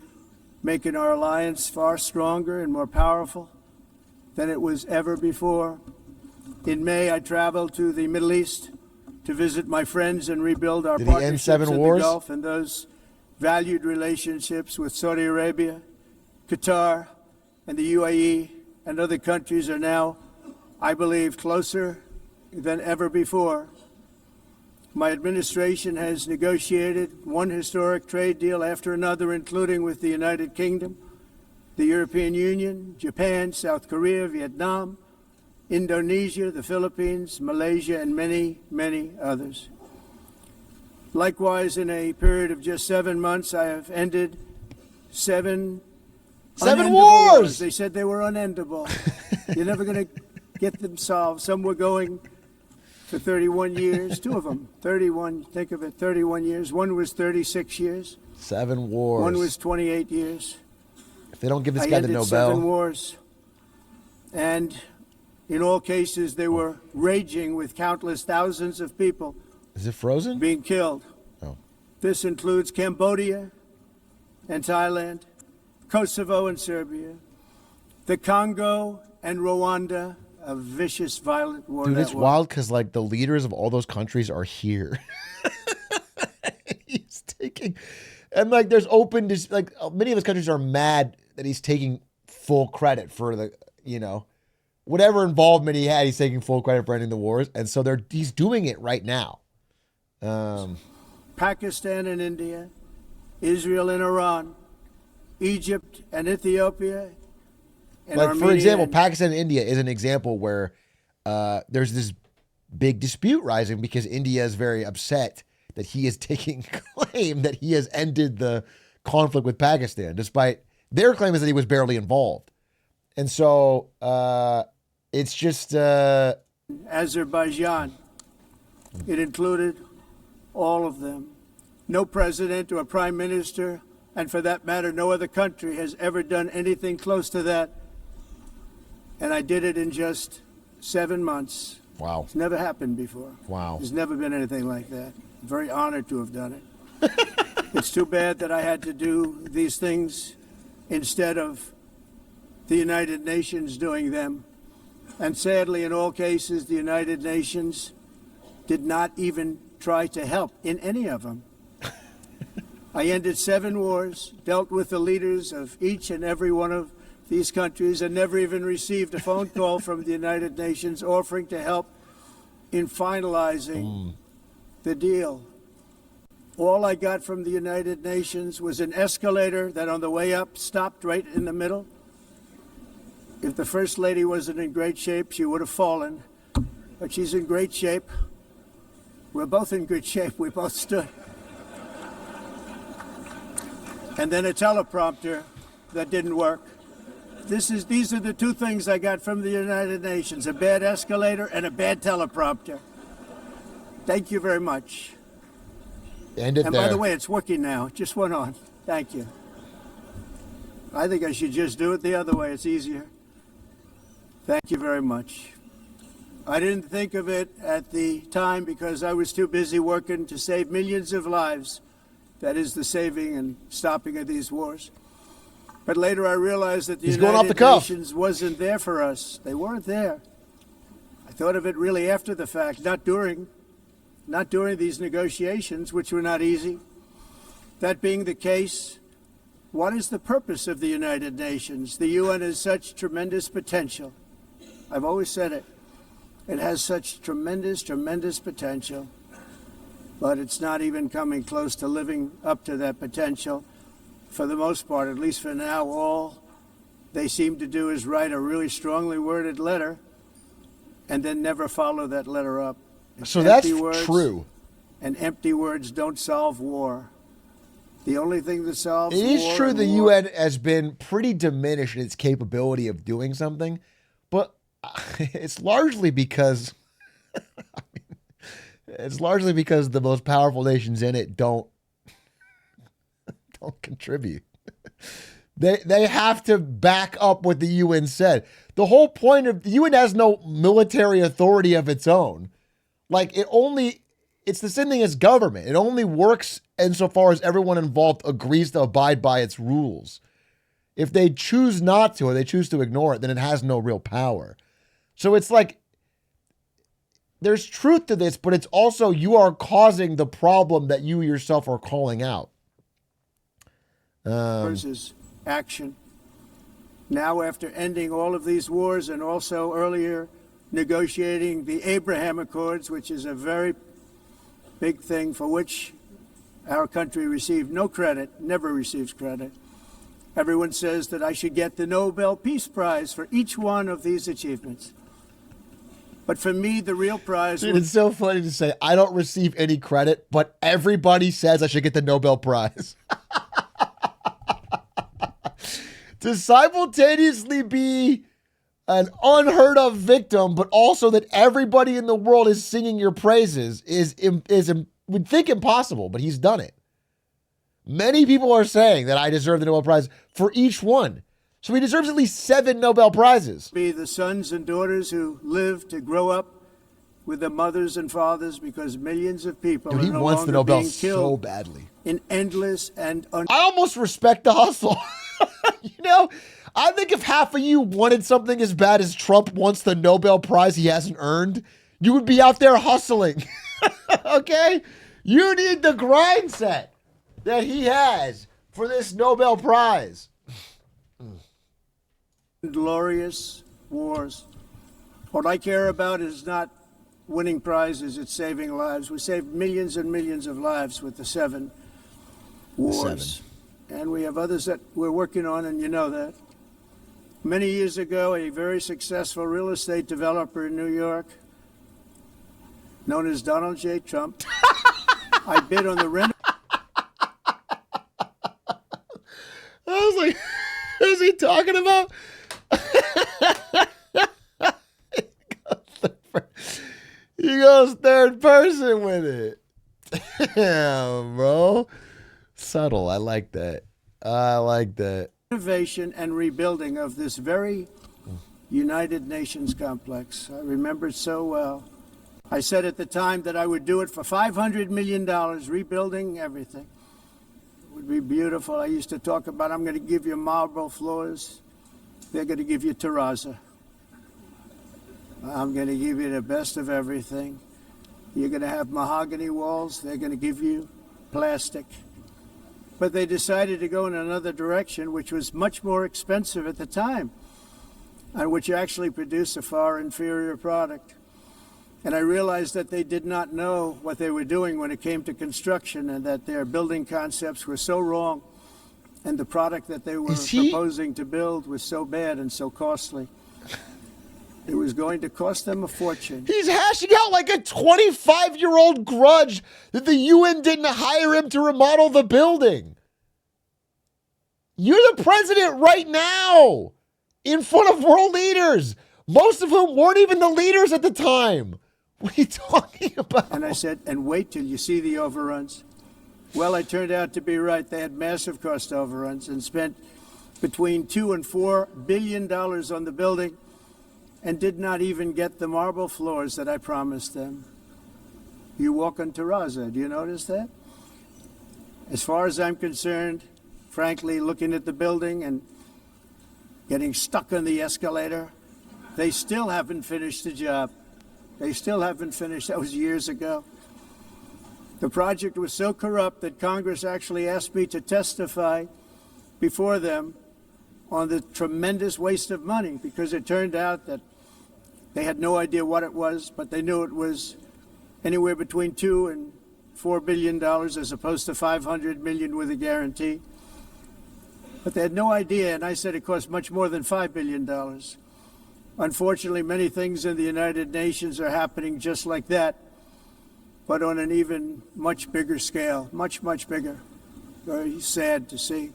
making our alliance far stronger and more powerful than it was ever before. In May, I traveled to the Middle East to visit my friends and rebuild our Did he end partnerships 7 in wars? the Gulf and those valued relationships with Saudi Arabia, Qatar, and the UAE and other countries are now, I believe, closer than ever before. My administration has negotiated one historic trade deal after another, including with the United Kingdom, the European Union, Japan, South Korea, Vietnam, Indonesia, the Philippines, Malaysia, and many, many others. Likewise, in a period of just 7 months, I have ended 7 unendable wars! They said they were unendable. You're never going to get them solved. Some were going for 31 years, 2 of them, 31, think of it, 31 years. One was 36 years. 7 wars. One was 28 years. If they don't give this I guy the ended Nobel. 7 wars. And in all cases, they were raging with countless thousands of people Is it frozen? being killed. Oh. This includes Cambodia and Thailand, Kosovo and Serbia, the Congo and Rwanda, a vicious, violent war. Dude, that it's was. wild because like the leaders of all those countries are here. He's taking, and like there's open, like many of those countries are mad that he's taking full credit for the, whatever involvement he had, he's taking full credit for ending the wars, and so he's doing it right now. Pakistan and India, Israel and Iran, Egypt and Ethiopia, and Like, Armenia for example, and- Pakistan and India is an example where there's this big dispute rising because India is very upset that he is taking claim that he has ended the conflict with Pakistan, despite their claim is that he was barely involved. And so it's just... Azerbaijan. It included all of them. No president or prime minister, and for that matter, no other country has ever done anything close to that. And I did it in just 7 months. wow. It's never happened before. Wow. There's never been anything like that. I'm very honored to have done it. It's too bad that I had to do these things instead of the United Nations doing them. And sadly, in all cases, the United Nations did not even try to help in any of them. I ended 7 wars, dealt with the leaders of each and every one of these countries, and never even received a phone call from the United Nations offering to help in finalizing the deal. All I got from the United Nations was an escalator that on the way up stopped right in the middle. If the First Lady wasn't in great shape, she would have fallen. But she's in great shape. We're both in good shape. We both stood. And then a teleprompter that didn't work. These are the 2 things I got from the United Nations, a bad escalator and a bad teleprompter. Thank you very much. End it And there. by the way, it's working now. It just went on. Thank you. I think I should just do it the other way. It's easier. Thank you very much. I didn't think of it at the time because I was too busy working to save millions of lives. That is the saving and stopping of these wars. But later I realized that the He's going off the United cuff. Nations wasn't there for us. They weren't there. I thought of it really after the fact, not during these negotiations, which were not easy. That being the case, what is the purpose of the United Nations? The UN has such tremendous potential. I've always said it. It has such tremendous, tremendous potential, but it's not even coming close to living up to that potential. For the most part, at least for now, all they seem to do is write a really strongly worded letter and then never follow that letter up. It's So that's empty words, true. And empty words don't solve war. The only thing that solves It is war true and the war- UN has been pretty diminished in its capability of doing something, but it's largely because the most powerful nations in it don't contribute. They have to back up what the UN said. The whole point of the UN has no military authority of its own. Like it only it's the same thing as government. It only works insofar as everyone involved agrees to abide by its rules. If they choose not to, or they choose to ignore it, then it has no real power. So it's like, there's truth to this, but it's also you are causing the problem that you yourself are calling out. Versus action. Now, after ending all of these wars and also earlier negotiating the Abraham Accords, which is a very big thing for which our country received no credit, never receives credit. Everyone says that I should get the Nobel Peace Prize for each one of these achievements. But for me, the real prize Dude, was it's so funny to say, I don't receive any credit, but everybody says I should get the Nobel Prize. To simultaneously be an unheard of victim, but also that everybody in the world is singing your praises is would think impossible, but he's done it. Many people are saying that I deserve the Nobel Prize for each one. So he deserves at least 7 Nobel Prizes. be the sons and daughters who live to grow up with the mothers and fathers, because millions of people Dude, are he no wants the longer Nobel being so killed badly. in endless and I almost respect the hustle. You know, I think if half of you wanted something as bad as Trump wants the Nobel Prize he hasn't earned, you would be out there hustling. Okay? You need the grind set that he has for this Nobel Prize. glorious wars. What I care about is not winning prizes, it's saving lives. We saved millions and millions of lives with the 7 wars. And we have others that we're working on, and you know that. Many years ago, a very successful real estate developer in New York, known as Donald J. Trump, I bid on the rent. I was like, who's he talking about? He goes third person with it. Damn, bro. Subtle. I like that. I like that. Renovation and rebuilding of this very United Nations complex. I remember it so well. I said at the time that I would do it for $500 million, rebuilding everything. It would be beautiful. I used to talk about, I'm going to give you marble floors. They're going to give you terrazzo. I'm going to give you the best of everything. You're going to have mahogany walls. They're going to give you plastic. But they decided to go in another direction, which was much more expensive at the time, and which actually produced a far inferior product. And I realized that they did not know what they were doing when it came to construction, and that their building concepts were so wrong, and the product that they were proposing to build was so bad and so costly. It was going to cost them a fortune. He's hashing out like a 25-year-old grudge that the UN didn't hire him to remodel the building. You're the president right now, in front of world leaders, most of whom weren't even the leaders at the time. What are you talking about? And I said, and wait till you see the overruns. Well, I turned out to be right. They had massive cost overruns and spent between $2 and $4 billion on the building, and did not even get the marble floors that I promised them. You walk on terrazzo. Do you notice that? As far as I'm concerned, frankly, looking at the building and getting stuck on the escalator, they still haven't finished the job. They still haven't finished. That was years ago. The project was so corrupt that Congress actually asked me to testify before them on the tremendous waste of money, because it turned out that they had no idea what it was, but they knew it was anywhere between $2 and $4 billion as opposed to $500 million with a guarantee. But they had no idea, and I said it cost much more than $5 billion. Unfortunately, many things in the United Nations are happening just like that, but on an even much bigger scale, much, much bigger. Very sad to see.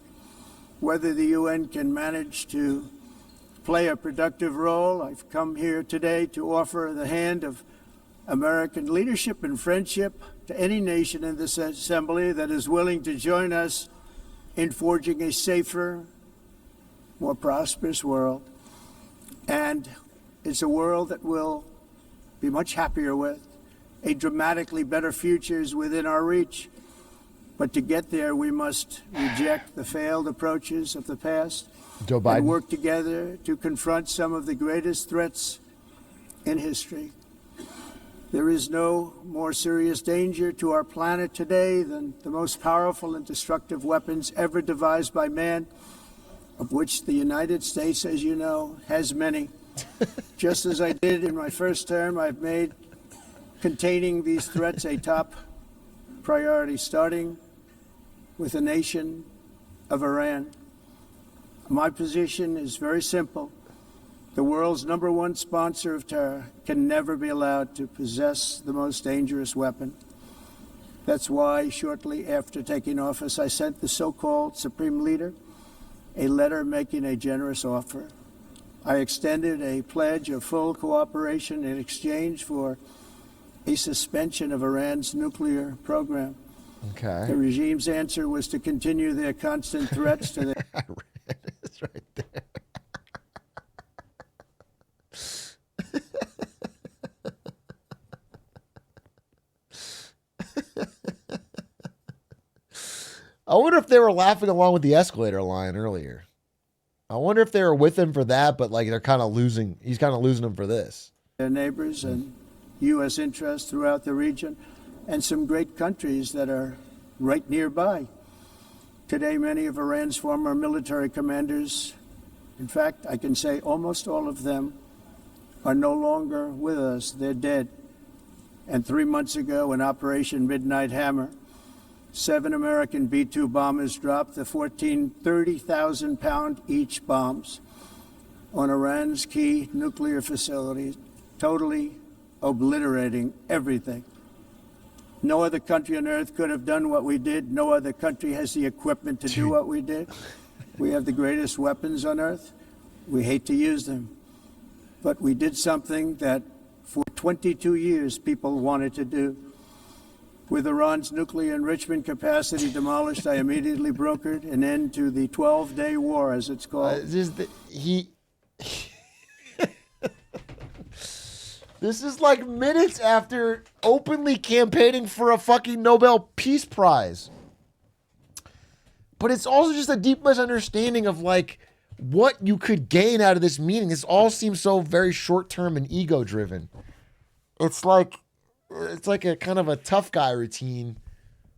Whether the UN can manage to play a productive role, I've come here today to offer the hand of American leadership and friendship to any nation in this assembly that is willing to join us in forging a safer, more prosperous world. And it's a world that we'll be much happier with, A dramatically better future is within our reach. But to get there, we must reject the failed approaches of the past Joe Biden. and work together to confront some of the greatest threats in history. There is no more serious danger to our planet today than the most powerful and destructive weapons ever devised by man, of which the United States, as you know, has many. Just as I did in my first term, I've made containing these threats a top priority, starting with the nation of Iran. My position is very simple. The world's #1 sponsor of terror can never be allowed to possess the most dangerous weapon. That's why, shortly after taking office, I sent the so-called Supreme Leader a letter making a generous offer. I extended a pledge of full cooperation in exchange for a suspension of Iran's nuclear program. Okay. The regime's answer was to continue their constant threats to their It's right there. I wonder if they were laughing along with the escalator line earlier. I wonder if they were with him for that, but like they're kind of losing. He's kind of losing them for this. neighbors and U.S. interests throughout the region, and some great countries that are right nearby. Today, many of Iran's former military commanders, in fact, I can say almost all of them, are no longer with us. They're dead. And 3 months ago, in Operation Midnight Hammer, 7 American B-2 bombers dropped the 14 30,000-pound each bombs on Iran's key nuclear facilities, totally obliterating everything. No other country on earth could have done what we did. No other country has the equipment to do what we did. We have the greatest weapons on earth. We hate to use them. But we did something that for 22 years people wanted to do. With Iran's nuclear enrichment capacity demolished, I immediately brokered an end to the 12-day war, as it's called. This is like minutes after openly campaigning for a fucking Nobel Peace Prize. But it's also just a deep misunderstanding of like what you could gain out of this meeting. This all seems so very short-term and ego-driven. It's like a kind of a tough guy routine.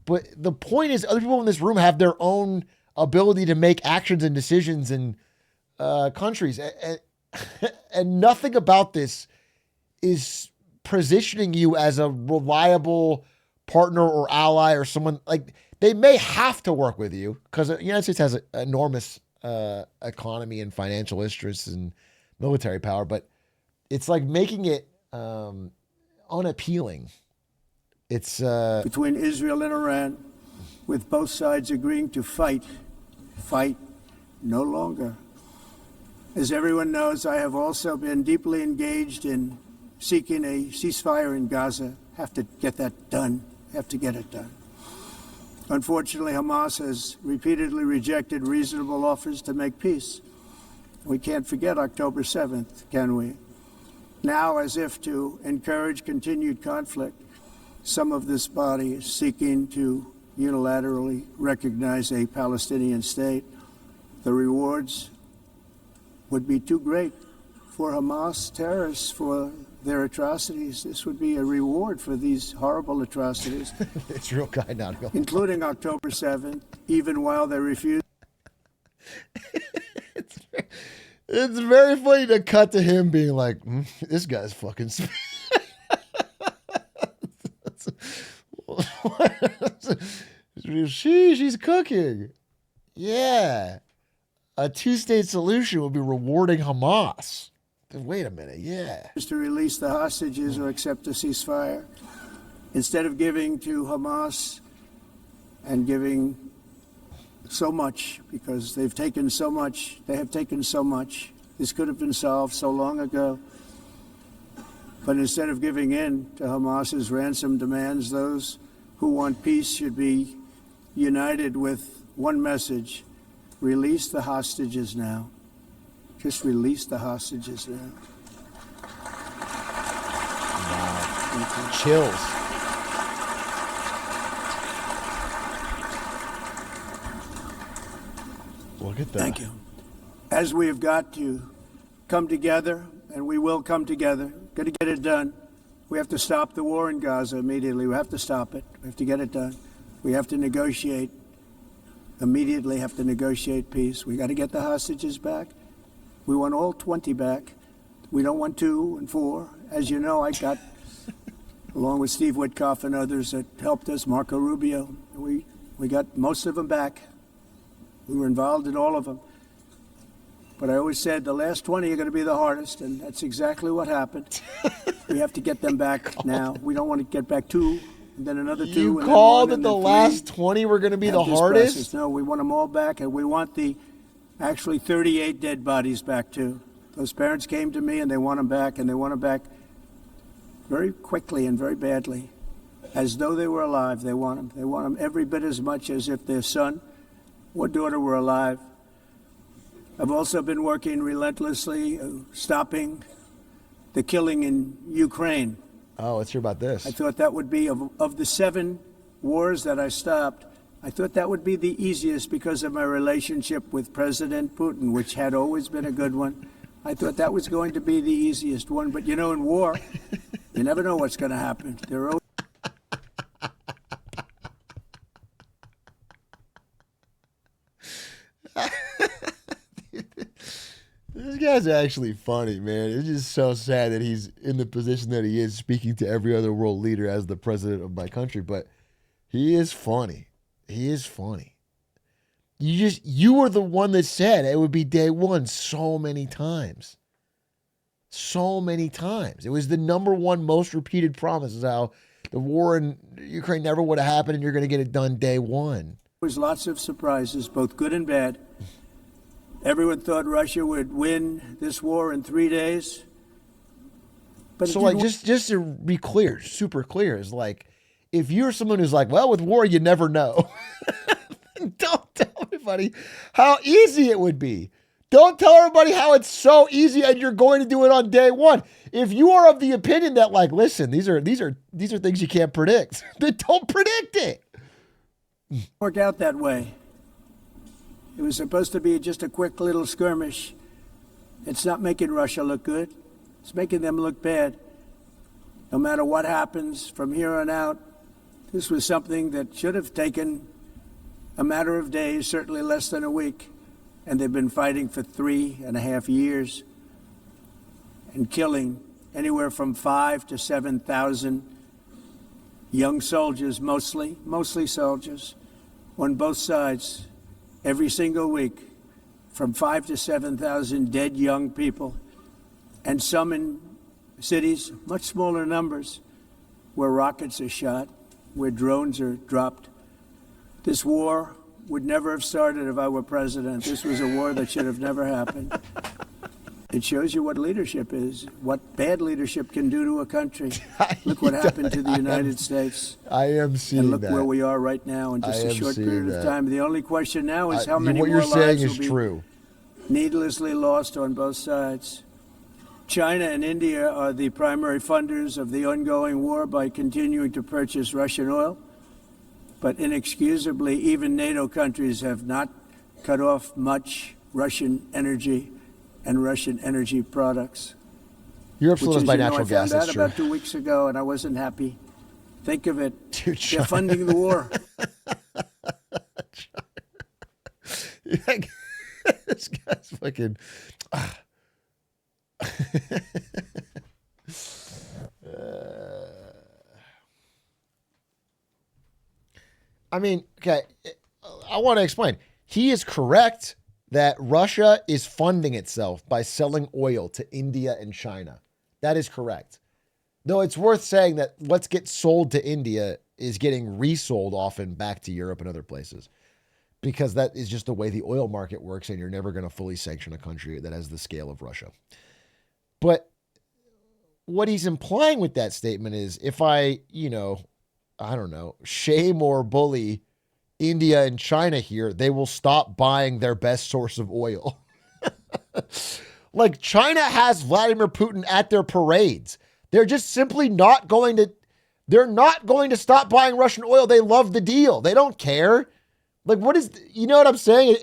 But the point is, other people in this room have their own ability to make actions and decisions in countries. And nothing about this is positioning you as a reliable partner or ally or someone. Like, they may have to work with you because the United States has an enormous economy and financial interests and military power, but it's like making it unappealing. It's between Israel and Iran, with both sides agreeing to fight no longer. As everyone knows, I have also been deeply engaged in seeking a ceasefire in Gaza. Have to get that done. Have to get it done. Unfortunately, Hamas has repeatedly rejected reasonable offers to make peace. We can't forget October 7th, can we? Now, as if to encourage continued conflict, some of this body is seeking to unilaterally recognize a Palestinian state. The rewards would be too great for Hamas terrorists for their atrocities. This would be a reward for these horrible atrocities. It's real guy now. Including October 7th, even while they refuse. It's very funny to cut to him being like, this guy's fucking she's cooking. Yeah. A two-state solution would be rewarding Hamas. Wait a minute, yeah. To release the hostages or accept a ceasefire. Instead of giving to Hamas and giving so much, because they've taken so much, they have taken so much. This could have been solved so long ago. But instead of giving in to Hamas's ransom demands, those who want peace should be united with one message: release the hostages now. Just release the hostages now. Chills. Look at that. Thank you. As we have got to come together, and we will come together, got to get it done. We have to stop the war in Gaza immediately. We have to stop it. We have to get it done. We have to negotiate. Immediately have to negotiate peace. We got to get the hostages back. We want all 20 back. We don't want 2 and 4. As you know, I got, along with Steve Witkoff and others that helped us, Marco Rubio, we got most of them back. We were involved in all of them. But I always said the last 20 are going to be the hardest, and that's exactly what happened. We have to get them back now. We don't want to get back 2, and then another 2. You and called then that one, the and then 3. last 20 were going to be Have the this hardest? process. No, we want them all back, and we want the actually 38 dead bodies back, too. Those parents came to me, and they want them back, and they want them back very quickly and very badly. As though they were alive, they want them. They want them every bit as much as if their son or daughter were alive. I've also been working relentlessly, stopping the killing in Ukraine. Oh, let's hear about this. I thought that would be, of the 7 wars that I stopped, I thought that would be the easiest because of my relationship with President Putin, which had always been a good one. I thought that was going to be the easiest one. But, you know, in war, you never know what's going to happen. There are This guy's actually funny, man. It's just so sad that he's in the position that he is, speaking to every other world leader as the president of my country. But he is funny. He is funny. You were the one that said it would be day one so many times. So many times. It was the number one most repeated promise, is how the war in Ukraine never would have happened and you're going to get it done day one. There was lots of surprises, both good and bad. Everyone thought Russia would win this war in 3 days. But So, like, just to be clear, super clear, is like, if you're someone who's like, well, with war, you never know. Don't tell everybody how easy it would be. Don't tell everybody how it's so easy and you're going to do it on day one. If you are of the opinion that, like, listen, these are things you can't predict, then don't predict it. work out that way. It was supposed to be just a quick little skirmish. It's not making Russia look good. It's making them look bad. No matter what happens from here on out, this was something that should have taken a matter of days, certainly less than a week. And they've been fighting for 3.5 years and killing anywhere from 5,000 to 7,000 young soldiers, mostly soldiers, on both sides. Every single week, from 5,000 to 7,000 dead young people, and some in cities, much smaller numbers, where rockets are shot, where drones are dropped. This war would never have started if I were president. This was a war that should have never happened. It shows you what leadership is, what bad leadership can do to a country. Look what happened to the United States. I am seeing And look that. where we are right now in just I a am short seeing period of that. time. The only question now is how many what more you're saying lives is will be true. needlessly lost on both sides. China and India are the primary funders of the ongoing war by continuing to purchase Russian oil. But inexcusably, even NATO countries have not cut off much Russian energy and Russian energy products. Europe's Which lives is, by you know, natural I gas, found that's out true. about 2 weeks ago, and I wasn't happy. Think of it. Dude, They're funding the war. This guy's fucking. I mean, okay, I want to explain. He is correct that Russia is funding itself by selling oil to India and China. That is correct. Though it's worth saying that what's gets sold to India is getting resold often back to Europe and other places, because that is just the way the oil market works, and you're never going to fully sanction a country that has the scale of Russia. But what he's implying with that statement is, if I don't know, shame or bully India and China here, they will stop buying their best source of oil. Like, China has Vladimir Putin at their parades. They're just simply not going to, they're not going to stop buying Russian oil. They love the deal. They don't care. Like, what is, you know what I'm saying?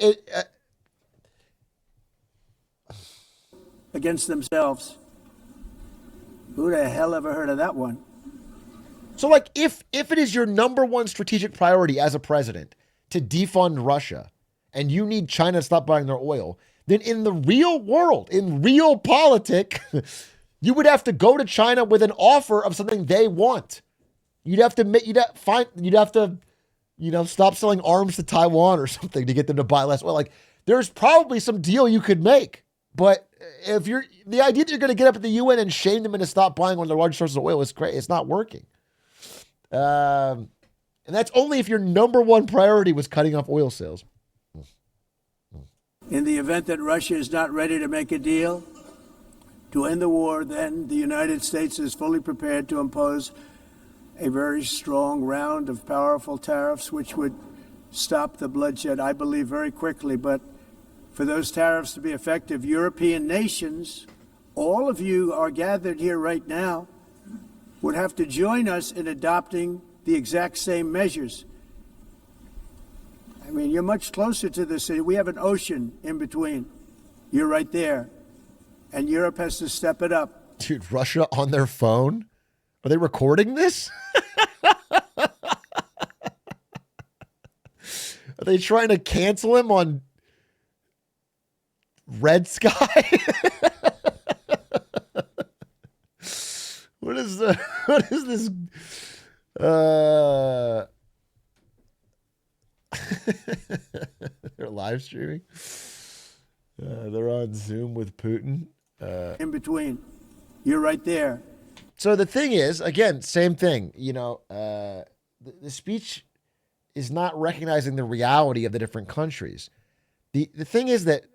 Against themselves. Who the hell ever heard of that one? So, like, if it is your number one strategic priority as a president to defund Russia, and you need China to stop buying their oil, then in the real world, in real politic, you would have to go to China with an offer of something they want. You'd have to, stop selling arms to Taiwan or something to get them to buy less oil. Like, there's probably some deal you could make. But if the idea that you're going to get up at the UN and shame them into stop buying one of their largest sources of oil is great. It's not working. And that's only if your number one priority was cutting off oil sales. In the event that Russia is not ready to make a deal to end the war, then the United States is fully prepared to impose a very strong round of powerful tariffs, which would stop the bloodshed, I believe, very quickly. But for those tariffs to be effective, European nations, all of you are gathered here right now, would have to join us in adopting the exact same measures. I mean, you're much closer to the city. We have an ocean in between. You're right there. And Europe has to step it up. Dude, Russia on their phone? Are they recording this? Are they trying to cancel him on Red Sky? What is this? They're live streaming. They're on Zoom with Putin. In between. You're right there. So the thing is, again, same thing. The speech is not recognizing the reality of the different countries. The thing is that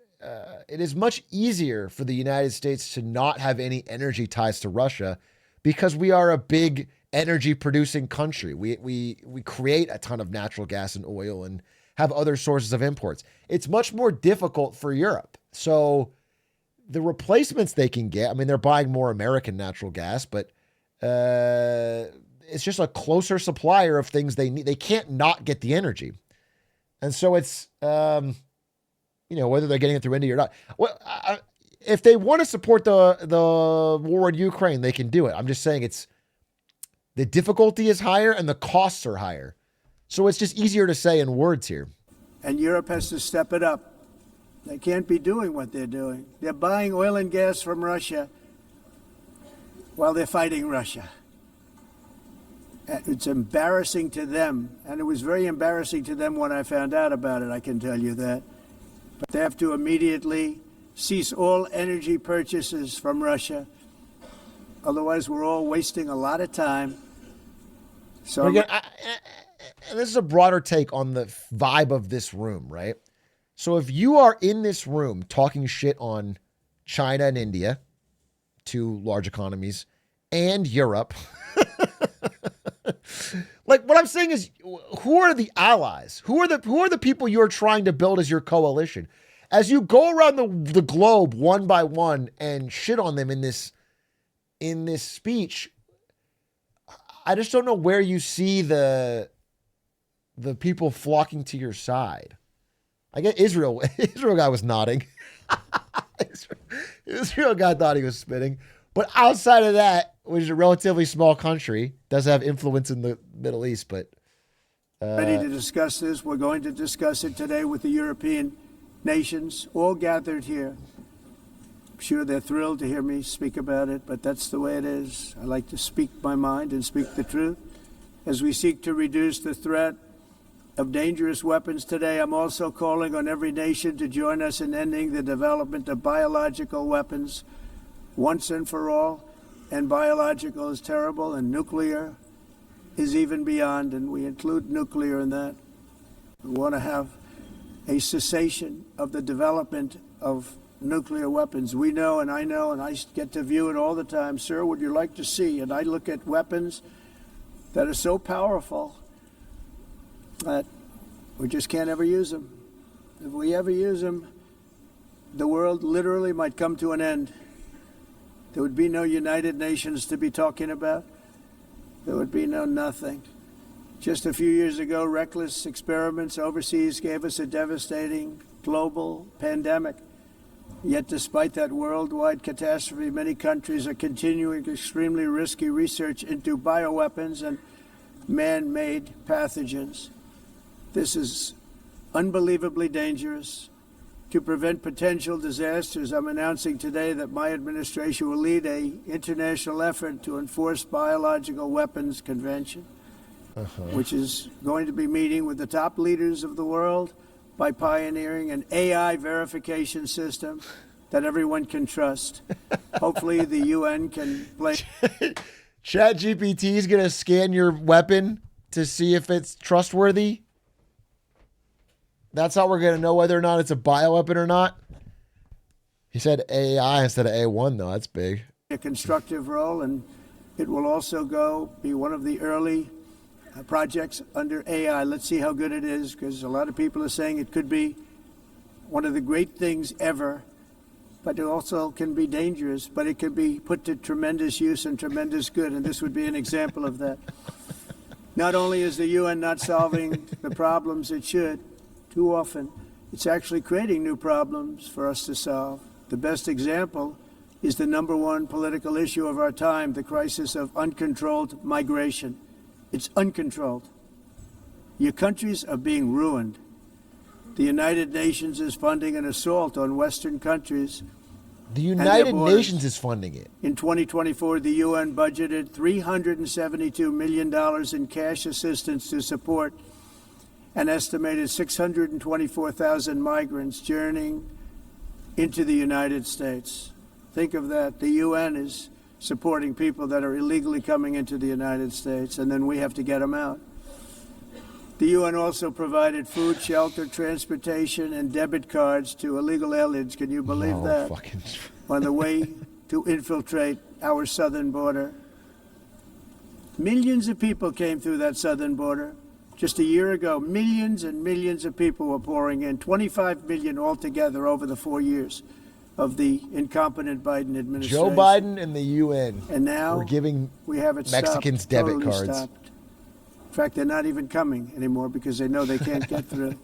it is much easier for the United States to not have any energy ties to Russia because we are a big energy producing country. We create a ton of natural gas and oil and have other sources of imports. It's much more difficult for Europe. So the replacements they can get, I mean, they're buying more American natural gas, but it's just a closer supplier of things they need. They can't not get the energy. And so it's, whether they're getting it through India or not. Well, if they want to support the war in Ukraine, they can do it. I'm just saying the difficulty is higher and the costs are higher. So it's just easier to say in words here. And Europe has to step it up. They can't be doing what they're doing. They're buying oil and gas from Russia while they're fighting Russia. It's embarrassing to them, and it was very embarrassing to them when I found out about it, I can tell you that. But they have to immediately cease all energy purchases from Russia. Otherwise, we're all wasting a lot of time. So again, and this is a broader take on the vibe of this room, right? So if you are in this room talking shit on China and India, two large economies, and Europe, like what I'm saying is, who are the allies? Who are the people you're trying to build as your coalition? As you go around the globe one by one and shit on them in this speech, I just don't know where you see the people flocking to your side. I get Israel guy was nodding. Israel guy thought he was spitting. But outside of that, which is a relatively small country, does have influence in the Middle East, but ready to discuss this. We're going to discuss it today with the European nations, all gathered here. I'm sure they're thrilled to hear me speak about it, but that's the way it is. I like to speak my mind and speak the truth. As we seek to reduce the threat of dangerous weapons today, I'm also calling on every nation to join us in ending the development of biological weapons once and for all. And biological is terrible, and nuclear is even beyond, and we include nuclear in that. We want to have a cessation of the development of nuclear weapons. We know, and I get to view it all the time. Sir, would you like to see? And I look at weapons that are so powerful that we just can't ever use them. If we ever use them, the world literally might come to an end. There would be no United Nations to be talking about. There would be no nothing. Just a few years ago, reckless experiments overseas gave us a devastating global pandemic. Yet despite that worldwide catastrophe, many countries are continuing extremely risky research into bioweapons and man-made pathogens. This is unbelievably dangerous. To prevent potential disasters, I'm announcing today that my administration will lead an international effort to enforce Biological Weapons Convention, which is going to be meeting with the top leaders of the world by pioneering an AI verification system that everyone can trust. Hopefully the UN can play. ChatGPT is going to scan your weapon to see if it's trustworthy. That's how we're going to know whether or not it's a bioweapon or not. He said AI instead of A1, though. That's big. A constructive role, and it will also be one of the early projects under AI. Let's see how good it is, because a lot of people are saying it could be one of the great things ever, but it also can be dangerous, but it can be put to tremendous use and tremendous good, and this would be an example of that. Not only is the UN not solving the problems it should, too often, it's actually creating new problems for us to solve. The best example is the number one political issue of our time, the crisis of uncontrolled migration. It's uncontrolled. Your countries are being ruined. The United Nations is funding an assault on Western countries. The United Nations is funding it. In 2024, the UN budgeted $372 million in cash assistance to support an estimated 624,000 migrants journeying into the United States. Think of that. The UN is supporting people that are illegally coming into the United States, and then we have to get them out. The UN also provided food, shelter, transportation, and debit cards to illegal aliens. Can you believe that? On the way to infiltrate our southern border. Millions of people came through that southern border. Just a year ago, millions and millions of people were pouring in, 25 million altogether over the 4 years of the incompetent Biden administration. Joe Biden and the UN and now we're giving we have it Mexicans stopped, debit totally cards. Stopped. In fact, they're not even coming anymore because they know they can't get through.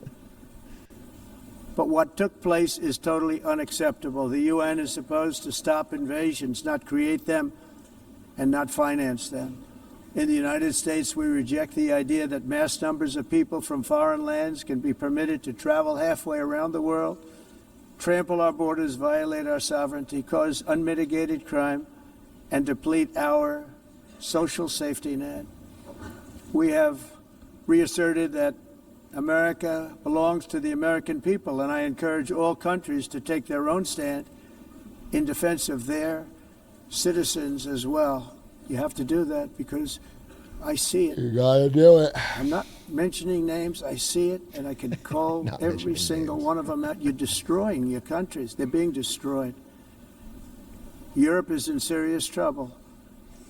But what took place is totally unacceptable. The UN is supposed to stop invasions, not create them and not finance them. In the United States, we reject the idea that mass numbers of people from foreign lands can be permitted to travel halfway around the world, trample our borders, violate our sovereignty, cause unmitigated crime, and deplete our social safety net. We have reasserted that America belongs to the American people, and I encourage all countries to take their own stand in defense of their citizens as well. You have to do that because I see it. You gotta do it. I'm not mentioning names. I see it, and I can call every single one of them out. You're destroying your countries. They're being destroyed. Europe is in serious trouble.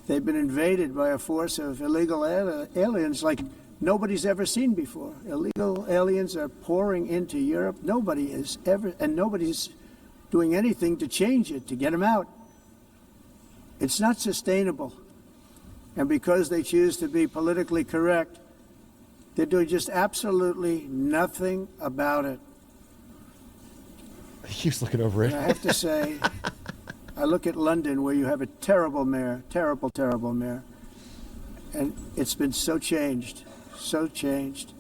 They've been invaded by a force of illegal aliens like nobody's ever seen before. Illegal aliens are pouring into Europe. Nobody is ever, and nobody's doing anything to change it, to get them out. It's not sustainable. And because they choose to be politically correct, they're doing just absolutely nothing about it. He keeps looking over it. And I have to say, I look at London where you have a terrible mayor, terrible, terrible mayor. And it's been so changed, so changed.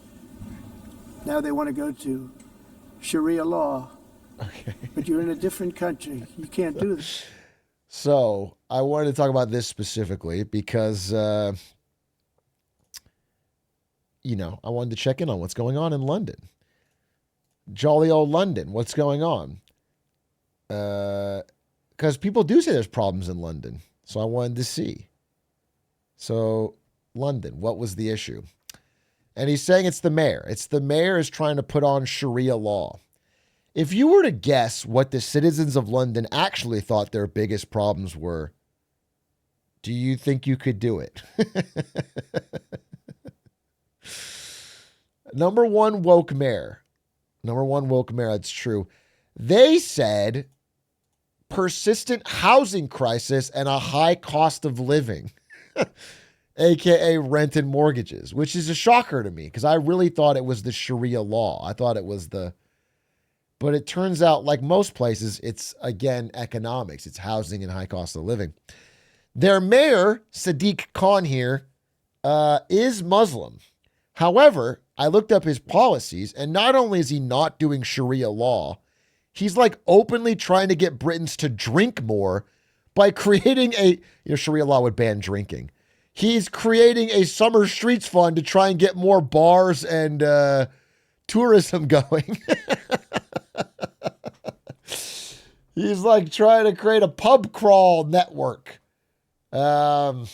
Now they want to go to Sharia law. Okay. But you're in a different country. You can't do this. So I wanted to talk about this specifically because, I wanted to check in on what's going on in London. Jolly old London, what's going on? Because people do say there's problems in London. So I wanted to see. So London, what was the issue? And he's saying it's the mayor. It's the mayor is trying to put on Sharia law. If you were to guess what the citizens of London actually thought their biggest problems were, do you think you could do it? Number one woke mayor, that's true. They said persistent housing crisis and a high cost of living, aka rent and mortgages, which is a shocker to me because I really thought it was the Sharia law. I thought it was but it turns out, like most places, it's again economics. It's housing and high cost of living. Their mayor, Sadiq Khan here, is Muslim. However, I looked up his policies, and not only is he not doing Sharia law, he's like openly trying to get Britons to drink more by creating Sharia law would ban drinking. He's creating a summer streets fund to try and get more bars and tourism going. He's like trying to create a pub crawl network. No,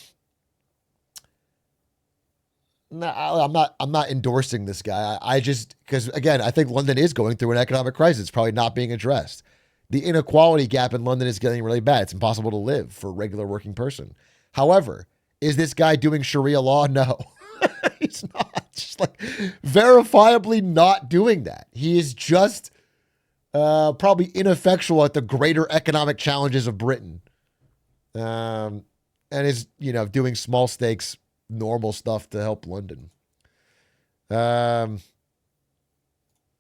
I'm not endorsing this guy. I just, because again, I think London is going through an economic crisis. It's probably not being addressed. The inequality gap in London is getting really bad. It's impossible to live for a regular working person. However, is this guy doing Sharia law? No, he's not. Just like verifiably not doing that. He is just probably ineffectual at the greater economic challenges of Britain. And is, doing small stakes normal stuff to help London.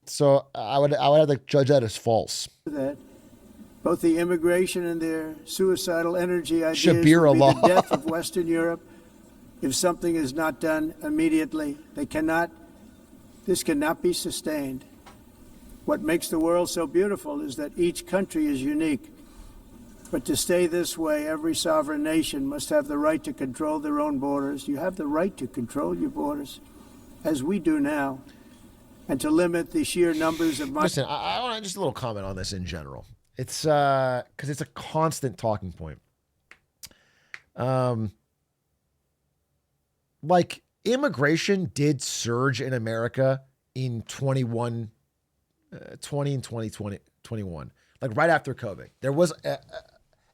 So I would have to judge that as false. That both the immigration and their suicidal energy ideas Shabir will be Allah. the death of Western Europe if something is not done immediately. This cannot be sustained. What makes the world so beautiful is that each country is unique. But to stay this way, every sovereign nation must have the right to control their own borders. You have the right to control your borders, as we do now, and to limit the sheer numbers of Listen, I want to just a little comment on this in general. It's because it's a constant talking point. Like immigration did surge in America in 20 and 2021, like right after COVID. There was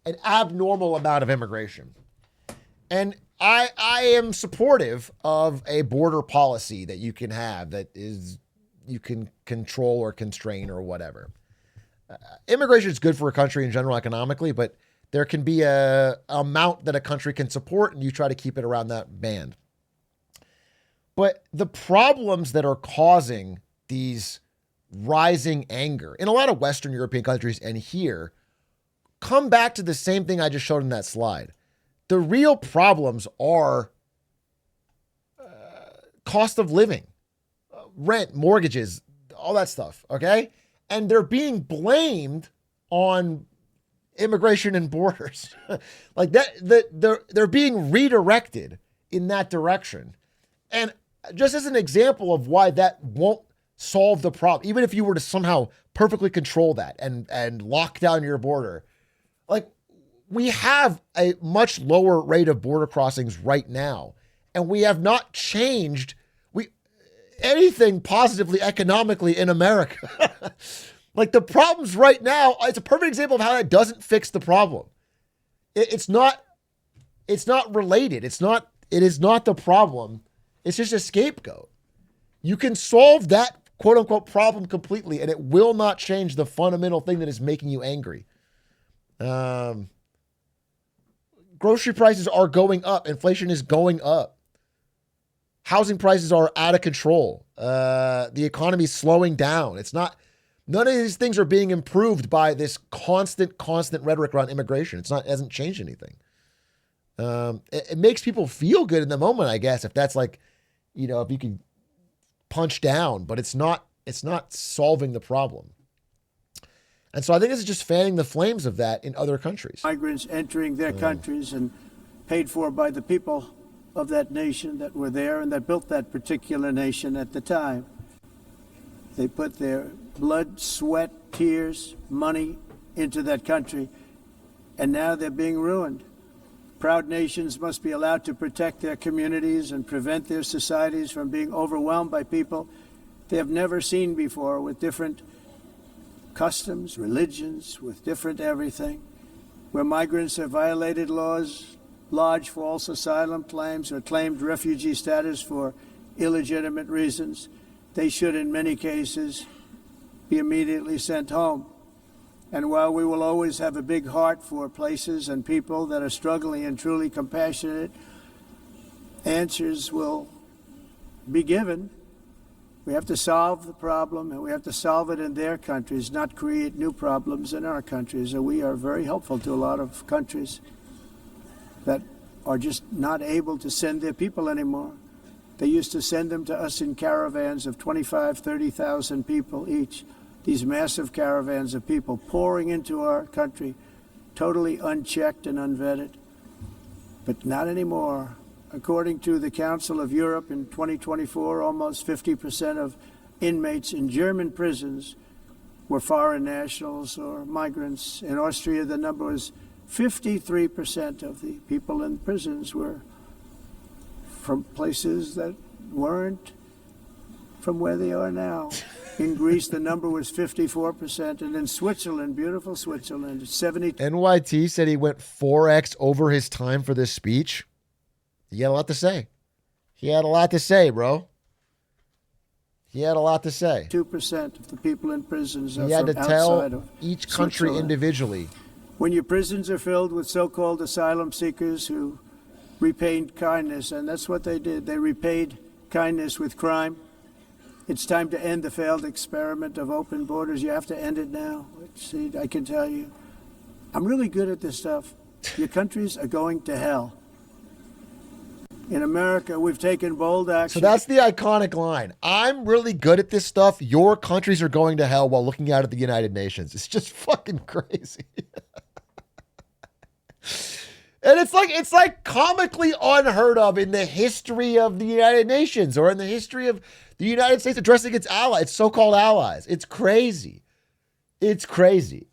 an abnormal amount of immigration. And I am supportive of a border policy that you can have that is you can control or constrain or whatever. Immigration is good for a country in general economically, but there can be a amount that a country can support and you try to keep it around that band. But the problems that are causing these rising anger in a lot of Western European countries and here come back to the same thing I just showed in that slide. The real problems are cost of living, rent, mortgages, all that stuff, okay? And they're being blamed on immigration and borders. Like they're being redirected in that direction. And just as an example of why that won't solve the problem, even if you were to somehow perfectly control that and lock down your border, like we have a much lower rate of border crossings right now, and we have not changed anything positively economically in America. Like the problems right now, it's a perfect example of how that doesn't fix the problem. It's not related. It is not the problem. It's just a scapegoat. You can solve that quote unquote problem completely, and it will not change the fundamental thing that is making you angry. Grocery prices are going up. Inflation is going up. Housing prices are out of control. The economy is slowing down. None of these things are being improved by this constant rhetoric around immigration. It hasn't changed anything. It makes people feel good in the moment, I guess, if that's like, if you can punch down, but it's not solving the problem. And so I think this is just fanning the flames of that in other countries. migrants entering their countries and paid for by the people of that nation that were there and that built that particular nation at the time. They put their blood, sweat, tears, money into that country, and now they're being ruined. Proud nations must be allowed to protect their communities and prevent their societies from being overwhelmed by people they have never seen before, with different customs, religions, with different everything. Where migrants have violated laws, lodged false asylum claims, or claimed refugee status for illegitimate reasons, they should, in many cases, be immediately sent home. And while we will always have a big heart for places and people that are struggling and truly compassionate, answers will be given. We have to solve the problem, and we have to solve it in their countries, not create new problems in our countries. And we are very helpful to a lot of countries that are just not able to send their people anymore. They used to send them to us in caravans of 25, 30,000 people each. These massive caravans of people pouring into our country, totally unchecked and unvetted. But not anymore. According to the Council of Europe in 2024, almost 50% of inmates in German prisons were foreign nationals or migrants. In Austria, the number was 53% of the people in prisons were from places that weren't from where they are now. In Greece, the number was 54%, and in Switzerland, beautiful Switzerland, 70. NYT said he went 4x over his time for this speech. He had a lot to say. He had a lot to say, bro. He had a lot to say. 2% of the people in prisons are He had from to outside tell of each country Switzerland. individually. When your prisons are filled with so-called asylum seekers who repaid kindness, and that's what they did. They repaid kindness with crime. It's time to end the failed experiment of open borders. You have to end it now. See, I can tell you, I'm really good at this stuff. Your countries are going to hell. In America, we've taken bold action. So that's the iconic line. I'm really good at this stuff. Your countries are going to hell while looking out at the United Nations. It's just fucking crazy. And it's like comically unheard of in the history of the United Nations or in the history of the United States addressing its allies, its so-called allies. It's crazy. It's crazy.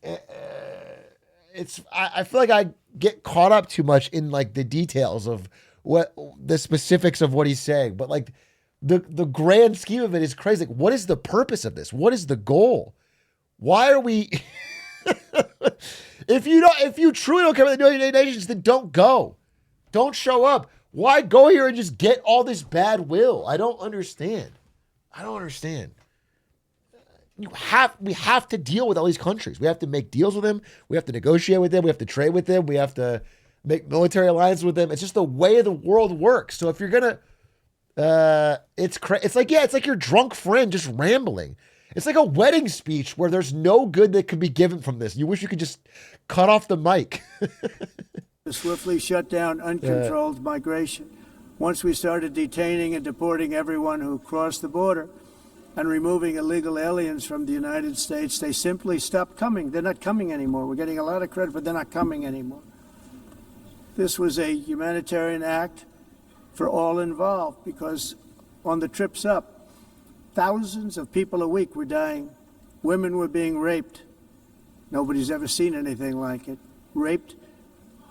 I feel like I get caught up too much in like the details of what the specifics of what he's saying, but like the grand scheme of it is crazy. Like, what is the purpose of this? What is the goal? Why are we? If you truly don't care about the United Nations, then don't go. Don't show up. Why go here and just get all this bad will? I don't understand. We have to deal with all these countries. We have to make deals with them. We have to negotiate with them. We have to trade with them. We have to make military alliances with them. It's just the way the world works. So if you're gonna, it's like your drunk friend just rambling. It's like a wedding speech where there's no good that could be given from this. You wish you could just cut off the mic. To swiftly shut down uncontrolled migration. Once we started detaining and deporting everyone who crossed the border and removing illegal aliens from the United States, they simply stopped coming. They're not coming anymore. We're getting a lot of credit, but they're not coming anymore. This was a humanitarian act for all involved because on the trips up, thousands of people a week were dying. Women were being raped. Nobody's ever seen anything like it. Raped,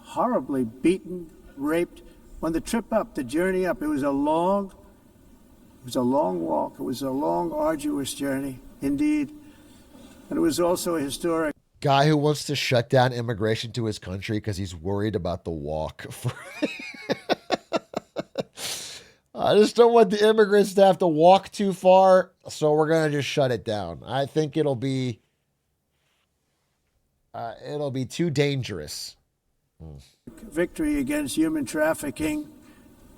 horribly beaten, raped. On the trip up, the journey up, it was a long walk. It was a long, arduous journey, indeed. And it was also a historic. Guy who wants to shut down immigration to his country because he's worried about the walk. I just don't want the immigrants to have to walk too far, so we're going to just shut it down. I think it'll be too dangerous. Victory against human trafficking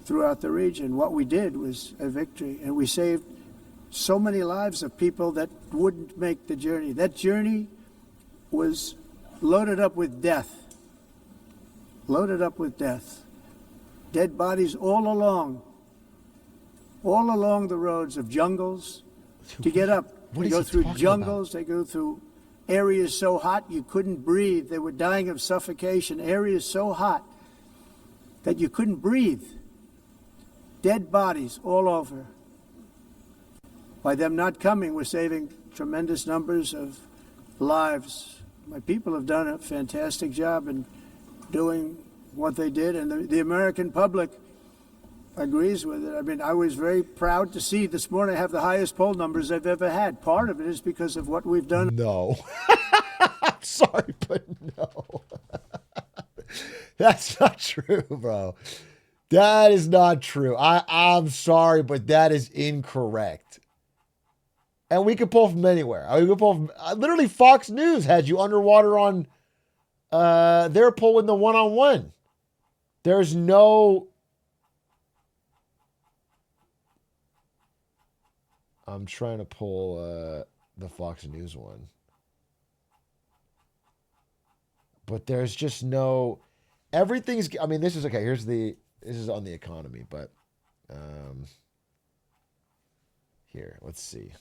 throughout the region. What we did was a victory, and we saved so many lives of people that wouldn't make the journey. That journey was loaded up with death. Loaded up with death. Dead bodies all along the roads of jungles to get up. They go through jungles, they go through areas so hot you couldn't breathe. They were dying of suffocation, areas so hot that you couldn't breathe. Dead bodies all over. By them not coming, we're saving tremendous numbers of lives. My people have done a fantastic job in doing what they did, and the American public agrees with it. I mean, I was very proud to see this morning I have the highest poll numbers I've ever had. Part of it is because of what we've done. No. I'm sorry, but no. That's not true, bro. That is not true. I'm sorry, but that is incorrect. And we could pull from anywhere. We could pull from, literally Fox News had you underwater on their poll in the one-on-one. There's no... I'm trying to pull the Fox News one. But there's just no... Everything's... I mean, this is... Okay, here's the... This is on the economy, but... Here, let's see.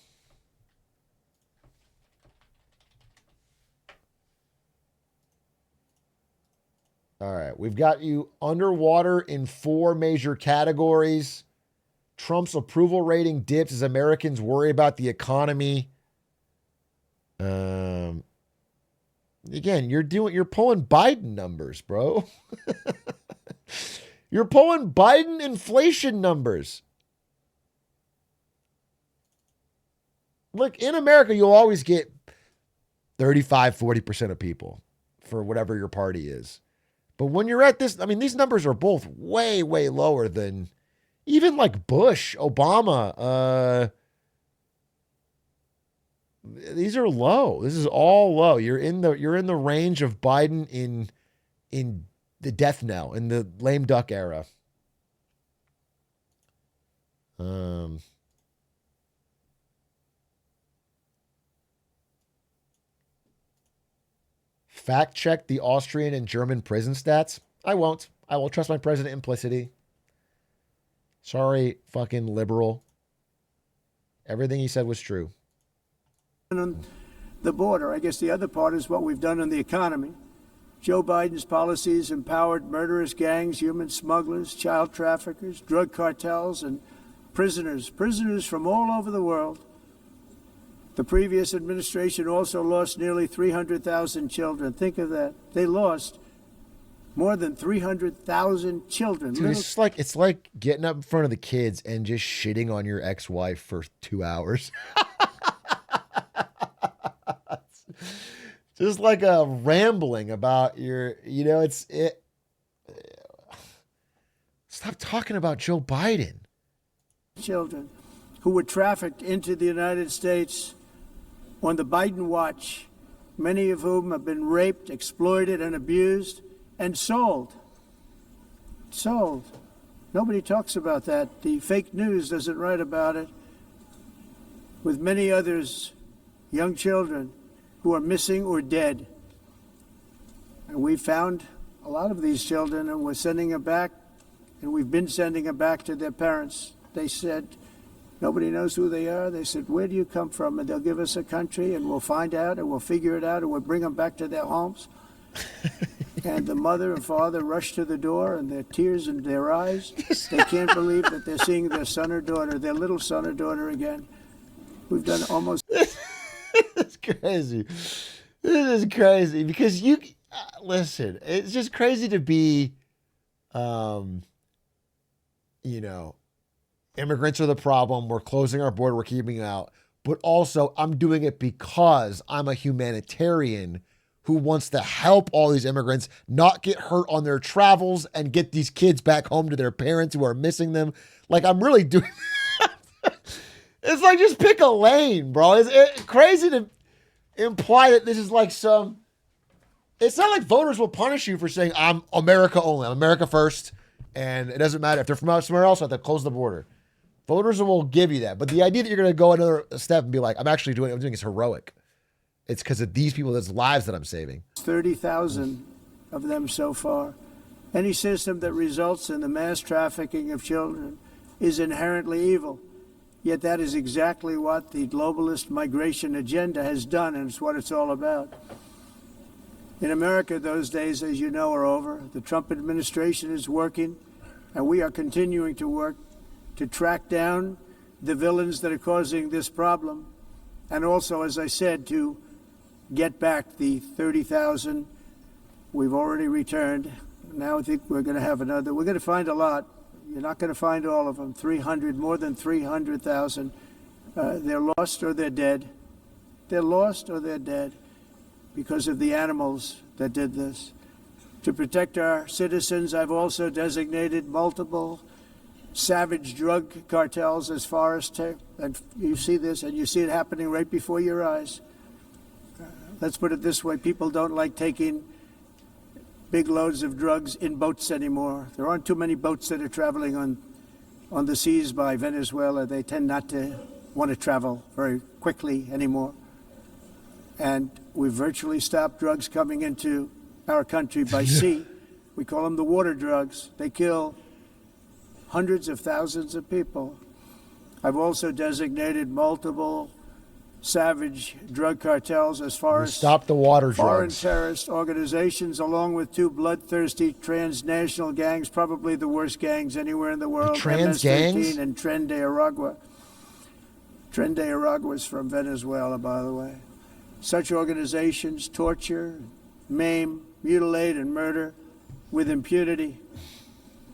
All right, we've got you underwater in 4 major categories. Trump's approval rating dips as Americans worry about the economy. Again, you're pulling Biden numbers, bro. You're pulling Biden inflation numbers. Look, in America, you'll always get 35-40% of people for whatever your party is. But when you're at this, I mean, these numbers are both way, way lower than even like Bush, Obama. These are low. This is all low. You're in the range of Biden in the death knell, in the lame duck era. Fact check the Austrian and German prison stats. I won't. I will trust my president implicitly. Sorry, fucking liberal. Everything he said was true. On the border, I guess the other part is what we've done on the economy. Joe Biden's policies empowered murderous gangs, human smugglers, child traffickers, drug cartels, and prisoners from all over the world. The previous administration also lost nearly 300,000 children. Think of that. They lost more than 300,000 children. Dude, it's like getting up in front of the kids and just shitting on your ex-wife for 2 hours. Just like a rambling about your, stop talking about Joe Biden. Children who were trafficked into the United States on the Biden watch, many of whom have been raped, exploited, and abused, and sold. Sold. Nobody talks about that. The fake news doesn't write about it. With many others, young children who are missing or dead. And we found a lot of these children, and we're sending them back, and we've been sending them back to their parents. They said, nobody knows who they are. They said, where do you come from? And they'll give us a country, and we'll find out, and we'll figure it out, and we'll bring them back to their homes. And the mother and father rush to the door, and their tears in their eyes. They can't believe that they're seeing their son or daughter, their little son or daughter again. We've done almost... It's crazy. This is crazy because listen, it's just crazy to be, immigrants are the problem. We're closing our border. We're keeping out. But also I'm doing it because I'm a humanitarian who wants to help all these immigrants not get hurt on their travels and get these kids back home to their parents who are missing them. Like I'm really doing It's like, just pick a lane, bro. It's crazy to imply that this is like some... It's not like voters will punish you for saying, I'm America only. I'm America first. And it doesn't matter. If they're from somewhere else, I have to close the border. Voters will give you that. But the idea that you're going to go another step and be like, I'm doing is heroic. It's because of these people, that's lives that I'm saving. 30,000 of them so far. Any system that results in the mass trafficking of children is inherently evil. Yet that is exactly what the globalist migration agenda has done, and it's what it's all about. In America, those days, as you know, are over. The Trump administration is working, and we are continuing to work to track down the villains that are causing this problem, and also, as I said, to get back the 30,000 we've already returned. Now I think we're going to have another. We're going to find a lot. You're not going to find all of them. 300, more than 300,000. They're lost or they're dead. They're lost or they're dead because of the animals that did this. To protect our citizens, I've also designated multiple savage drug cartels as far as and you see this, and you see it happening right before your eyes. Let's put it this way: people don't like taking big loads of drugs in boats anymore. There aren't too many boats that are traveling on the seas by Venezuela. They tend not to want to travel very quickly anymore. And we've virtually stopped drugs coming into our country by sea. We call them the water drugs. They kill hundreds of thousands of people. I've also designated multiple savage drug cartels as far as stop the water foreign drugs. terrorist organizations, along with two bloodthirsty transnational gangs, probably the worst gangs anywhere in the world. Trans MS-13 gangs? and Tren de Aragua. Tren de Aragua is from Venezuela, by the way. Such organizations torture, maim, mutilate, and murder with impunity.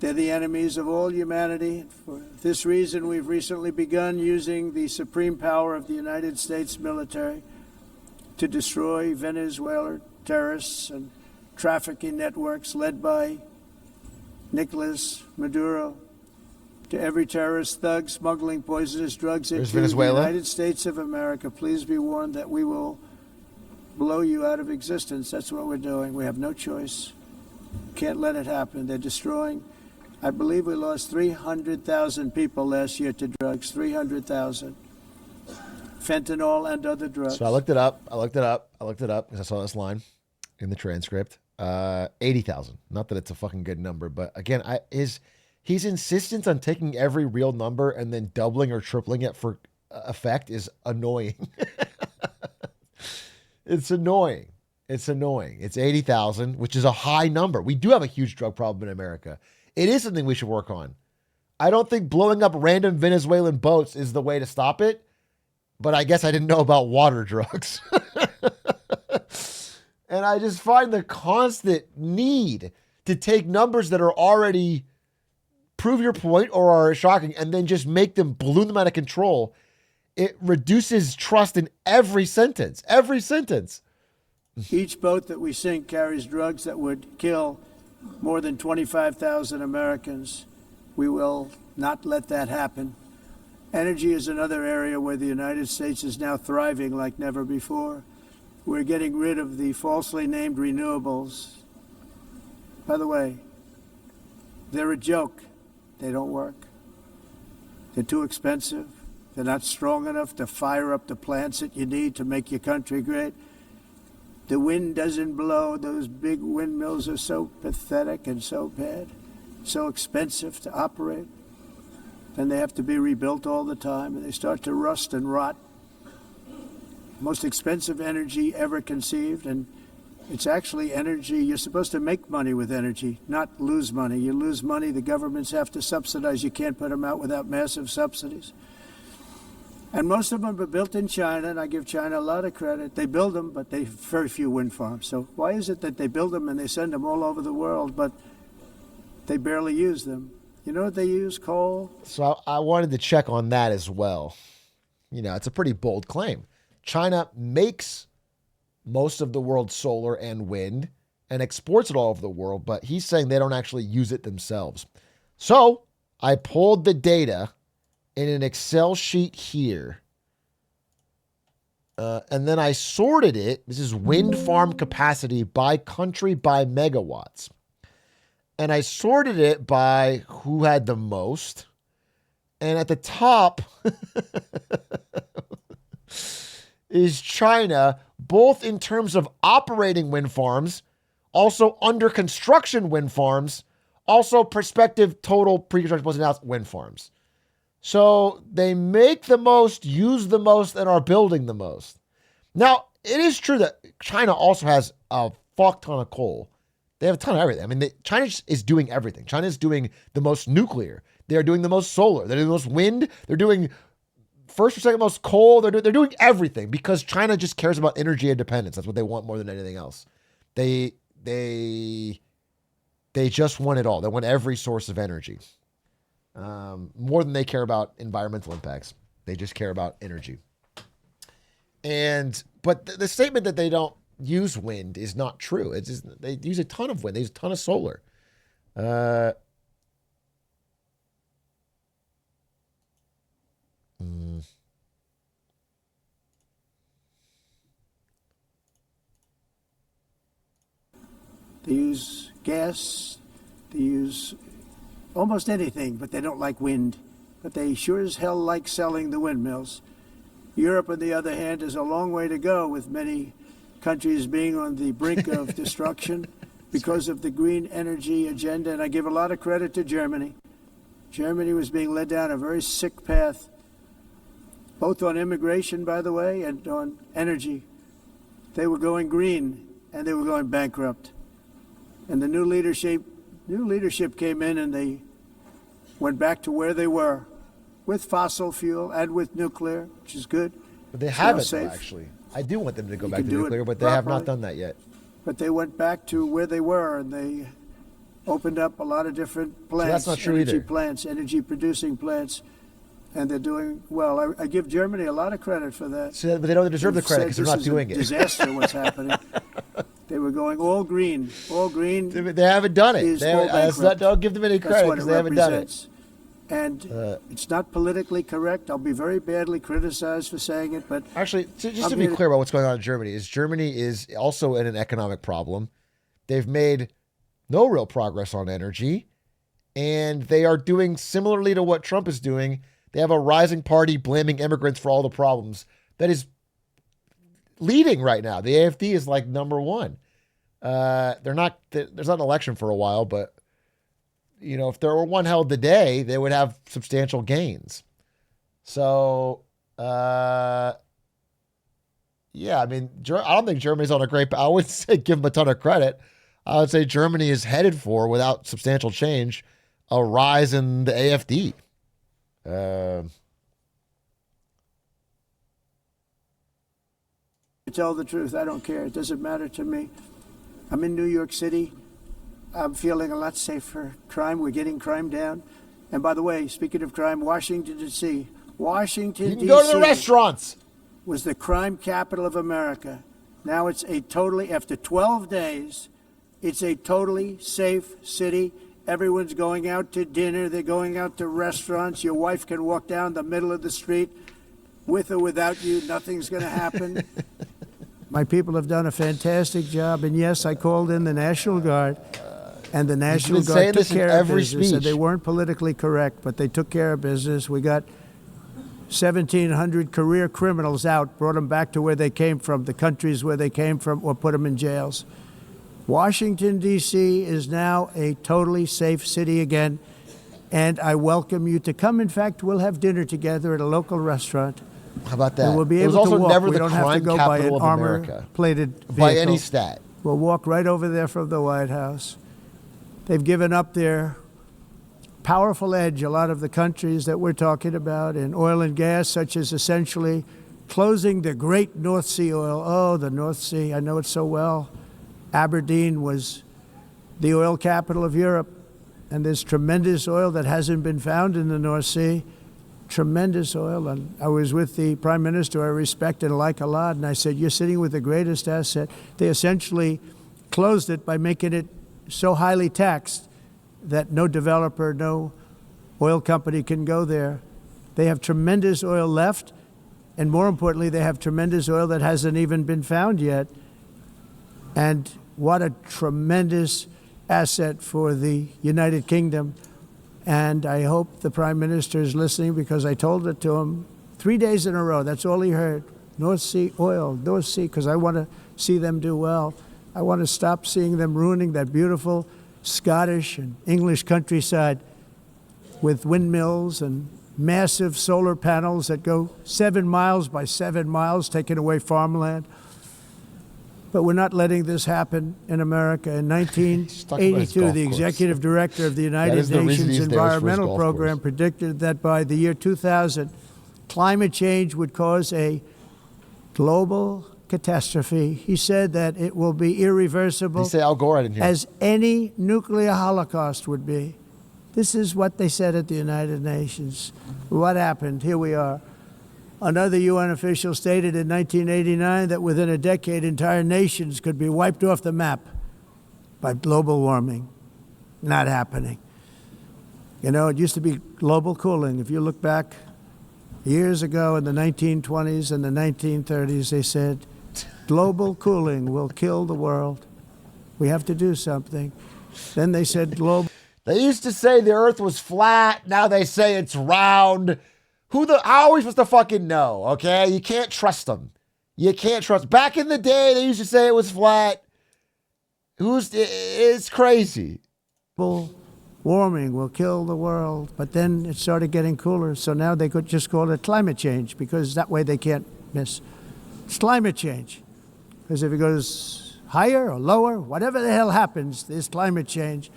They're the enemies of all humanity. For this reason, we've recently begun using the supreme power of the United States military to destroy Venezuelan terrorists and trafficking networks led by Nicolas Maduro. To every terrorist thug smuggling poisonous drugs into the United States of America, please be warned that we will blow you out of existence. That's what we're doing. We have no choice. Can't let it happen. They're destroying. I believe we lost 300,000 people last year to drugs. 300,000. Fentanyl and other drugs. So I looked it up because I saw this line in the transcript. 80,000. Not that it's a fucking good number, but again, his insistence on taking every real number and then doubling or tripling it for effect is annoying. It's annoying. It's 80,000, which is a high number. We do have a huge drug problem in America. It is something we should work on. I don't think blowing up random Venezuelan boats is the way to stop it, but I guess I didn't know about water drugs. And I just find the constant need to take numbers that are already prove your point or are shocking and then just make them, balloon them out of control. It reduces trust in every sentence. Each boat that we sink carries drugs that would kill more than 25,000 Americans. We will not let that happen. Energy is another area where the United States is now thriving like never before. We're getting rid of the falsely named renewables. By the way, they're a joke. They don't work. They're too expensive. They're not strong enough to fire up the plants that you need to make your country great. The wind doesn't blow. Those big windmills are so pathetic and so bad, so expensive to operate. And they have to be rebuilt all the time, and they start to rust and rot. Most expensive energy ever conceived, and it's actually energy. You're supposed to make money with energy, not lose money. You lose money, the governments have to subsidize. You can't put them out without massive subsidies. And most of them are built in China, and I give China a lot of credit. They build them, but they have very few wind farms. So why is it that they build them and they send them all over the world, but they barely use them? You know what they use? Coal? So I wanted to check on that as well. You know, it's a pretty bold claim. China makes most of the world's solar and wind and exports it all over the world, but he's saying they don't actually use it themselves. So I pulled the data in an Excel sheet here. And then I sorted it. This is wind farm capacity by country by megawatts. And I sorted it by who had the most. And at the top is China, both in terms of operating wind farms, also under construction wind farms, also prospective total pre-construction plus announced wind farms. So they make the most, use the most, and are building the most. Now, it is true that China also has a fuck ton of coal. They have a ton of everything. I mean, China is doing everything. China is doing the most nuclear. They're doing the most solar. They're doing the most wind. They're doing first or second most coal. They're doing everything because China just cares about energy independence. That's what they want more than anything else. They just want it all. They want every source of energy. More than they care about environmental impacts. They just care about energy. But the statement that they don't use wind is not true. It's just, they use a ton of wind. They use a ton of solar. They use gas. They use almost anything, but they don't like wind. But they sure as hell like selling the windmills. Europe, on the other hand, is a long way to go, with many countries being on the brink of destruction because of the green energy agenda. And I give a lot of credit to Germany. Germany was being led down a very sick path, both on immigration, by the way, and on energy. They were going green, and they were going bankrupt. And the new leadership came in, and they went back to where they were, with fossil fuel and with nuclear, which is good. But they It's haven't, now though, safe. actually. I do want them to go You back can to do it nuclear, but they have not properly. done that yet. But they went back to where they were, and they opened up a lot of different plants, that's not true energy either. plants, energy-producing plants, and they're doing well. I give Germany a lot of credit for that. So, but they don't deserve the They've credit said because they're not this is doing a it. disaster what's happening. They were going all green, all green. They haven't done it. is They all haven't, bankrupt. don't give them any That's credit what because it they haven't done it. represents. And it's not politically correct. I'll be very badly criticized for saying it, but Actually, just I'm to be here to- clear about what's going on in Germany is also in an economic problem. They've made no real progress on energy, and they are doing similarly to what Trump is doing. They have a rising party blaming immigrants for all the problems that is leading right now. The AfD is like number one. There's not an election for a while, but you know, if there were one held today, they would have substantial gains. So, yeah, I mean, I don't think Germany's on a great. I wouldn't say give them a ton of credit. I would say Germany is headed for, without substantial change, a rise in the AfD. to tell the truth, I don't care. It doesn't matter to me. I'm in New York City. I'm feeling a lot safer. Crime, we're getting crime down. And by the way, speaking of crime, Washington, D.C. Washington, You can go to the D.C. restaurants. was the crime capital of America. Now it's after 12 days, it's a totally safe city. Everyone's going out to dinner. They're going out to restaurants. Your wife can walk down the middle of the street with or without you. Nothing's going to happen. My people have done a fantastic job. And yes, I called in the National Guard. And the National been saying Guard took this in care of every business. And speech. they weren't politically correct, but they took care of business. We got 1,700 career criminals out, brought them back to where they came from, the countries where they came from, or put them in jails. Washington, D.C. is now a totally safe city again, and I welcome you to come. In fact, we'll have dinner together at a local restaurant. How about that? And we'll be It was able to also walk. never We the don't have to crime go by an capital of America armor-plated vehicle. by any stat. We'll walk right over there from the White House. They've given up their powerful edge, a lot of the countries that we're talking about, in oil and gas, such as essentially closing the great North Sea oil. Oh, the North Sea, I know it so well. Aberdeen was the oil capital of Europe, and there's tremendous oil that hasn't been found in the North Sea. Tremendous oil. And I was with the Prime Minister I respect and like a lot, and I said, you're sitting with the greatest asset. They essentially closed it by making it so highly taxed that no developer, no oil company can go there. They have tremendous oil left, and more importantly, they have tremendous oil that hasn't even been found yet. And what a tremendous asset for the United Kingdom. And I hope the Prime Minister is listening, because I told it to him 3 days in a row. That's all he heard. North Sea oil, North Sea, because I want to see them do well. I want to stop seeing them ruining that beautiful Scottish and English countryside with windmills and massive solar panels that go 7 miles by 7 miles, taking away farmland. But we're not letting this happen in America. In talking about his 1982, golf the course. executive director of the That United is the reason Nations he's there, is for his Environmental golf Program course. predicted that by the year 2000, climate change would cause a global catastrophe. He said that it will be Did you irreversible, say Al Gore? I didn't hear. as any nuclear holocaust would be. This is what they said at the United Nations. What happened? Here we are. Another UN official stated in 1989 that within a decade, entire nations could be wiped off the map by global warming. Not happening. You know, it used to be global cooling. If you look back years ago in the 1920s and the 1930s, they said global cooling will kill the world. We have to do something. Then they said global. They used to say the earth was flat. Now they say it's round. How are we supposed to fucking know? Okay. You can't trust them. You can't trust. Back in the day, they used to say it was flat. It's crazy. Warming will kill the world, but then it started getting cooler, so now they could just call it climate change because that way they can't miss. It's climate change. Because if it goes higher or lower, whatever the hell happens, there's climate change.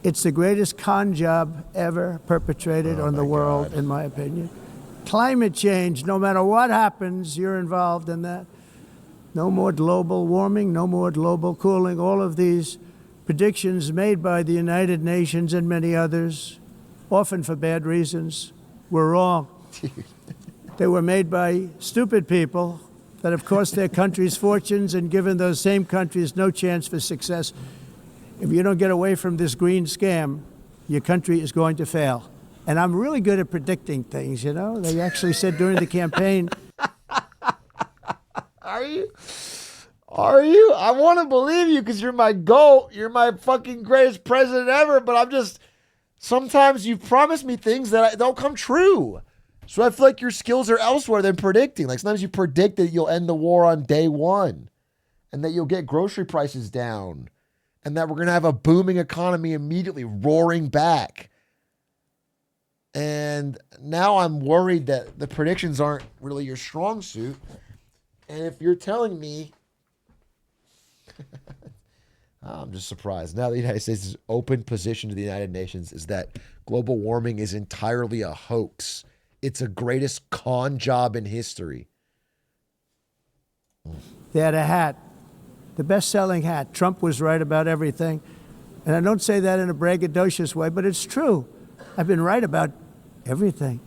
It's the greatest con job ever perpetrated on the world, in my opinion. Climate change, no matter what happens, you're involved in that. No more global warming, no more global cooling. All of these predictions made by the United Nations and many others, often for bad reasons, were wrong. They were made by stupid people that have cost their countries fortunes and given those same countries no chance for success. If you don't get away from this green scam, your country is going to fail. And I'm really good at predicting things, you know? They actually said during the campaign. Are you? I want to believe you because you're my GOAT. You're my fucking greatest president ever. But sometimes you promise me things that don't come true. So I feel like your skills are elsewhere than predicting. Like sometimes you predict that you'll end the war on day one and that you'll get grocery prices down and that we're going to have a booming economy immediately roaring back. And now I'm worried that the predictions aren't really your strong suit. And if you're telling me, I'm just surprised. Now the United States' open position to the United Nations is that global warming is entirely a hoax. It's the greatest con job in history. They had a hat, the best-selling hat. Trump was right about everything. And I don't say that in a braggadocious way, but it's true. I've been right about everything.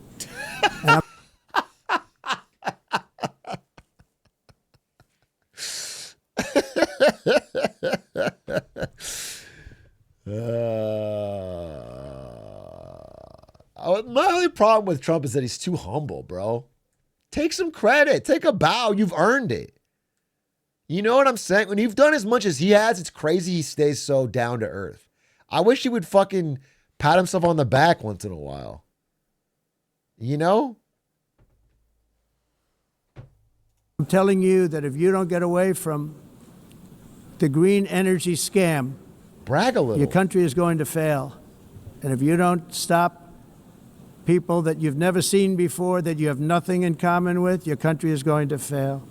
My only problem with Trump is that he's too humble, bro. Take some credit. Take a bow. You've earned it. You know what I'm saying? When you've done as much as he has, it's crazy he stays so down to earth. I wish he would fucking pat himself on the back once in a while. You know? I'm telling you that if you don't get away from the green energy scam, brag a little. Your country is going to fail. And if you don't stop people that you've never seen before, that you have nothing in common with, your country is going to fail.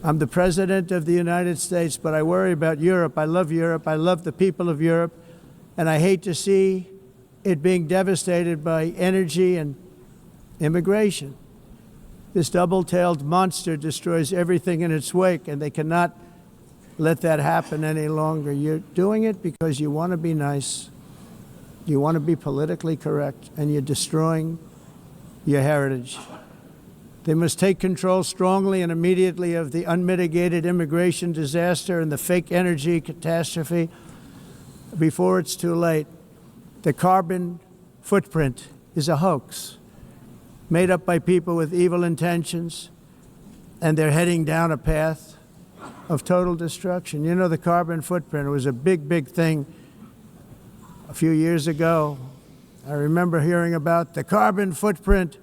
I'm the president of the United States, but I worry about Europe. I love Europe. I love the people of Europe. And I hate to see it being devastated by energy and immigration. This double-tailed monster destroys everything in its wake, and they cannot let that happen any longer. You're doing it because you want to be nice. You want to be politically correct, and you're destroying your heritage. They must take control strongly and immediately of the unmitigated immigration disaster and the fake energy catastrophe before it's too late. The carbon footprint is a hoax made up by people with evil intentions, and they're heading down a path of total destruction. You know, the carbon footprint was a big, big thing a few years ago. I remember hearing about the carbon footprint,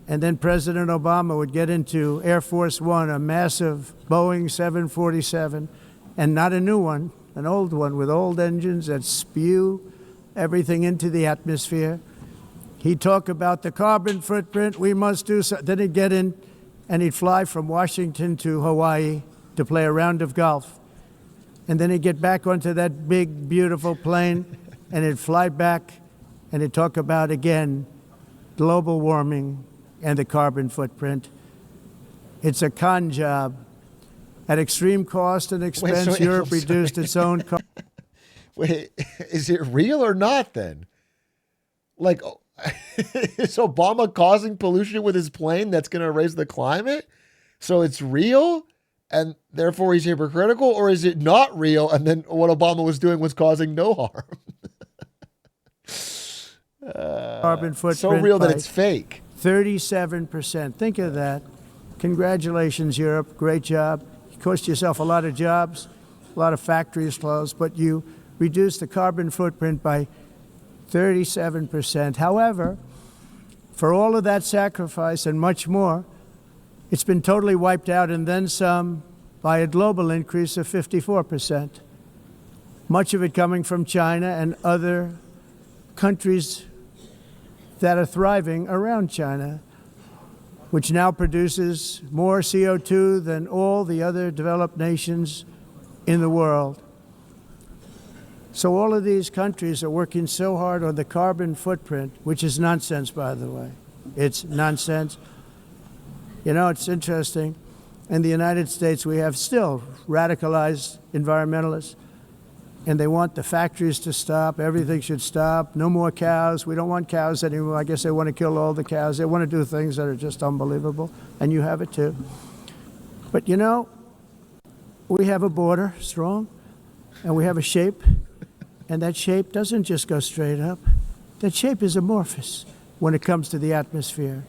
and then President Obama would get into Air Force One, a massive Boeing 747, and not a new one, an old one with old engines that spew everything into the atmosphere. He'd talk about the carbon footprint, we must do so. Then he'd get in and he'd fly from Washington to Hawaii to play a round of golf. And then he'd get back onto that big, beautiful plane and he'd fly back and he'd talk about, again, global warming and the carbon footprint. It's a con job. At extreme cost and expense, Europe reduced its own cost. Wait, is it real or not then? Like, is Obama causing pollution with his plane that's going to raise the climate? So it's real and therefore he's hypocritical? Or is it not real and then what Obama was doing was causing no harm? Carbon footprint so real that it's fake. 37%. Think of that. Congratulations, Europe. Great job. You cost yourself a lot of jobs. a lot of factories closed, but you reduce the carbon footprint by 37%. However, for all of that sacrifice and much more, it's been totally wiped out and then some by a global increase of 54%. Much of it coming from China and other countries that are thriving around China, which now produces more CO2 than all the other developed nations in the world. So all of these countries are working so hard on the carbon footprint, which is nonsense, by the way. It's nonsense. You know, it's interesting. In the United States, we have still radicalized environmentalists, and they want the factories to stop. Everything should stop. No more cows. We don't want cows anymore. I guess they want to kill all the cows. They want to do things that are just unbelievable, and you have it too. But you know, we have a border, strong, and we have a shape, and that shape doesn't just go straight up. That shape is amorphous when it comes to the atmosphere.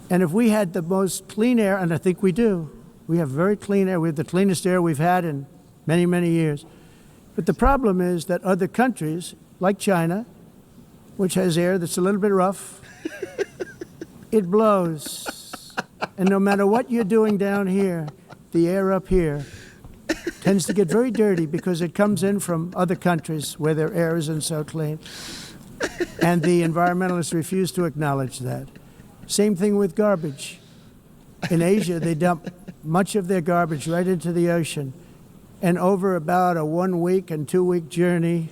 And if we had the most clean air, and I think we do, we have very clean air. We have the cleanest air we've had in many, many years. But the problem is that other countries, like China, which has air that's a little bit rough, it blows. And no matter what you're doing down here, the air up here tends to get very dirty because it comes in from other countries where their air isn't so clean. And the environmentalists refuse to acknowledge that. Same thing with garbage. In Asia, they dump much of their garbage right into the ocean. And over about a 1 week and 2 week journey,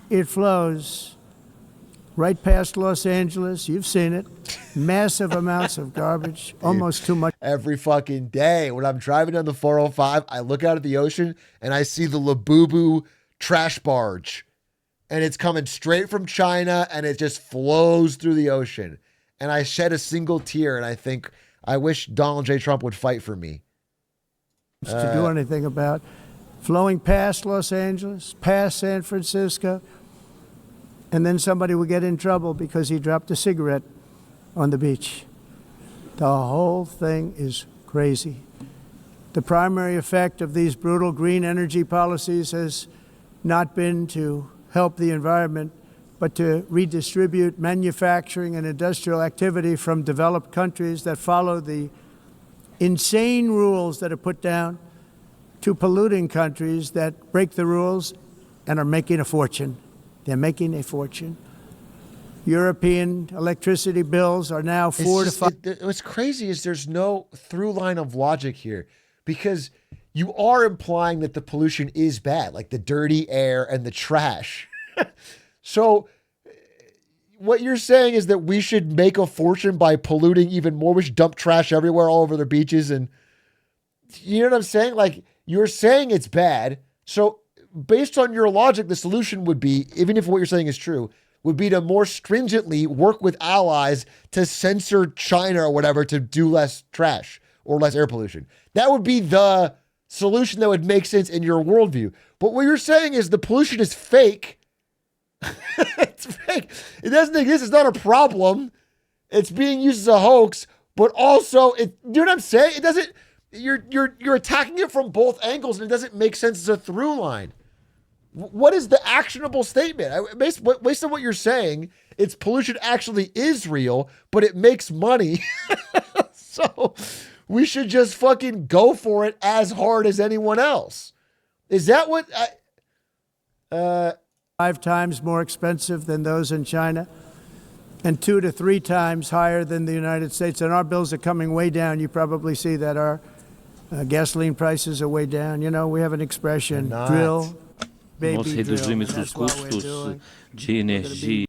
it flows right past Los Angeles. You've seen it. Massive amounts of garbage, almost too much. Every fucking day when I'm driving down the 405, I look out at the ocean and I see the Labubu trash barge. And it's coming straight from China and it just flows through the ocean. And I shed a single tear and I think, I wish Donald J. Trump would fight for me. To do anything about. Flowing past Los Angeles, past San Francisco, and then somebody would get in trouble because he dropped a cigarette on the beach. The whole thing is crazy. The primary effect of these brutal green energy policies has not been to help the environment, but to redistribute manufacturing and industrial activity from developed countries that follow the insane rules that are put down to polluting countries that break the rules and are making a fortune. They're making a fortune. European electricity bills are now What's crazy is there's no through line of logic here, because you are implying that the pollution is bad, like the dirty air and the trash. So what you're saying is that we should make a fortune by polluting even more. We should dump trash everywhere, all over the beaches. And you know what I'm saying? Like, you're saying it's bad. So based on your logic, the solution would be, even if what you're saying is true, would be to more stringently work with allies to censor China or whatever to do less trash or less air pollution. That would be the solution that would make sense in your worldview. But what you're saying is the pollution is fake. It's fake. It doesn't exist. It's not a problem. It's being used as a hoax, but also you know what I'm saying? It doesn't, you're attacking it from both angles and it doesn't make sense as a through line. What is the actionable statement? Based on what you're saying, it's pollution actually is real, but it makes money. So we should just fucking go for it as hard as anyone else. Is that what 5 times more expensive than those in China and 2 to 3 times higher than the United States. And our bills are coming way down. You probably see that our gasoline prices are way down. You know, we have an expression, drill, baby Nós drill. reduzimos And os that's what we're custos doing. de energia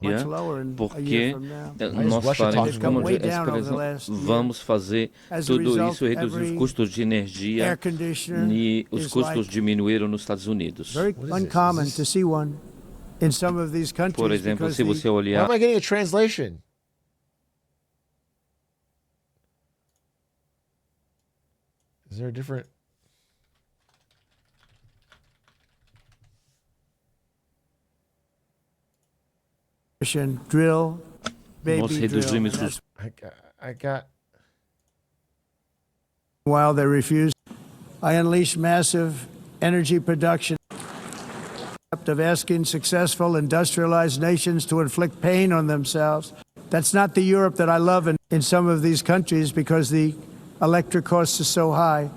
Much lower in a porque year from now. nós Russia faremos talking como about way a down over the expressão, last year. vamos fazer As a tudo result, isso, reduzir os every custos de energia air conditioner e os is custos like diminuíram nos Estados Unidos. very uncommon to see one in some of these countries. Por exemplo, because se você the Why olhar am I getting a translation? Is there a different? drill, baby nós drill. reduzimos And os that's I got. while they refuse. I unleash massive energy production of asking successful industrialized nations to inflict pain on themselves. That's not the Europe that I love in some of these countries because the electric costs are so high.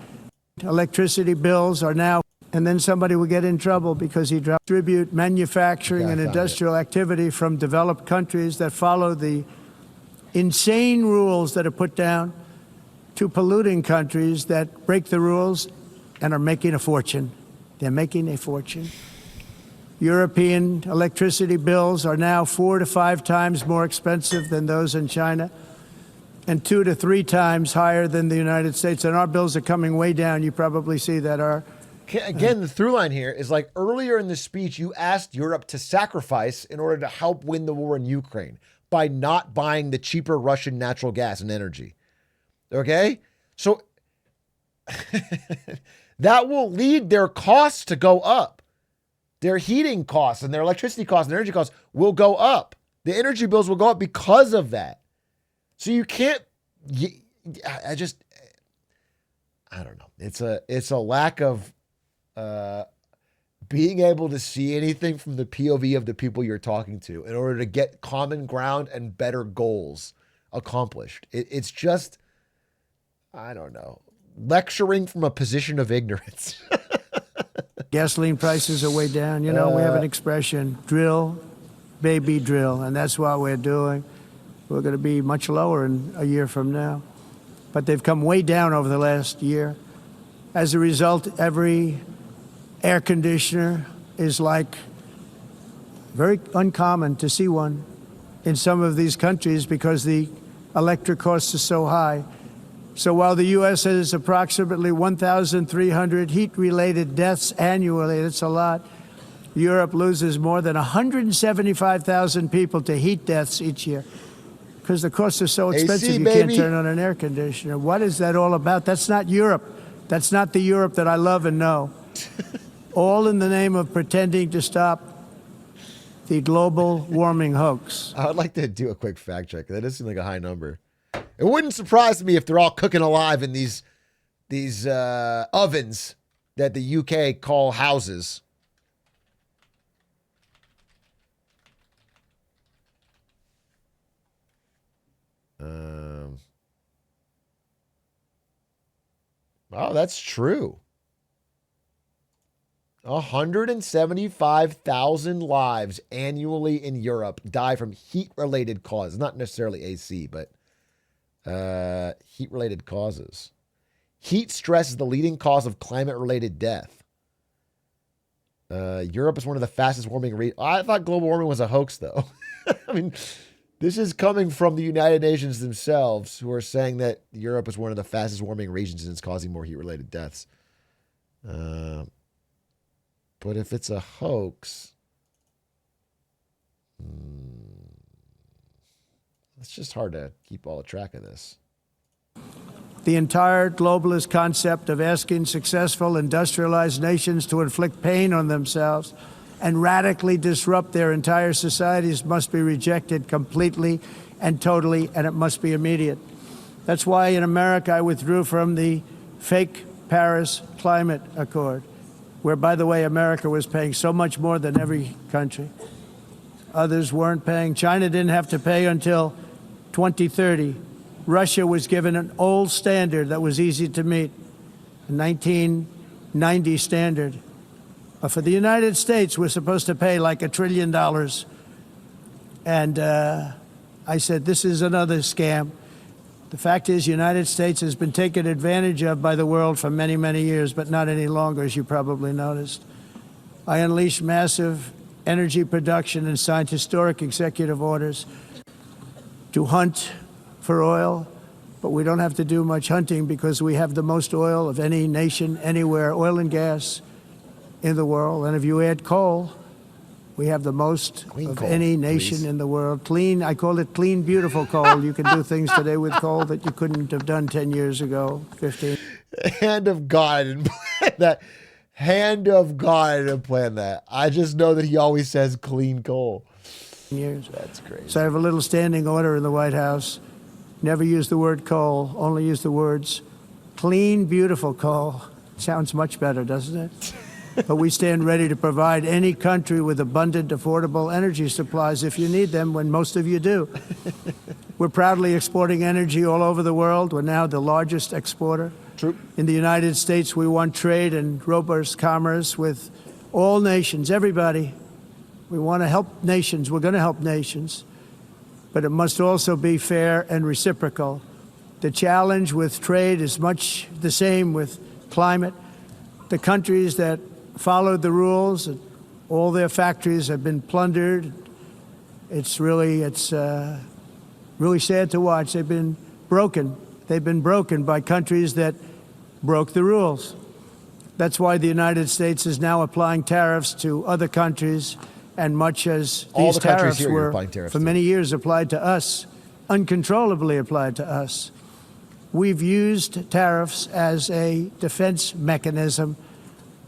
Electricity bills are now, and then somebody will get in trouble because he distribute manufacturing and industrial activity from developed countries that follow the insane rules that are put down to polluting countries that break the rules and are making a fortune. They're making a fortune. European electricity bills are now 4 to 5 times more expensive than those in China and 2 to 3 times higher than the United States. And our bills are coming way down. You probably see that Again, the through line here is like earlier in the speech, you asked Europe to sacrifice in order to help win the war in Ukraine by not buying the cheaper Russian natural gas and energy. Okay? So that will lead their costs to go up. Their heating costs and their electricity costs and energy costs will go up. The energy bills will go up because of that. So you can't, I don't know. It's a lack of being able to see anything from the POV of the people you're talking to in order to get common ground and better goals accomplished. It's just, I don't know, lecturing from a position of ignorance. gasoline prices are way down. You know, we have an expression, drill, baby, drill, and that's what we're doing. We're going to be much lower in a year from now. But they've come way down over the last year. As a result, every air conditioner is like very uncommon to see one in some of these countries because the electric costs are so high. So while the U.S. has approximately 1,300 heat-related deaths annually, that's a lot, Europe loses more than 175,000 people to heat deaths each year because the costs are so expensive AC, you baby. can't turn on an air conditioner. What is that all about? That's not Europe. That's not the Europe that I love and know. All in the name of pretending to stop the global warming hoax. I would like to do a quick fact check. That does seem like a high number. It wouldn't surprise me if they're all cooking alive in these ovens that the UK call houses. Oh, that's true. 175,000 lives annually in Europe die from heat-related causes. Not necessarily AC, but heat-related causes. Heat stress is the leading cause of climate-related death. Europe is one of the fastest warming regions. I thought global warming was a hoax, though. I mean, this is coming from the United Nations themselves, who are saying that Europe is one of the fastest warming regions and it's causing more heat-related deaths. But if it's a hoax, it's just hard to keep all track of this. The entire globalist concept of asking successful industrialized nations to inflict pain on themselves and radically disrupt their entire societies must be rejected completely and totally, and it must be immediate. That's why in America I withdrew from the fake Paris Climate Accord, where, by the way, America was paying so much more than every country. Others weren't paying. China didn't have to pay until 2030. Russia was given an old standard that was easy to meet, a 1990 standard. But for the United States, we're supposed to pay like $1 trillion. And I said, this is another scam. The fact is, the United States has been taken advantage of by the world for many, many years, but not any longer, as you probably noticed. I unleashed massive energy production and signed historic executive orders to hunt for oil, but we don't have to do much hunting because we have the most oil of any nation anywhere, oil and gas in the world. And if you add coal, we have the most Clean of coal, any nation please. in the world. Clean, I call it clean, beautiful coal. You can do things today with coal that you couldn't have done 10 years ago, 15. Hand of God, I didn't plan that. Hand of God, I didn't plan that. I just know that he always says clean coal. years. That's crazy. So I have a little standing order in the White House. Never use the word coal, only use the words clean, beautiful coal. Sounds much better, doesn't it? But we stand ready to provide any country with abundant, affordable energy supplies if you need them, when most of you do. We're proudly exporting energy all over the world. We're now the largest exporter. True. In the United States, we want trade and robust commerce with all nations, everybody. We want to help nations. We're going to help nations. But it must also be fair and reciprocal. The challenge with trade is much the same with climate. The countries that followed the rules, all their factories have been plundered. It's really sad to watch. They've been broken. They've been broken by countries that broke the rules. That's why the United States is now applying tariffs to other countries, and much as All these the countries tariffs here you're were applying tariffs for to. many years applied to us, uncontrollably applied to us. We've used tariffs as a defense mechanism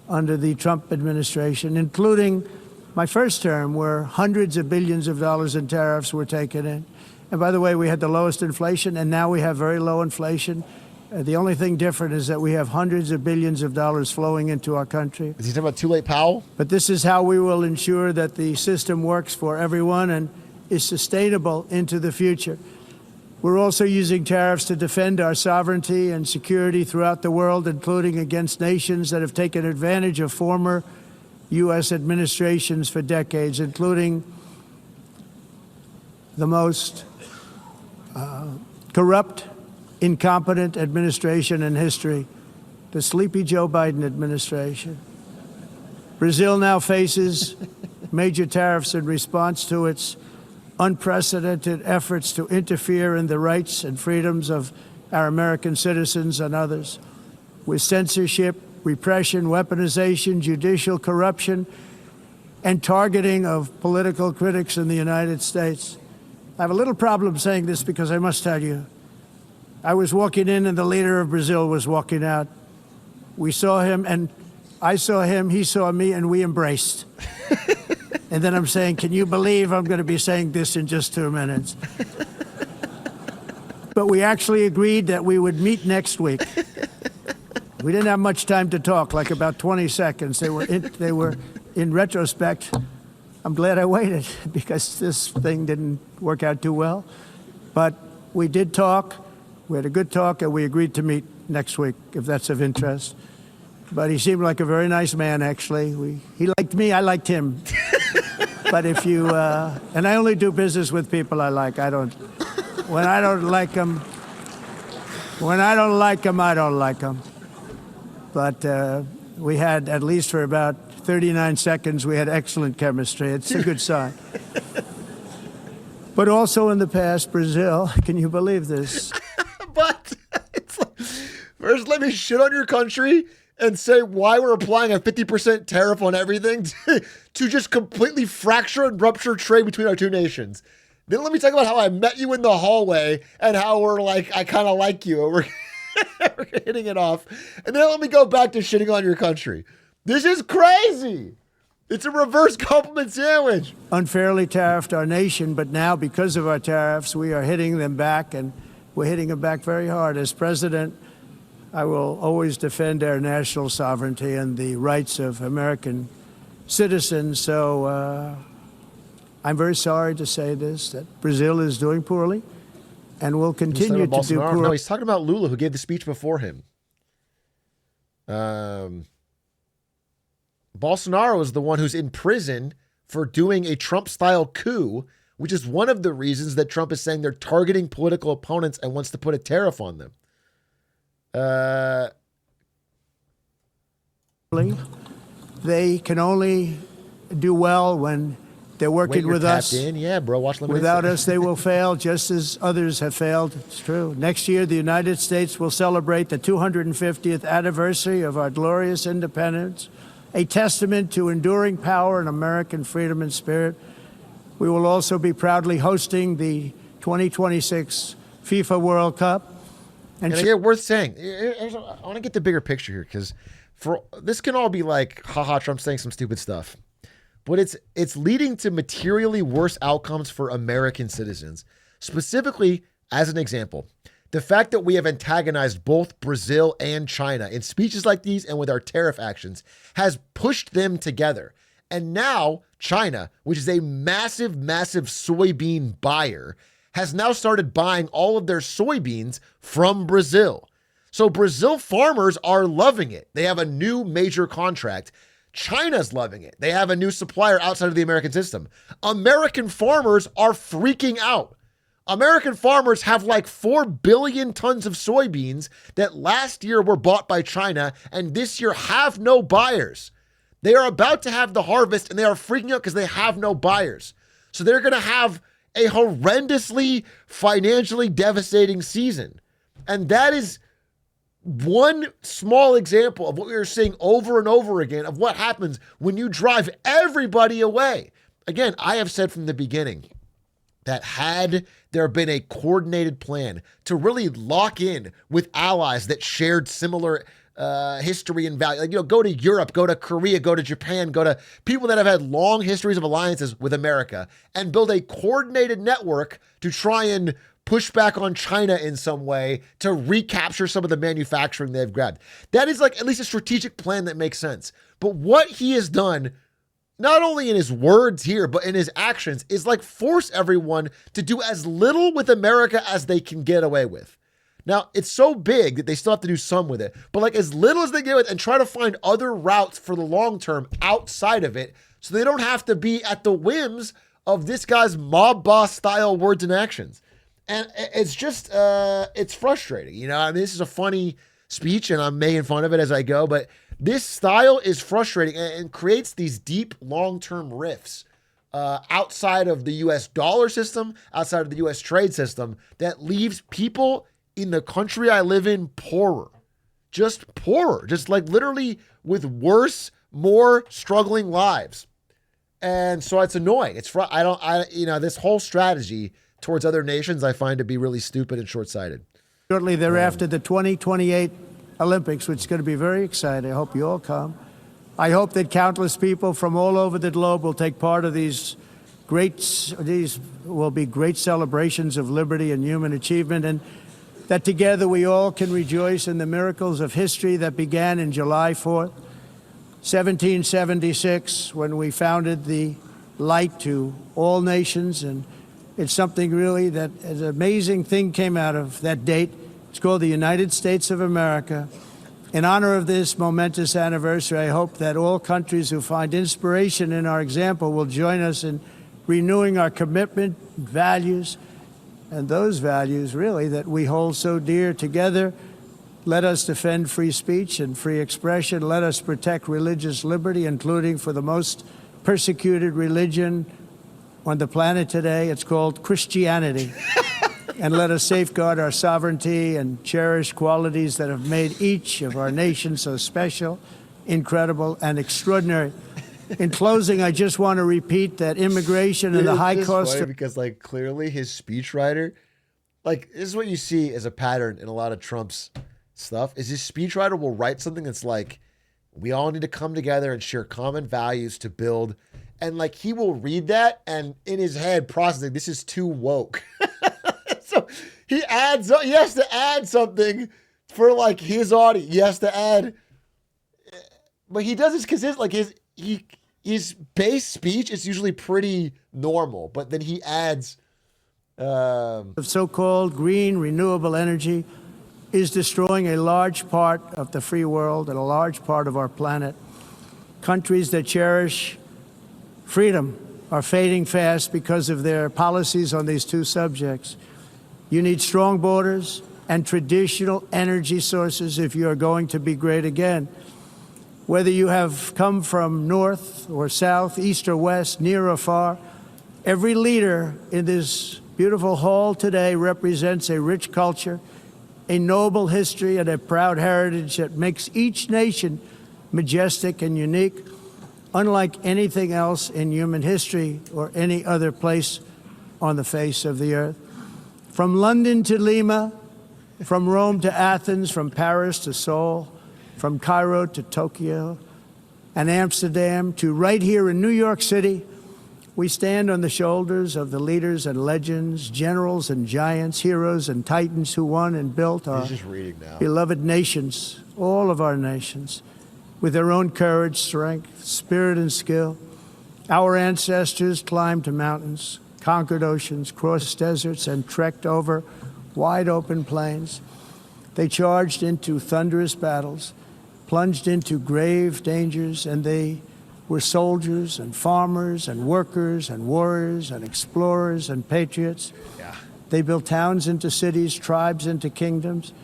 under the Trump administration, including my first term, where hundreds of billions of dollars in tariffs were taken in. And by the way, we had the lowest inflation, and now we have very low inflation. The only thing different is that we have hundreds of billions of dollars flowing into our country. Is he talking about Too Late Powell? But this is how we will ensure that the system works for everyone and is sustainable into the future. We're also using tariffs to defend our sovereignty and security throughout the world, including against nations that have taken advantage of former U.S. administrations for decades, including the most corrupt, incompetent administration in history, the sleepy Joe Biden administration. Brazil now faces major tariffs in response to its unprecedented efforts to interfere in the rights and freedoms of our American citizens and others, with censorship, repression, weaponization, judicial corruption, and targeting of political critics in the United States. I have a little problem saying this because I must tell you, I was walking in and the leader of Brazil was walking out. We saw him and I saw him, he saw me, and we embraced. And then I'm saying, can you believe I'm going to be saying this in just 2 minutes? But we actually agreed that we would meet next week. We didn't have much time to talk, like about 20 seconds. They were in retrospect, I'm glad I waited because this thing didn't work out too well. But we did talk. We had a good talk, and we agreed to meet next week, if that's of interest. But he seemed like a very nice man, actually. He liked me, I liked him. But if you, and I only do business with people I like. When I don't like them, I don't like them. But we had, at least for about 39 seconds, we had excellent chemistry. It's a good sign. But also in the past, Brazil, can you believe this? But it's like, first let me shit on your country and say why we're applying a 50% tariff on everything to just completely fracture and rupture trade between our two nations. Then let me talk about how I met you in the hallway and how we're like, I kind of like you. We're hitting it off. And then let me go back to shitting on your country. This is crazy. It's a reverse compliment sandwich. Unfairly tariffed our nation, but now because of our tariffs, we are hitting them back, and we're hitting them back very hard. As president, I will always defend our national sovereignty and the rights of American citizens. So I'm very sorry to say this, that Brazil is doing poorly and will continue to do poorly. No, he's talking about Lula, who gave the speech before him. Bolsonaro is the one who's in prison for doing a Trump-style coup, which is one of the reasons that Trump is saying they're targeting political opponents and wants to put a tariff on them. They can only do well when they're working with us. Yeah, bro. Watch Limited. Without us, they will fail, just as others have failed. It's true. Next year, the United States will celebrate the 250th anniversary of our glorious independence, a testament to enduring power and American freedom and spirit. We will also be proudly hosting the 2026 FIFA World Cup. And worth saying, I want to get the bigger picture here, because this can all be like, haha, Trump's saying some stupid stuff. But it's leading to materially worse outcomes for American citizens. Specifically, as an example, The fact that we have antagonized both Brazil and China in speeches like these and with our tariff actions has pushed them together. And now China, which is a massive, massive soybean buyer, has now started buying all of their soybeans from Brazil. So Brazil farmers are loving it. They have a new major contract. China's loving it. They have a new supplier outside of the American system. American farmers are freaking out. American farmers have like 4 billion tons of soybeans that last year were bought by China and this year have no buyers. They are about to have the harvest and they are freaking out because they have no buyers. So they're going to have a horrendously financially devastating season. And that is one small example of what we are seeing over and over again of what happens when you drive everybody away. Again, I have said from the beginning that had there been a coordinated plan to really lock in with allies that shared similar history and value, like, go to Europe, go to Korea, go to Japan, go to people that have had long histories of alliances with America and build a coordinated network to try and push back on China in some way to recapture some of the manufacturing they've grabbed. That is like at least a strategic plan that makes sense. But what he has done, not only in his words here, but in his actions, is like force everyone to do as little with America as they can get away with. Now, it's so big that they still have to do some with it, but like as little as they get with and try to find other routes for the long term outside of it so they don't have to be at the whims of this guy's mob boss style words and actions. And it's just, it's frustrating. You know, I mean, this is a funny speech and I'm making fun of it as I go, but this style is frustrating and creates these deep long-term rifts outside of the US dollar system, outside of the US trade system that leaves people in the country I live in poorer, just like literally with worse, more struggling lives. And so it's annoying. This whole strategy towards other nations, I find to be really stupid and short-sighted. Shortly thereafter, the 2028 Olympics, which is going to be very exciting. I hope you all come. I hope that countless people from all over the globe will take part of these will be great celebrations of liberty and human achievement, and that together we all can rejoice in the miracles of history that began in July 4th, 1776, when we founded the light to all nations. And it's something really that an amazing thing came out of that date. It's called the United States of America. In honor of this momentous anniversary, I hope that all countries who find inspiration in our example will join us in renewing our commitment, values, and those values really that we hold so dear together. Let us defend free speech and free expression. Let us protect religious liberty, including for the most persecuted religion on the planet today. It's called Christianity. And let us safeguard our sovereignty and cherish qualities that have made each of our nations so special, incredible, and extraordinary. In closing, I just want to repeat that immigration and the high cost of... Because, like, clearly his speechwriter, like, this is what you see as a pattern in a lot of Trump's stuff, is his speechwriter will write something that's like, we all need to come together and share common values to build. And, like, he will read that and in his head processing, this is too woke. So he has to add something for, like, his audience. He has to add... But he does this consistent, like, his base speech is usually pretty normal, but then he adds of so-called green renewable energy is destroying a large part of the free world and a large part of our planet. Countries that cherish freedom are fading fast because of their policies on these two subjects. You need strong borders and traditional energy sources if you are going to be great again. Whether you have come from north or south, east or west, near or far, every leader in this beautiful hall today represents a rich culture, a noble history, and a proud heritage that makes each nation majestic and unique, unlike anything else in human history or any other place on the face of the earth. From London to Lima, from Rome to Athens, from Paris to Seoul, from Cairo to Tokyo and Amsterdam to right here in New York City, We stand on the shoulders of the leaders and legends, generals and giants, heroes and titans who won and built our He's just reading now. beloved nations, all of our nations, with their own courage, strength, spirit, and skill. Our ancestors climbed mountains, conquered oceans, crossed deserts, and trekked over wide open plains. They charged into thunderous battles, plunged into grave dangers, and they were soldiers and farmers and workers and warriors and explorers and patriots. Yeah. They built towns into cities, tribes into kingdoms,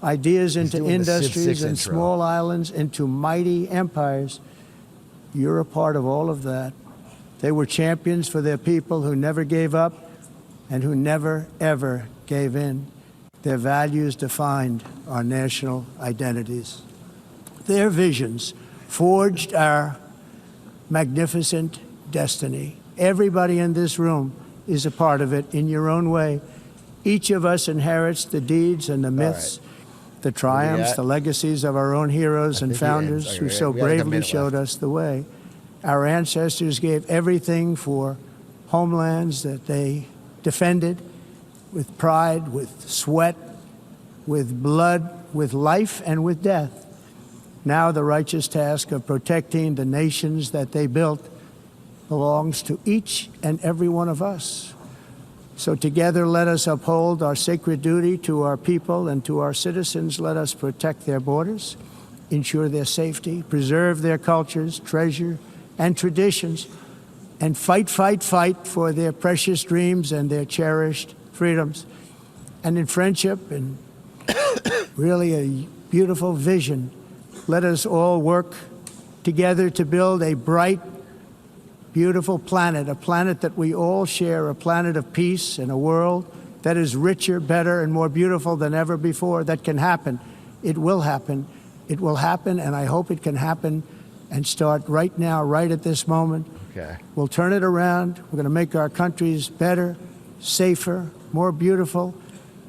ideas into doing the Civ industries, 6 and intro. small islands into mighty empires. You're a part of all of that. They were champions for their people who never gave up and who never, ever gave in. Their values defined our national identities. Their visions forged our magnificent destiny. Everybody in this room is a part of it in your own way. Each of us inherits the deeds and the myths, the triumphs, at? the legacies of our own heroes I and think he ends. founders Okay, who so we have like a bravely minute showed left. us the way. Our ancestors gave everything for homelands that they defended with pride, with sweat, with blood, with life, and with death. Now the righteous task of protecting the nations that they built belongs to each and every one of us. So together let us uphold our sacred duty to our people and to our citizens. Let us protect their borders, ensure their safety, preserve their cultures, treasure, and traditions, and fight, fight, fight for their precious dreams and their cherished freedoms. And in friendship and really a beautiful vision, let us all work together to build a bright, beautiful planet, a planet that we all share, a planet of peace and a world that is richer, better, and more beautiful than ever before. That can happen. It will happen. It will happen, and I hope it can happen and start right now, right at this moment. Okay. We'll turn it around. We're going to make our countries better, safer, more beautiful.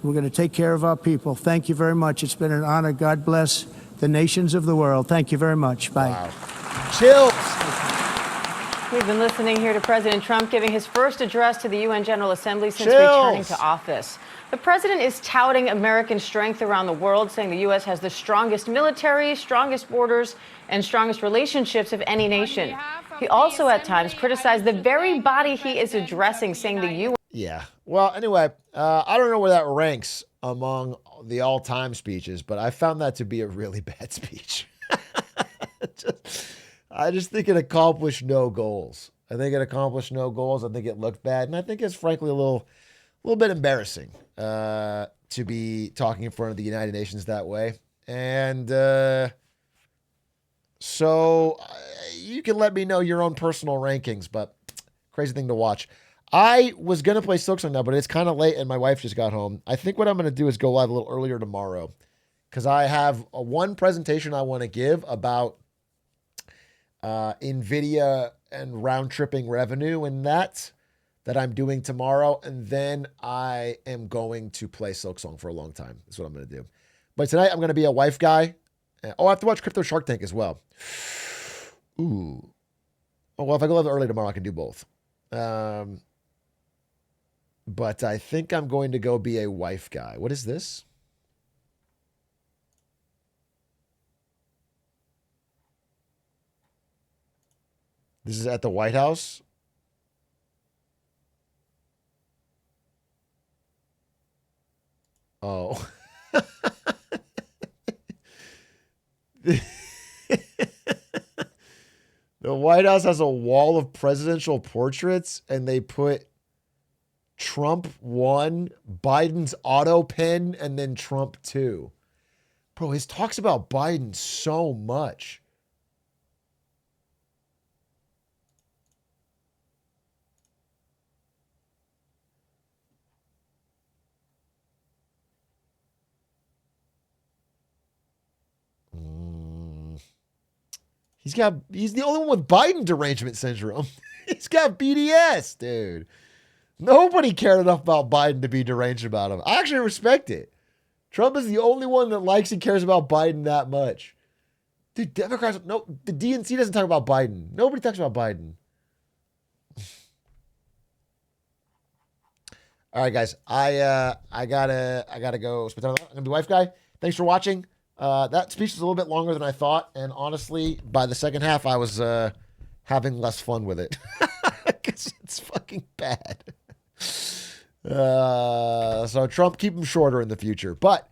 We're going to take care of our people. Thank you very much. It's been an honor. God bless the nations of the world. Thank you very much. Bye. Wow. Chills. We've been listening here to President Trump giving his first address to the UN General Assembly since Chills. returning to office. The president is touting American strength around the world, saying the U.S. has the strongest military, strongest borders, and strongest relationships of any nation. He also at times criticized the very body he is addressing, saying the U.S. Yeah. Well, anyway, I don't know where that ranks among the all-time speeches, but I found that to be a really bad speech. I just think it accomplished no goals. I think it accomplished no goals. I think it looked bad, and I think it's frankly a little bit embarrassing to be talking in front of the United Nations that way. And so you can let me know your own personal rankings, but crazy thing to watch. I was going to play Silksong now, but it's kind of late and my wife just got home. I think what I'm going to do is go live a little earlier tomorrow because I have one presentation I want to give about NVIDIA and round-tripping revenue and that I'm doing tomorrow. And then I am going to play Silksong for a long time. That's what I'm going to do. But tonight I'm going to be a wife guy. Oh, I have to watch Crypto Shark Tank as well. Ooh. Oh, well, if I go live early tomorrow, I can do both. But I think I'm going to go be a wife guy. What is this? This is at the White House. Oh. The White House has a wall of presidential portraits, and they put Trump 1, Biden's auto pen, and then Trump 2. Bro, his talks about Biden so much. He's the only one with Biden derangement syndrome. He's got BDS, dude. Nobody cared enough about Biden to be deranged about him. I actually respect it. Trump is the only one that likes and cares about Biden that much. Dude, Democrats, no, the DNC doesn't talk about Biden. Nobody talks about Biden. All right, guys. I gotta go spend time. I'm gonna be wife guy. Thanks for watching. That speech was a little bit longer than I thought, and honestly, by the second half, I was having less fun with it because it's fucking bad. So Trump, keep him shorter in the future. But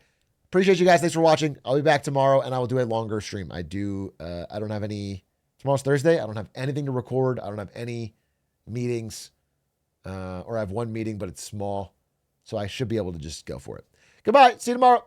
appreciate you guys. Thanks for watching. I'll be back tomorrow, and I will do a longer stream. I don't have any. Tomorrow's Thursday. I don't have anything to record. I don't have any meetings, or I have one meeting, but it's small, so I should be able to just go for it. Goodbye. See you tomorrow.